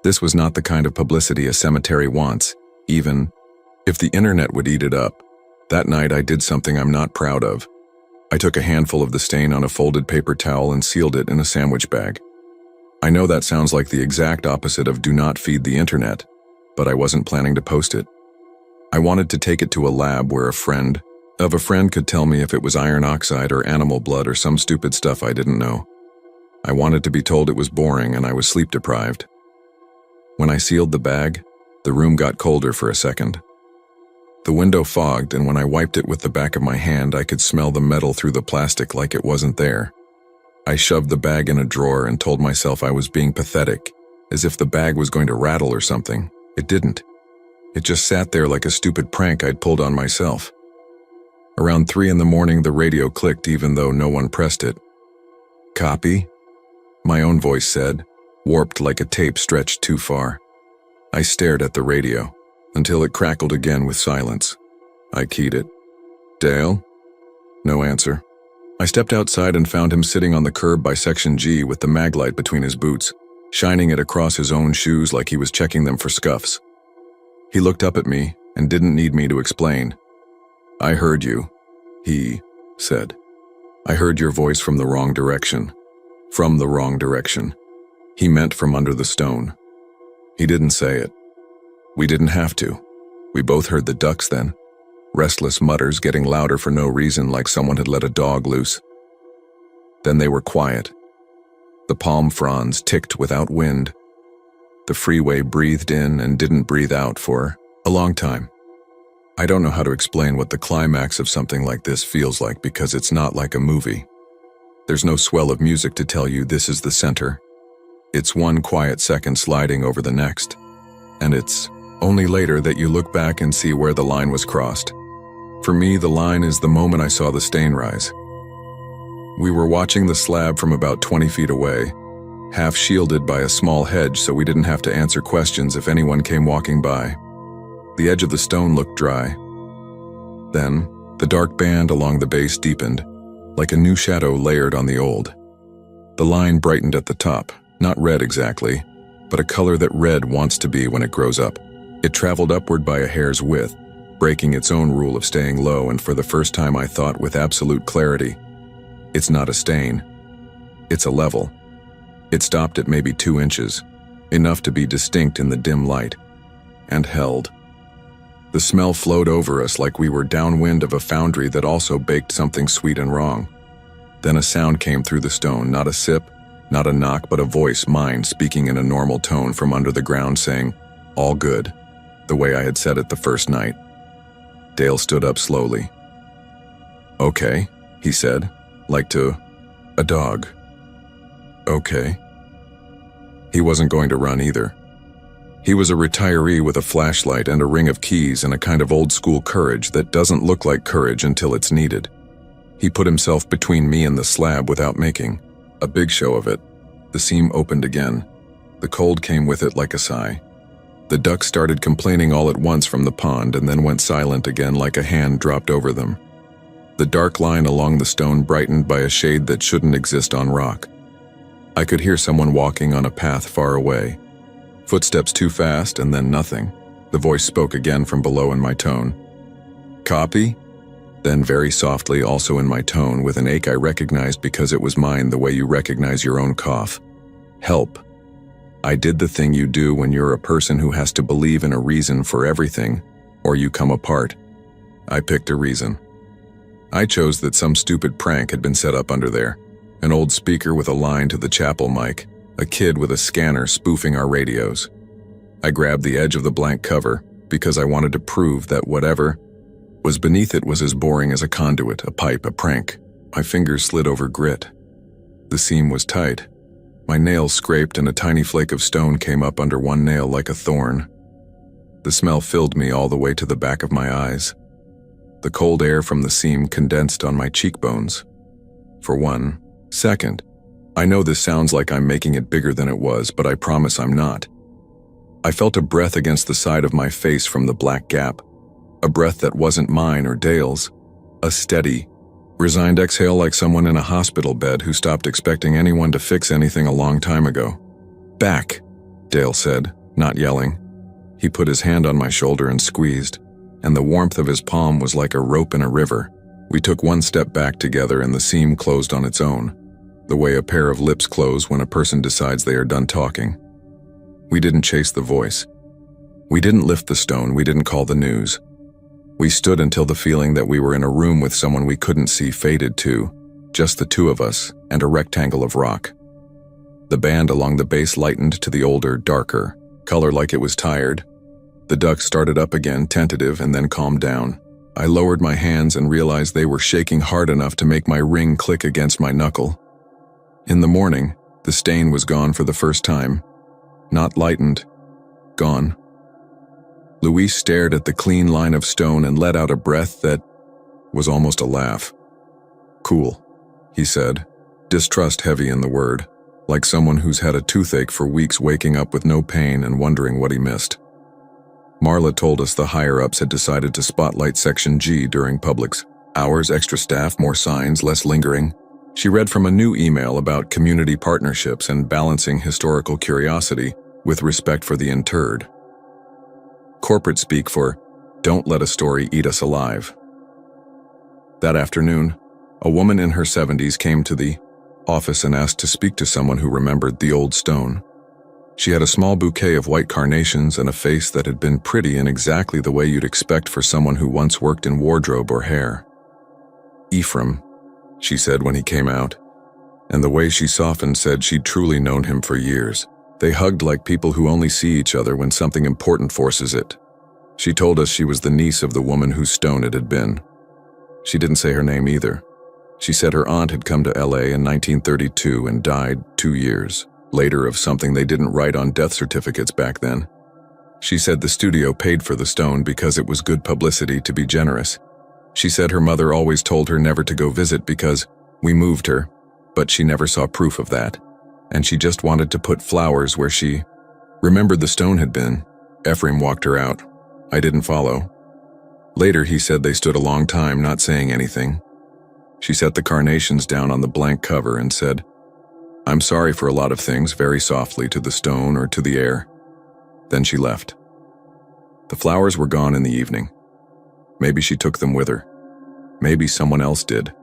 This was not the kind of publicity a cemetery wants, even if the internet would eat it up. That night I did something I'm not proud of. I took a handful of the stain on a folded paper towel and sealed it in a sandwich bag. I know that sounds like the exact opposite of do not feed the internet, but I wasn't planning to post it. I wanted to take it to a lab where a friend could tell me if it was iron oxide or animal blood or some stupid stuff I didn't know. I wanted to be told it was boring and I was sleep deprived. When I sealed the bag, the room got colder for a second. The window fogged, and when I wiped it with the back of my hand, I could smell the metal through the plastic like it wasn't there. I shoved the bag in a drawer and told myself I was being pathetic, as if the bag was going to rattle or something. It didn't. It just sat there like a stupid prank I'd pulled on myself. Around 3 in the morning, the radio clicked even though no one pressed it. "Copy?" My own voice said, warped like a tape stretched too far. I stared at the radio, until it crackled again with silence. I keyed it. "Dale?" No answer. I stepped outside and found him sitting on the curb by Section G with the maglite between his boots, shining it across his own shoes like he was checking them for scuffs. He looked up at me and didn't need me to explain. "I heard you," he said. "I heard your voice from the wrong direction." From the wrong direction. He meant from under the stone. He didn't say it. We didn't have to. We both heard the ducks then. Restless mutters getting louder for no reason, like someone had let a dog loose. Then they were quiet. The palm fronds ticked without wind. The freeway breathed in and didn't breathe out for a long time. I don't know how to explain what the climax of something like this feels like because it's not like a movie. There's no swell of music to tell you this is the center. It's one quiet second sliding over the next, and it's only later that you look back and see where the line was crossed. For me, the line is the moment I saw the stain rise. We were watching the slab from about 20 feet away, half shielded by a small hedge so we didn't have to answer questions if anyone came walking by. The edge of the stone looked dry. Then, the dark band along the base deepened, like a new shadow layered on the old. The line brightened at the top, not red exactly, but a color that red wants to be when it grows up. It traveled upward by a hair's width, breaking its own rule of staying low, and for the first time I thought with absolute clarity, it's not a stain. It's a level. It stopped at maybe 2 inches, enough to be distinct in the dim light, and held. The smell flowed over us like we were downwind of a foundry that also baked something sweet and wrong. Then a sound came through the stone, not a sip, not a knock, but a voice, mine, speaking in a normal tone from under the ground saying, "All good," the way I had said it the first night. Dale stood up slowly. "Okay," he said, like to a dog. "Okay." He wasn't going to run either. He was a retiree with a flashlight and a ring of keys and a kind of old-school courage that doesn't look like courage until it's needed. He put himself between me and the slab without making a big show of it. The seam opened again. The cold came with it like a sigh. The ducks started complaining all at once from the pond and then went silent again like a hand dropped over them. The dark line along the stone brightened by a shade that shouldn't exist on rock. I could hear someone walking on a path far away. Footsteps too fast and then nothing. The voice spoke again from below in my tone. "Copy?" Then very softly, also in my tone, with an ache I recognized because it was mine, the way you recognize your own cough. "Help. I did the thing you do when you're a person who has to believe in a reason for everything, or you come apart. I picked a reason. I chose that some stupid prank had been set up under there. An old speaker with a line to the chapel mic, a kid with a scanner spoofing our radios. I grabbed the edge of the blank cover because I wanted to prove that whatever was beneath it was as boring as a conduit, a pipe, a prank. My fingers slid over grit. The seam was tight. My nails scraped and a tiny flake of stone came up under one nail like a thorn. The smell filled me all the way to the back of my eyes. The cold air from the seam condensed on my cheekbones. For 1 second, I know this sounds like I'm making it bigger than it was, but I promise I'm not. I felt a breath against the side of my face from the black gap. A breath that wasn't mine or Dale's. A steady, resigned exhale like someone in a hospital bed who stopped expecting anyone to fix anything a long time ago. "Back," Dale said, not yelling. He put his hand on my shoulder and squeezed, and the warmth of his palm was like a rope in a river. We took 1 step back together and the seam closed on its own, the way a pair of lips close when a person decides they are done talking. We didn't chase the voice. We didn't lift the stone, we didn't call the news. We stood until the feeling that we were in a room with someone we couldn't see faded too, just the two of us and a rectangle of rock. The band along the base lightened to the older, darker color like it was tired. The ducks started up again, tentative, and then calmed down. I lowered my hands and realized they were shaking hard enough to make my ring click against my knuckle. In the morning, the stain was gone for the first time. Not lightened. Gone. Luis stared at the clean line of stone and let out a breath that was almost a laugh. "Cool," he said, distrust heavy in the word, like someone who's had a toothache for weeks waking up with no pain and wondering what he missed. Marla told us the higher-ups had decided to spotlight Section G during Publix hours, extra staff, more signs, less lingering. She read from a new email about community partnerships and balancing historical curiosity with respect for the interred. Corporate speak for, "Don't let a story eat us alive." That afternoon, a woman in her 70s came to the office and asked to speak to someone who remembered the old stone. She had a small bouquet of white carnations and a face that had been pretty in exactly the way you'd expect for someone who once worked in wardrobe or hair. "Ephraim," she said when he came out, and the way she softened said she'd truly known him for years. They hugged like people who only see each other when something important forces it. She told us she was the niece of the woman whose stone it had been. She didn't say her name either. She said her aunt had come to LA in 1932 and died 2 years later of something they didn't write on death certificates back then. She said the studio paid for the stone because it was good publicity to be generous. She said her mother always told her never to go visit because we moved her, but she never saw proof of that, and she just wanted to put flowers where she remembered the stone had been. Ephraim walked her out. I didn't follow. Later, he said they stood a long time not saying anything. She set the carnations down on the blank cover and said, "I'm sorry for a lot of things," very softly to the stone or to the air. Then she left. The flowers were gone in the evening. Maybe she took them with her. Maybe someone else did.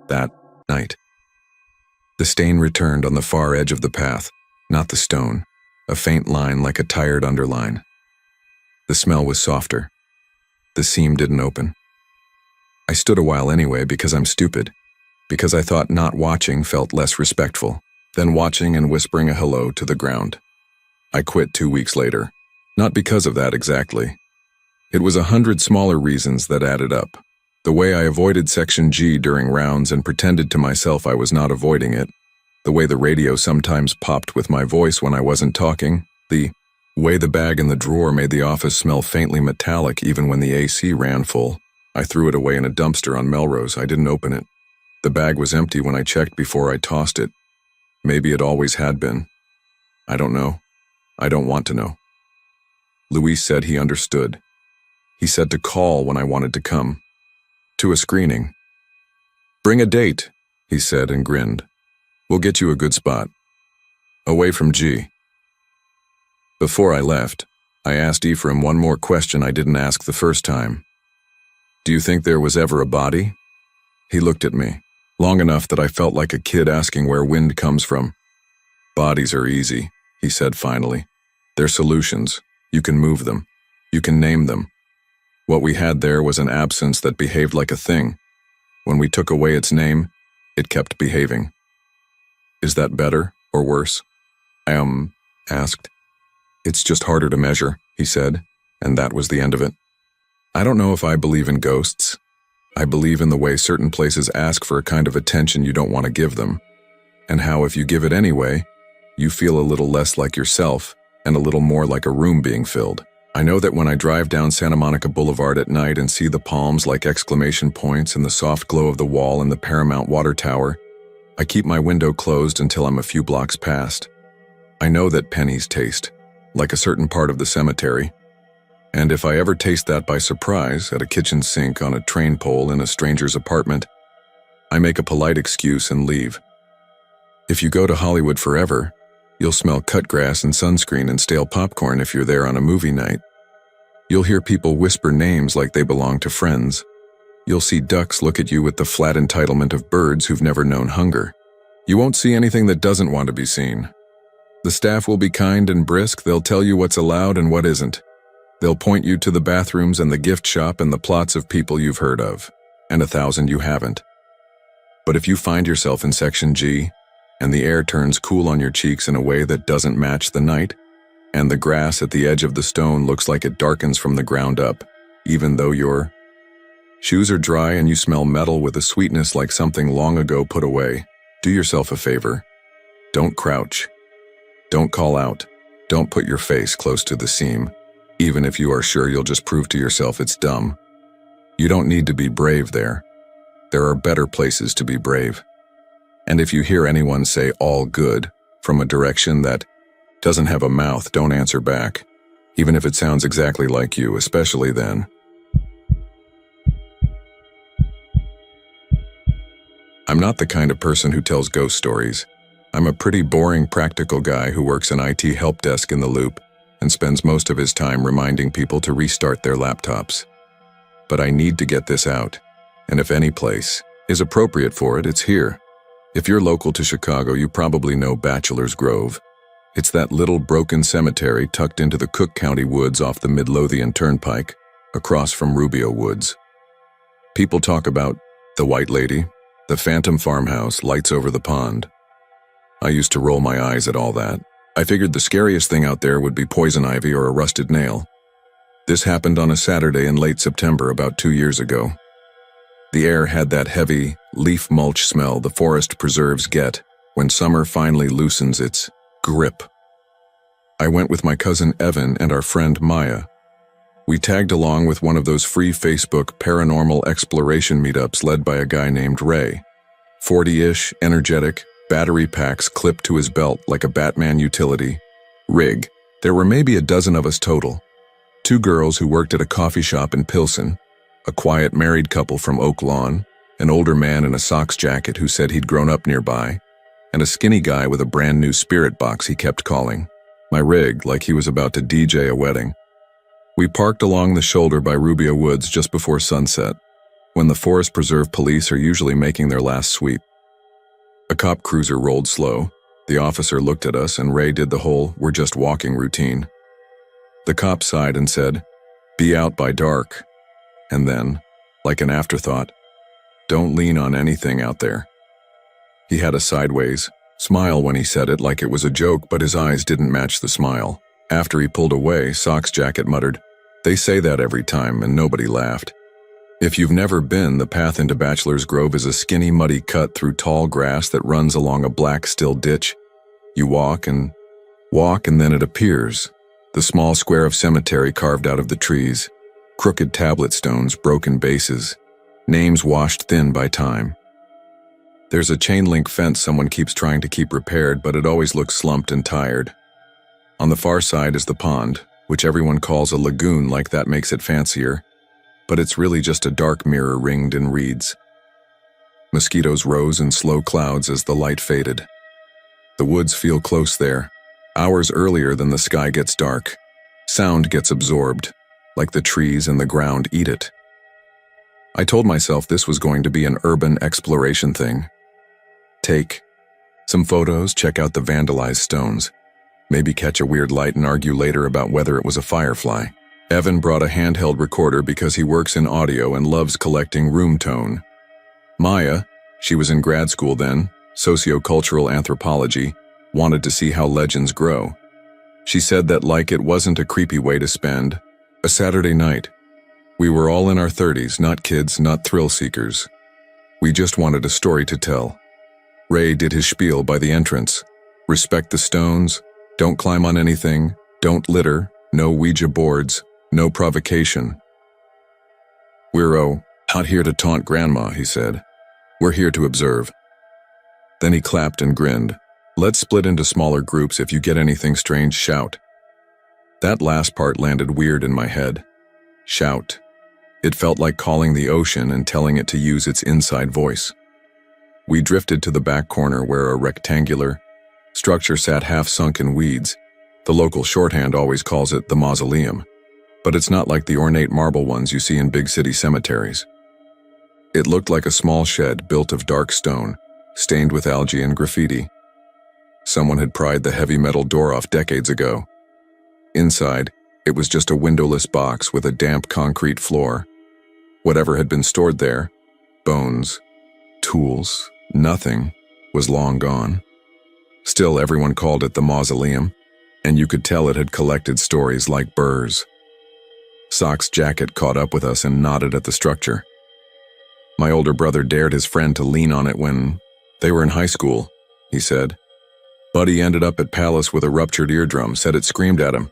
That night. The stain returned on the far edge of the path, not the stone, a faint line like a tired underline. The smell was softer. The seam didn't open. I stood a while anyway because I'm stupid, because I thought not watching felt less respectful than watching and whispering a hello to the ground. I quit 2 weeks later, not because of that exactly. It was 100 smaller reasons that added up. The way I avoided Section G during rounds and pretended to myself I was not avoiding it, the way the radio sometimes popped with my voice when I wasn't talking, the way the bag in the drawer made the office smell faintly metallic even when the AC ran full. I threw it away in a dumpster on Melrose. I didn't open it. The bag was empty when I checked before I tossed it. Maybe it always had been. I don't know. I don't want to know. Luis said he understood. He said to call when I wanted to come. To a screening. "Bring a date," he said and grinned. "We'll get you a good spot. Away from G." Before I left, I asked Ephraim one more question I didn't ask the first time. "Do you think there was ever a body?" He looked at me, long enough that I felt like a kid asking where wind comes from. "Bodies are easy," he said finally. "They're solutions. You can move them. You can name them. What we had there was an absence that behaved like a thing. When we took away its name, it kept behaving." "Is that better or worse?" I asked. "It's just harder to measure," he said, and that was the end of it. I don't know if I believe in ghosts. I believe in the way certain places ask for a kind of attention you don't want to give them, and how if you give it anyway, you feel a little less like yourself and a little more like a room being filled. I know that when I drive down Santa Monica Boulevard at night and see the palms like exclamation points and the soft glow of the wall in the Paramount Water Tower, I keep my window closed until I'm a few blocks past. I know that pennies taste like a certain part of the cemetery, and if I ever taste that by surprise at a kitchen sink on a train pole in a stranger's apartment, I make a polite excuse and leave. If you go to Hollywood forever, you'll smell cut grass and sunscreen and stale popcorn if you're there on a movie night. You'll hear people whisper names like they belong to friends. You'll see ducks look at you with the flat entitlement of birds who've never known hunger. You won't see anything that doesn't want to be seen. The staff will be kind and brisk. They'll tell you what's allowed and what isn't. They'll point you to the bathrooms and the gift shop and the plots of people you've heard of, and 1,000 you haven't. But if you find yourself in Section G, and the air turns cool on your cheeks in a way that doesn't match the night, and the grass at the edge of the stone looks like it darkens from the ground up, even though your shoes are dry and you smell metal with a sweetness like something long ago put away, do yourself a favor. Don't crouch. Don't call out. Don't put your face close to the seam, even if you are sure you'll just prove to yourself it's dumb. You don't need to be brave there. There are better places to be brave. And if you hear anyone say "all good" from a direction that doesn't have a mouth, don't answer back, even if it sounds exactly like you, especially then. I'm not the kind of person who tells ghost stories. I'm a pretty boring practical guy who works an IT help desk in the Loop and spends most of his time reminding people to restart their laptops. But I need to get this out, and if any place is appropriate for it, it's here. If you're local to Chicago, you probably know Bachelor's Grove. It's that little broken cemetery tucked into the Cook County woods off the Midlothian Turnpike, across from Rubio Woods. People talk about the White Lady, the phantom farmhouse, lights over the pond. I used to roll my eyes at all that. I figured the scariest thing out there would be poison ivy or a rusted nail. This happened on a Saturday in late September about 2 years ago. The air had that heavy, leaf mulch smell the forest preserves get when summer finally loosens its grip. I went with my cousin Evan and our friend Maya. We tagged along with one of those free Facebook paranormal exploration meetups led by a guy named Ray. 40-ish, energetic, battery packs clipped to his belt like a Batman utility rig. There were maybe a dozen of us total. 2 girls who worked at a coffee shop in Pilsen, a quiet married couple from Oak Lawn, an older man in a Sox jacket who said he'd grown up nearby, and a skinny guy with a brand new spirit box he kept calling my rig like he was about to DJ a wedding. We parked along the shoulder by Rubia Woods just before sunset, when the Forest Preserve police are usually making their last sweep. A cop cruiser rolled slow. The officer looked at us and Ray did the whole "we're just walking" routine. The cop sighed and said, "Be out by dark." And then, like an afterthought, "Don't lean on anything out there." He had a sideways smile when he said it, like it was a joke, but his eyes didn't match the smile. After he pulled away, Sox jacket muttered, "They say that every time," and nobody laughed. If you've never been, the path into Bachelor's Grove is a skinny, muddy cut through tall grass that runs along a black, still ditch. You walk, and then it appears. The small square of cemetery carved out of the trees. Crooked tablet stones, broken bases, names washed thin by time. There's a chain-link fence someone keeps trying to keep repaired, but it always looks slumped and tired. On the far side is the pond, which everyone calls a lagoon like that makes it fancier, but it's really just a dark mirror ringed in reeds. Mosquitoes rose in slow clouds as the light faded. The woods feel close there, hours earlier than the sky gets dark. Sound gets absorbed, like the trees and the ground eat it. I told myself this was going to be an urban exploration thing. Take some photos, check out the vandalized stones, maybe catch a weird light and argue later about whether it was a firefly. Evan brought a handheld recorder because he works in audio and loves collecting room tone. Maya, she was in grad school then, sociocultural anthropology, wanted to see how legends grow. She said that like it wasn't a creepy way to spend a Saturday night. We were all in our 30s, not kids, not thrill seekers. We just wanted a story to tell. Ray did his spiel by the entrance. Respect the stones, don't climb on anything, don't litter, no Ouija boards, no provocation. "We're not here to taunt Grandma," he said. "We're here to observe." Then he clapped and grinned. "Let's split into smaller groups. If you get anything strange, shout." That last part landed weird in my head. Shout. It felt like calling the ocean and telling it to use its inside voice. We drifted to the back corner where a rectangular structure sat half sunk in weeds. The local shorthand always calls it the mausoleum, but it's not like the ornate marble ones you see in big city cemeteries. It looked like a small shed built of dark stone, stained with algae and graffiti. Someone had pried the heavy metal door off decades ago. Inside, it was just a windowless box with a damp concrete floor. Whatever had been stored there, bones, tools, nothing, was long gone. Still, everyone called it the mausoleum, and you could tell it had collected stories like burrs. Sock's jacket caught up with us and nodded at the structure. My older brother dared his friend to lean on it when they were in high school, he said. Buddy ended up at Palace with a ruptured eardrum, said it screamed at him.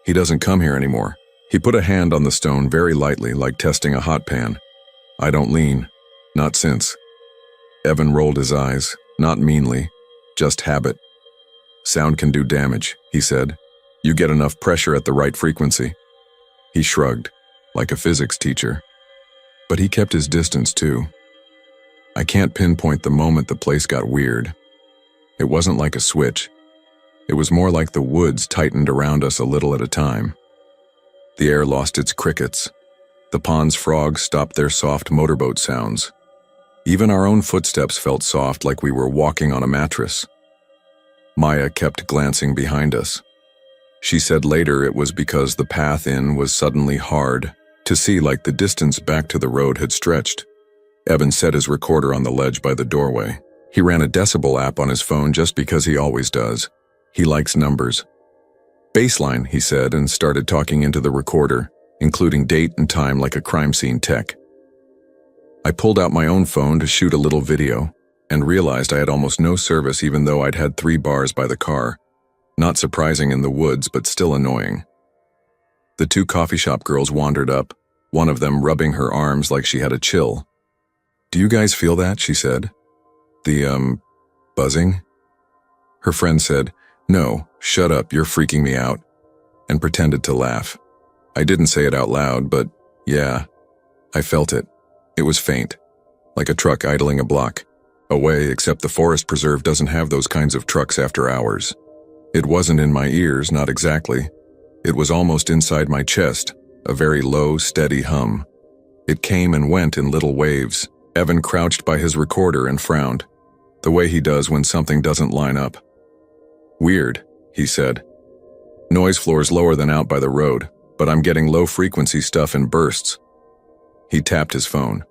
He doesn't come here anymore. He put a hand on the stone very lightly, like testing a hot pan. I don't lean. Not since. Evan rolled his eyes, not meanly, just habit. Sound can do damage, he said. You get enough pressure at the right frequency. He shrugged, like a physics teacher. But he kept his distance too. I can't pinpoint the moment the place got weird. It wasn't like a switch. It was more like the woods tightened around us a little at a time. The air lost its crickets. The pond's frogs stopped their soft motorboat sounds. Even our own footsteps felt soft, like we were walking on a mattress. Maya kept glancing behind us. She said later it was because the path in was suddenly hard to see, like the distance back to the road had stretched. Evan set his recorder on the ledge by the doorway. He ran a decibel app on his phone just because he always does. He likes numbers. Baseline, he said, and started talking into the recorder, including date and time like a crime scene tech. I pulled out my own phone to shoot a little video and realized I had almost no service even though I'd had 3 bars by the car. Not surprising in the woods, but still annoying. The 2 coffee shop girls wandered up, one of them rubbing her arms like she had a chill. "Do you guys feel that?" she said. "The, buzzing?" Her friend said, "No, shut up, you're freaking me out," and pretended to laugh. I didn't say it out loud, but yeah, I felt it. It was faint, like a truck idling a block away, except the forest preserve doesn't have those kinds of trucks after hours. It wasn't in my ears, not exactly. It was almost inside my chest, a very low, steady hum. It came and went in little waves. Evan crouched by his recorder and frowned, the way he does when something doesn't line up. "Weird," he said. "Noise floor's lower than out by the road, but I'm getting low-frequency stuff in bursts." He tapped his phone.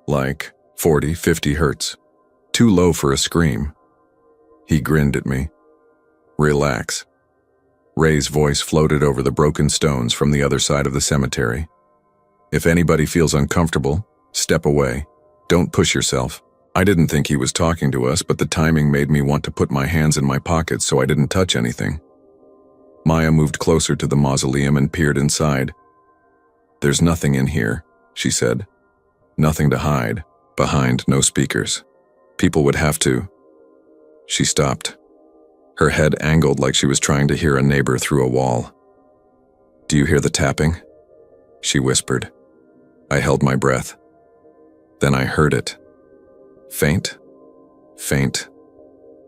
"Like 40, 50 hertz. Too low for a scream." He grinned at me. "Relax." Ray's voice floated over the broken stones from the other side of the cemetery. "If anybody feels uncomfortable, step away. Don't push yourself." I didn't think he was talking to us, but the timing made me want to put my hands in my pockets so I didn't touch anything. Maya moved closer to the mausoleum and peered inside. "There's nothing in here," she said. "Nothing to hide. Behind, no speakers. People would have to." She stopped. Her head angled like she was trying to hear a neighbor through a wall. "Do you hear the tapping?" she whispered. I held my breath. Then I heard it. Faint, faint,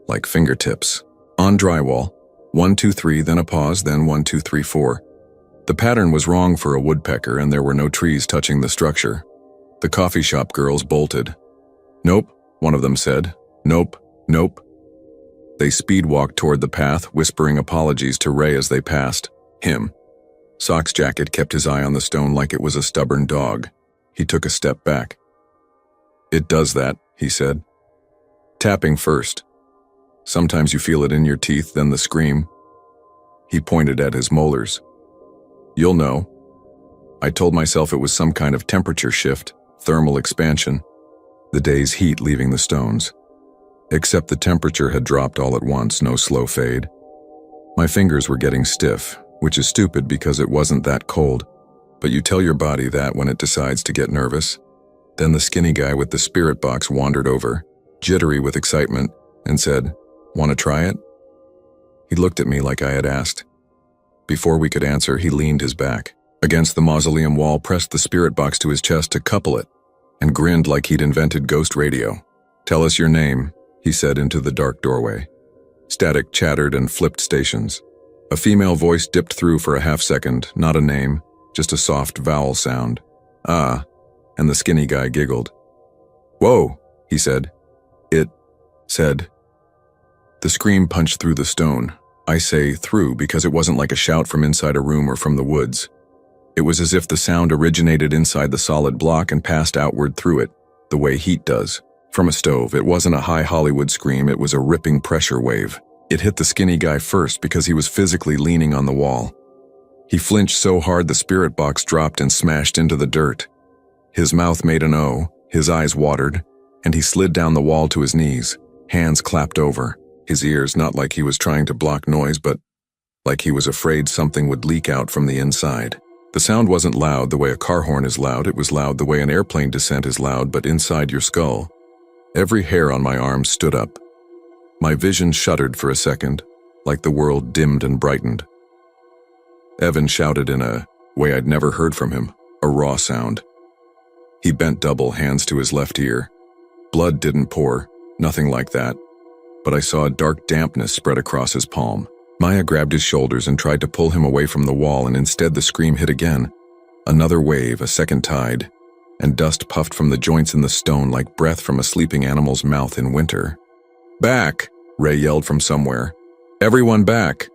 like fingertips. On drywall, 1, 2, 3, then a pause, then 1, 2, 3, 4. The pattern was wrong for a woodpecker and there were no trees touching the structure. The coffee shop girls bolted. "Nope," one of them said. "Nope, nope." They speed-walked toward the path, whispering apologies to Ray as they passed. Him. Sock's jacket kept his eye on the stone like it was a stubborn dog. He took a step back. "It does that," he said. "Tapping first. Sometimes you feel it in your teeth, then the scream." He pointed at his molars. "You'll know." I told myself it was some kind of temperature shift, thermal expansion, the day's heat leaving the stones. Except the temperature had dropped all at once, no slow fade. My fingers were getting stiff, which is stupid because it wasn't that cold, but you tell your body that when it decides to get nervous. Then the skinny guy with the spirit box wandered over, jittery with excitement, and said, "Want to try it?" He looked at me like I had asked. Before we could answer, he leaned his back against the mausoleum wall, pressed the spirit box to his chest to couple it, and grinned like he'd invented ghost radio. "Tell us your name," he said into the dark doorway. Static chattered and flipped stations. A female voice dipped through for a half-second, not a name, just a soft vowel sound. "Ah," and the skinny guy giggled. "Whoa," he said. It said. The scream punched through the stone. I say through because it wasn't like a shout from inside a room or from the woods. It was as if the sound originated inside the solid block and passed outward through it, the way heat does. From a stove, it wasn't a high Hollywood scream, it was a ripping pressure wave. It hit the skinny guy first because he was physically leaning on the wall. He flinched so hard the spirit box dropped and smashed into the dirt. His mouth made an O, his eyes watered, and he slid down the wall to his knees, hands clapped over, his ears not like he was trying to block noise, but like he was afraid something would leak out from the inside. The sound wasn't loud the way a car horn is loud, it was loud the way an airplane descent is loud, but inside your skull. Every hair on my arm stood up. My vision shuddered for a second, like the world dimmed and brightened. Evan shouted in a way I'd never heard from him, a raw sound. He bent double, hands to his left ear. Blood didn't pour, nothing like that, but I saw a dark dampness spread across his palm. Maya grabbed his shoulders and tried to pull him away from the wall, and instead the scream hit again. Another wave, a second tide, and dust puffed from the joints in the stone like breath from a sleeping animal's mouth in winter. "Back!" Ray yelled from somewhere. "Everyone back!"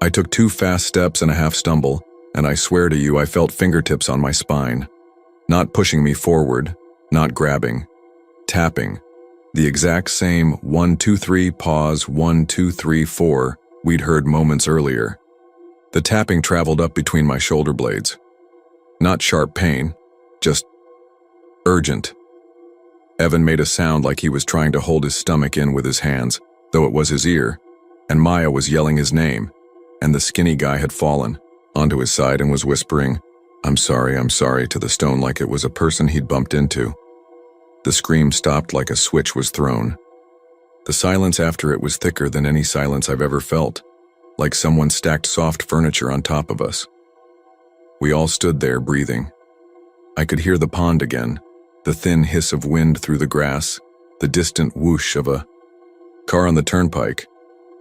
I took 2 fast steps and a half stumble, and I swear to you I felt fingertips on my spine. Not pushing me forward, not grabbing. Tapping. The exact same 1, 2, 3, pause, 1, 2, 3, 4 we'd heard moments earlier. The tapping traveled up between my shoulder blades. Not sharp pain, just Urgent. Evan made a sound like he was trying to hold his stomach in with his hands, though it was his ear, and Maya was yelling his name, and the skinny guy had fallen onto his side and was whispering, I'm sorry, to the stone like it was a person he'd bumped into. The scream stopped like a switch was thrown. The silence after it was thicker than any silence I've ever felt, like someone stacked soft furniture on top of us. We all stood there breathing. I could hear the pond again, the thin hiss of wind through the grass, the distant whoosh of a car on the turnpike.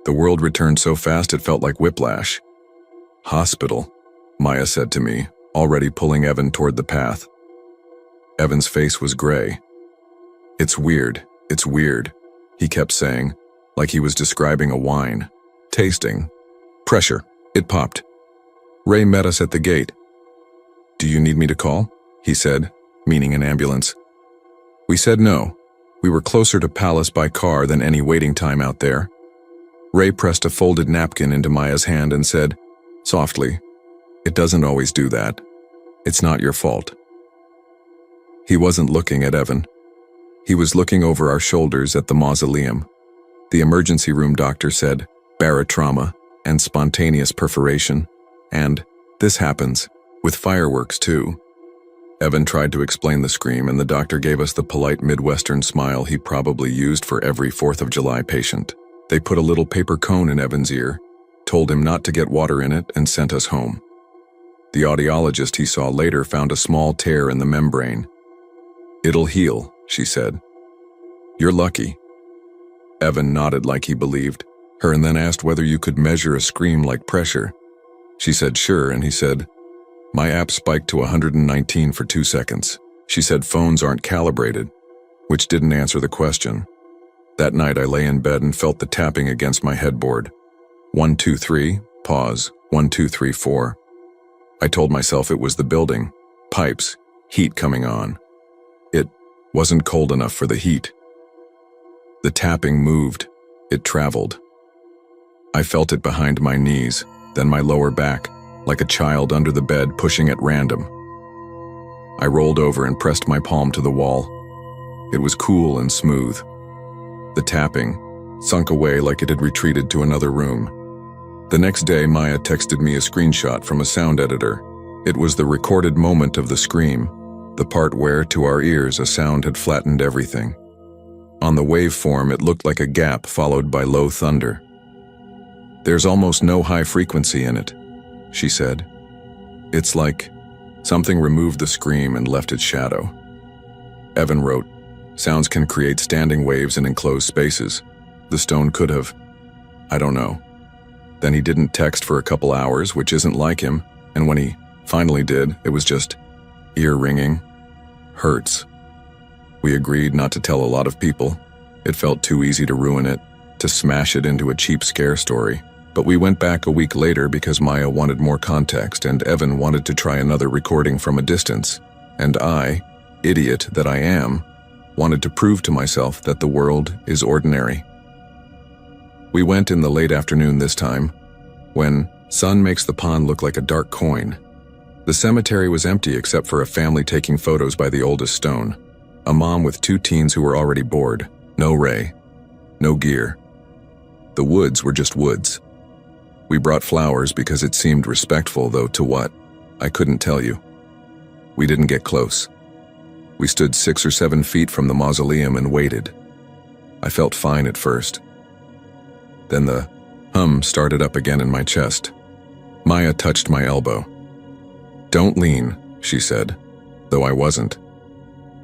The world returned so fast it felt like whiplash. Hospital, Maya said to me, already pulling Evan toward the path. Evan's face was gray. It's weird, he kept saying, like he was describing a wine. Tasting. Pressure. It popped. Ray met us at the gate. Do you need me to call? He said, meaning an ambulance. We said no. We were closer to Palace by car than any waiting time out there. Ray pressed a folded napkin into Maya's hand and said, softly, it doesn't always do that. It's not your fault. He wasn't looking at Evan. He was looking over our shoulders at the mausoleum. The emergency room doctor said, barotrauma and spontaneous perforation, and this happens, with fireworks too. Evan tried to explain the scream, and the doctor gave us the polite Midwestern smile he probably used for every 4th of July patient. They put a little paper cone in Evan's ear, told him not to get water in it, and sent us home. The audiologist he saw later found a small tear in the membrane. It'll heal, she said. You're lucky. Evan nodded like he believed her and then asked whether you could measure a scream like pressure. She said sure, and he said, my app spiked to 119 for 2 seconds. She said phones aren't calibrated, which didn't answer the question. That night I lay in bed and felt the tapping against my headboard. 1, 2, 3, pause, 1, 2, 3, 4. I told myself it was the building, pipes, heat coming on. It wasn't cold enough for the heat. The tapping moved. It traveled. I felt it behind my knees, then my lower back, like a child under the bed pushing at random. I rolled over and pressed my palm to the wall. It was cool and smooth. The tapping sunk away like it had retreated to another room. The next day, Maya texted me a screenshot from a sound editor. It was the recorded moment of the scream, the part where, to our ears, a sound had flattened everything. On the waveform, it looked like a gap followed by low thunder. There's almost no high frequency in it, she said. It's like something removed the scream and left its shadow. Evan wrote, sounds can create standing waves in enclosed spaces. The stone could have. I don't know. Then he didn't text for a couple hours, which isn't like him, and when he finally did, it was just ear-ringing. Hurts. We agreed not to tell a lot of people. It felt too easy to ruin it, to smash it into a cheap scare story. But we went back a week later because Maya wanted more context and Evan wanted to try another recording from a distance. And I, idiot that I am, wanted to prove to myself that the world is ordinary. We went in the late afternoon this time, when sun makes the pond look like a dark coin. The cemetery was empty except for a family taking photos by the oldest stone. A mom with 2 teens who were already bored. No Ray. No gear. The woods were just woods. We brought flowers because it seemed respectful, though to what? I couldn't tell you. We didn't get close. We stood 6 or 7 feet from the mausoleum and waited. I felt fine at first. Then the hum started up again in my chest. Maya touched my elbow. Don't lean, she said, though I wasn't.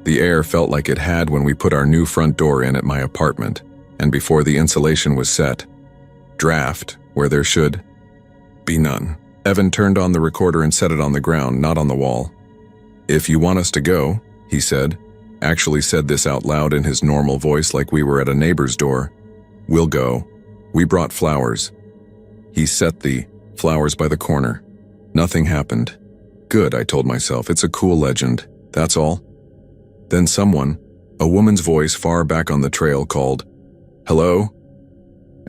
The air felt like it had when we put our new front door in at my apartment, and before the insulation was set. Draft, where there should be none. Evan turned on the recorder and set it on the ground, not on the wall. If you want us to go, he said, actually said this out loud in his normal voice like we were at a neighbor's door. We'll go. We brought flowers. He set the flowers by the corner. Nothing happened. Good, I told myself, it's a cool legend, that's all. Then someone, a woman's voice far back on the trail, called, "Hello?"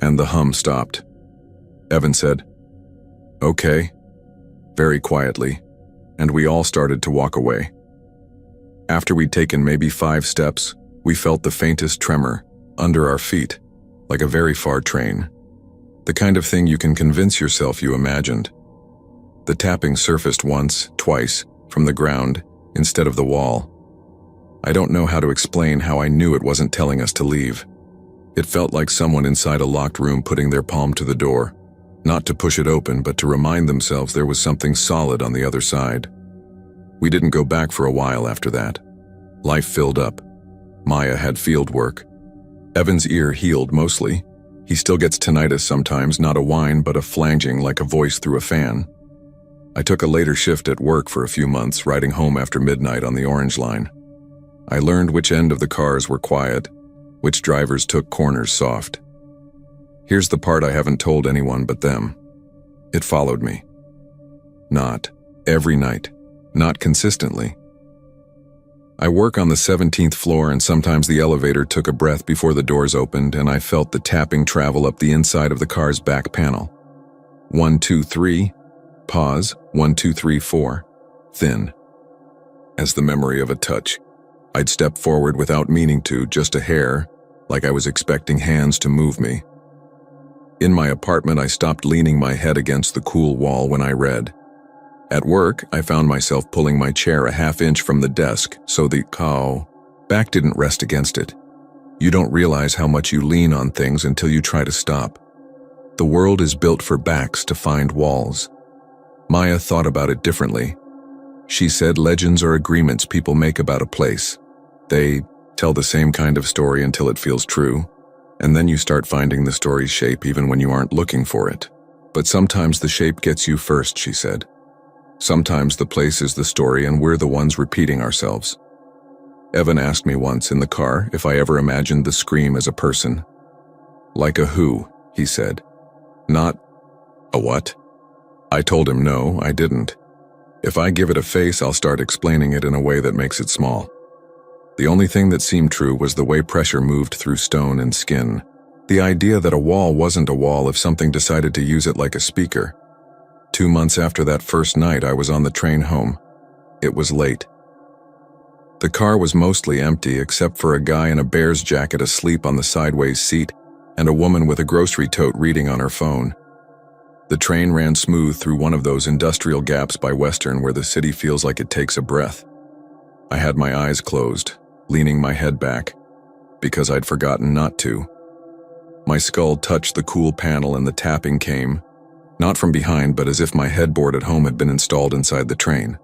And the hum stopped. Evan said, "Okay," very quietly, and we all started to walk away. After we'd taken maybe 5 steps, we felt the faintest tremor under our feet, like a very far train. The kind of thing you can convince yourself you imagined. The tapping surfaced once, twice, from the ground, instead of the wall. I don't know how to explain how I knew it wasn't telling us to leave. It felt like someone inside a locked room putting their palm to the door, not to push it open, but to remind themselves there was something solid on the other side. We didn't go back for a while after that. Life filled up. Maya had field work. Evan's ear healed mostly. He still gets tinnitus sometimes, not a whine but a flanging like a voice through a fan. I took a later shift at work for a few months, riding home after midnight on the Orange Line. I learned which end of the cars were quiet, which drivers took corners soft. Here's the part I haven't told anyone but them. It followed me. Not every night, not consistently. I work on the 17th floor, and sometimes the elevator took a breath before the doors opened and I felt the tapping travel up the inside of the car's back panel. 1, 2, 3, pause, 1, 2, 3, 4, thin. As the memory of a touch. I'd step forward without meaning to, just a hair, like I was expecting hands to move me. In my apartment, I stopped leaning my head against the cool wall when I read. At work, I found myself pulling my chair a half-inch from the desk so the back didn't rest against it. You don't realize how much you lean on things until you try to stop. The world is built for backs to find walls. Maya thought about it differently. She said legends are agreements people make about a place. They tell the same kind of story until it feels true, and then you start finding the story's shape even when you aren't looking for it. But sometimes the shape gets you first, she said. Sometimes the place is the story and we're the ones repeating ourselves. Evan asked me once in the car if I ever imagined the scream as a person. Like a who, he said. Not a what? I told him no, I didn't. If I give it a face, I'll start explaining it in a way that makes it small. The only thing that seemed true was the way pressure moved through stone and skin. The idea that a wall wasn't a wall if something decided to use it like a speaker. 2 months after that first night, I was on the train home. It was late. The car was mostly empty except for a guy in a Bears jacket asleep on the sideways seat and a woman with a grocery tote reading on her phone. The train ran smooth through one of those industrial gaps by Western where the city feels like it takes a breath. I had my eyes closed, leaning my head back, because I'd forgotten not to. My skull touched the cool panel and the tapping came, not from behind but as if my headboard at home had been installed inside the train.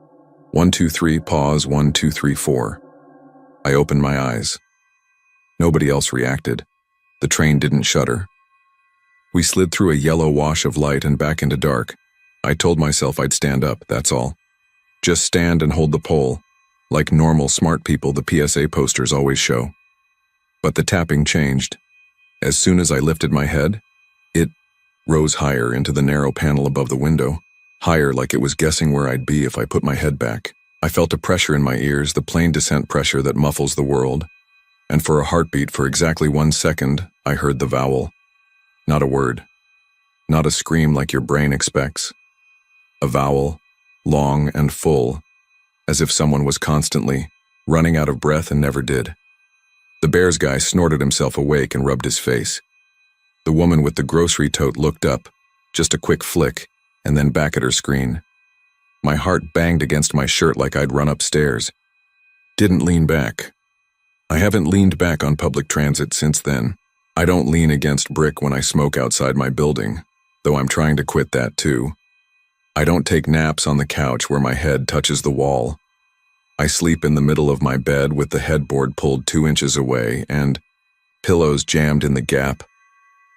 1, 2, 3, pause, 1, 2, 3, 4. I opened my eyes. Nobody else reacted. The train didn't shudder. We slid through a yellow wash of light and back into dark. I told myself I'd stand up, that's all. Just stand and hold the pole, like normal smart people the PSA posters always show. But the tapping changed. As soon as I lifted my head, it rose higher into the narrow panel above the window, higher like it was guessing where I'd be if I put my head back. I felt a pressure in my ears, the plane descent pressure that muffles the world, and for a heartbeat for exactly 1 second, I heard the vowel. Not a word. Not a scream like your brain expects. A vowel, long and full, as if someone was constantly running out of breath and never did. The Bears guy snorted himself awake and rubbed his face. The woman with the grocery tote looked up, just a quick flick, and then back at her screen. My heart banged against my shirt like I'd run upstairs. Didn't lean back. I haven't leaned back on public transit since then. I don't lean against brick when I smoke outside my building, though I'm trying to quit that too. I don't take naps on the couch where my head touches the wall. I sleep in the middle of my bed with the headboard pulled 2 inches away and pillows jammed in the gap.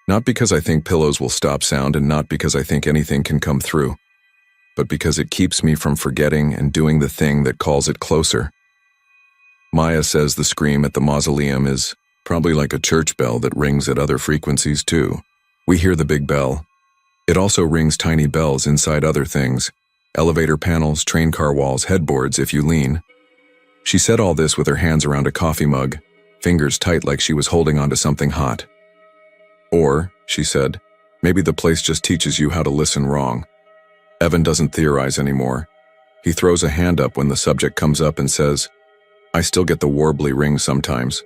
Not because I think pillows will stop sound and not because I think anything can come through, but because it keeps me from forgetting and doing the thing that calls it closer. Maya says the scream at the mausoleum is probably like a church bell that rings at other frequencies too. We hear the big bell. It also rings tiny bells inside other things, elevator panels, train car walls, headboards if you lean. She said all this with her hands around a coffee mug, fingers tight like she was holding onto something hot. Or, she said, maybe the place just teaches you how to listen wrong. Evan doesn't theorize anymore. He throws a hand up when the subject comes up and says, I still get the warbly ring sometimes.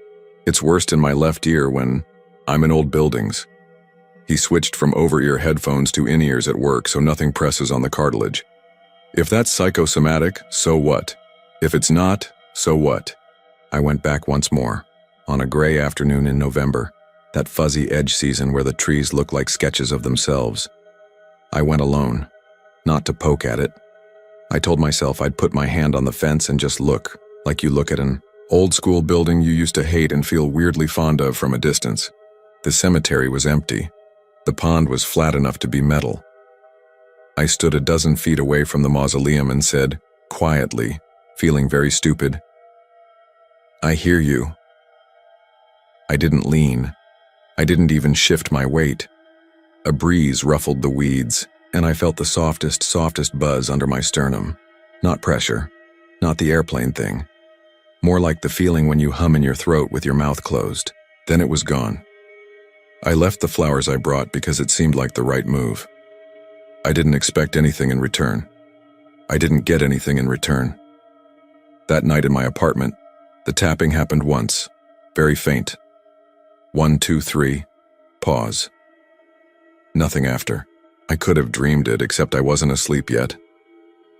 It's worst in my left ear when I'm in old buildings. He switched from over-ear headphones to in-ears at work so nothing presses on the cartilage. If that's psychosomatic, so what? If it's not, so what? I went back once more, on a gray afternoon in November, that fuzzy edge season where the trees look like sketches of themselves. I went alone, not to poke at it. I told myself I'd put my hand on the fence and just look, like you look at an old-school building you used to hate and feel weirdly fond of from a distance. The cemetery was empty. The pond was flat enough to be metal. I stood a dozen feet away from the mausoleum and said, quietly, feeling very stupid, "I hear you." I didn't lean. I didn't even shift my weight. A breeze ruffled the weeds, and I felt the softest buzz under my sternum. Not pressure, not the airplane thing. More like the feeling when you hum in your throat with your mouth closed. Then it was gone. I left the flowers I brought because it seemed like the right move. I didn't expect anything in return. I didn't get anything in return. That night in my apartment, the tapping happened once, very faint. 1, 2, 3, pause. Nothing after. I could have dreamed it, except I wasn't asleep yet.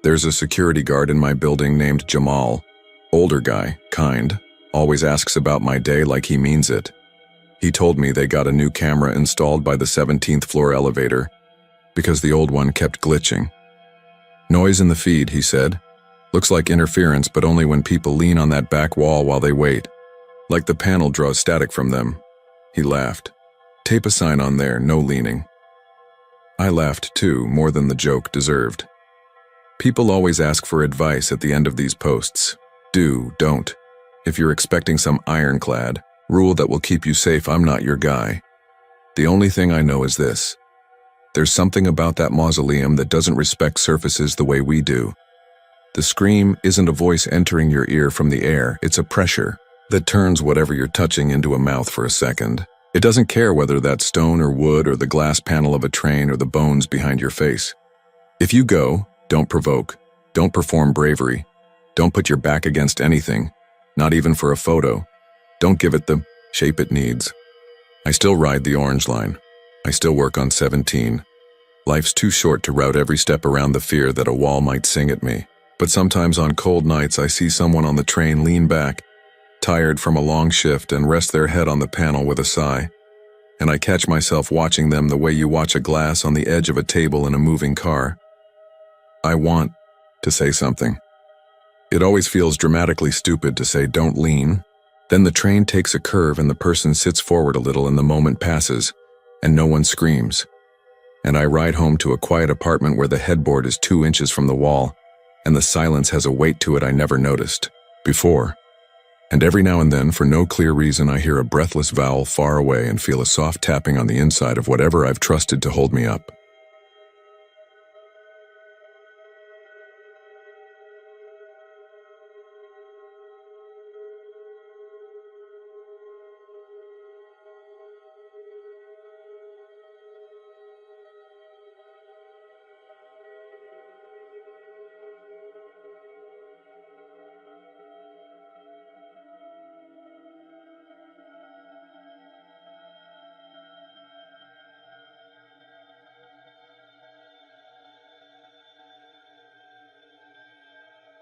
There's a security guard in my building named Jamal. Older guy, kind, always asks about my day like he means it. He told me they got a new camera installed by the 17th floor elevator because the old one kept glitching. Noise in the feed, he said. Looks like interference, but only when people lean on that back wall while they wait. Like the panel draws static from them. He laughed. Tape a sign on there, no leaning. I laughed too, more than the joke deserved. People always ask for advice at the end of these posts. Do, don't. If you're expecting some ironclad rule that will keep you safe, I'm not your guy. The only thing I know is this. There's something about that mausoleum that doesn't respect surfaces the way we do. The scream isn't a voice entering your ear from the air, it's a pressure that turns whatever you're touching into a mouth for a second. It doesn't care whether that's stone or wood or the glass panel of a train or the bones behind your face. If you go, don't provoke, don't perform bravery, don't put your back against anything, not even for a photo. Don't give it the shape it needs. I still ride the orange line. I still work on 17. Life's too short to route every step around the fear that a wall might sing at me. But sometimes on cold nights I see someone on the train lean back, tired from a long shift, and rest their head on the panel with a sigh. And I catch myself watching them the way you watch a glass on the edge of a table in a moving car. I want to say something. It always feels dramatically stupid to say don't lean. Then the train takes a curve and the person sits forward a little and the moment passes, and no one screams. And I ride home to a quiet apartment where the headboard is 2 inches from the wall, and the silence has a weight to it I never noticed before. And every now and then, for no clear reason, I hear a breathless vowel far away and feel a soft tapping on the inside of whatever I've trusted to hold me up.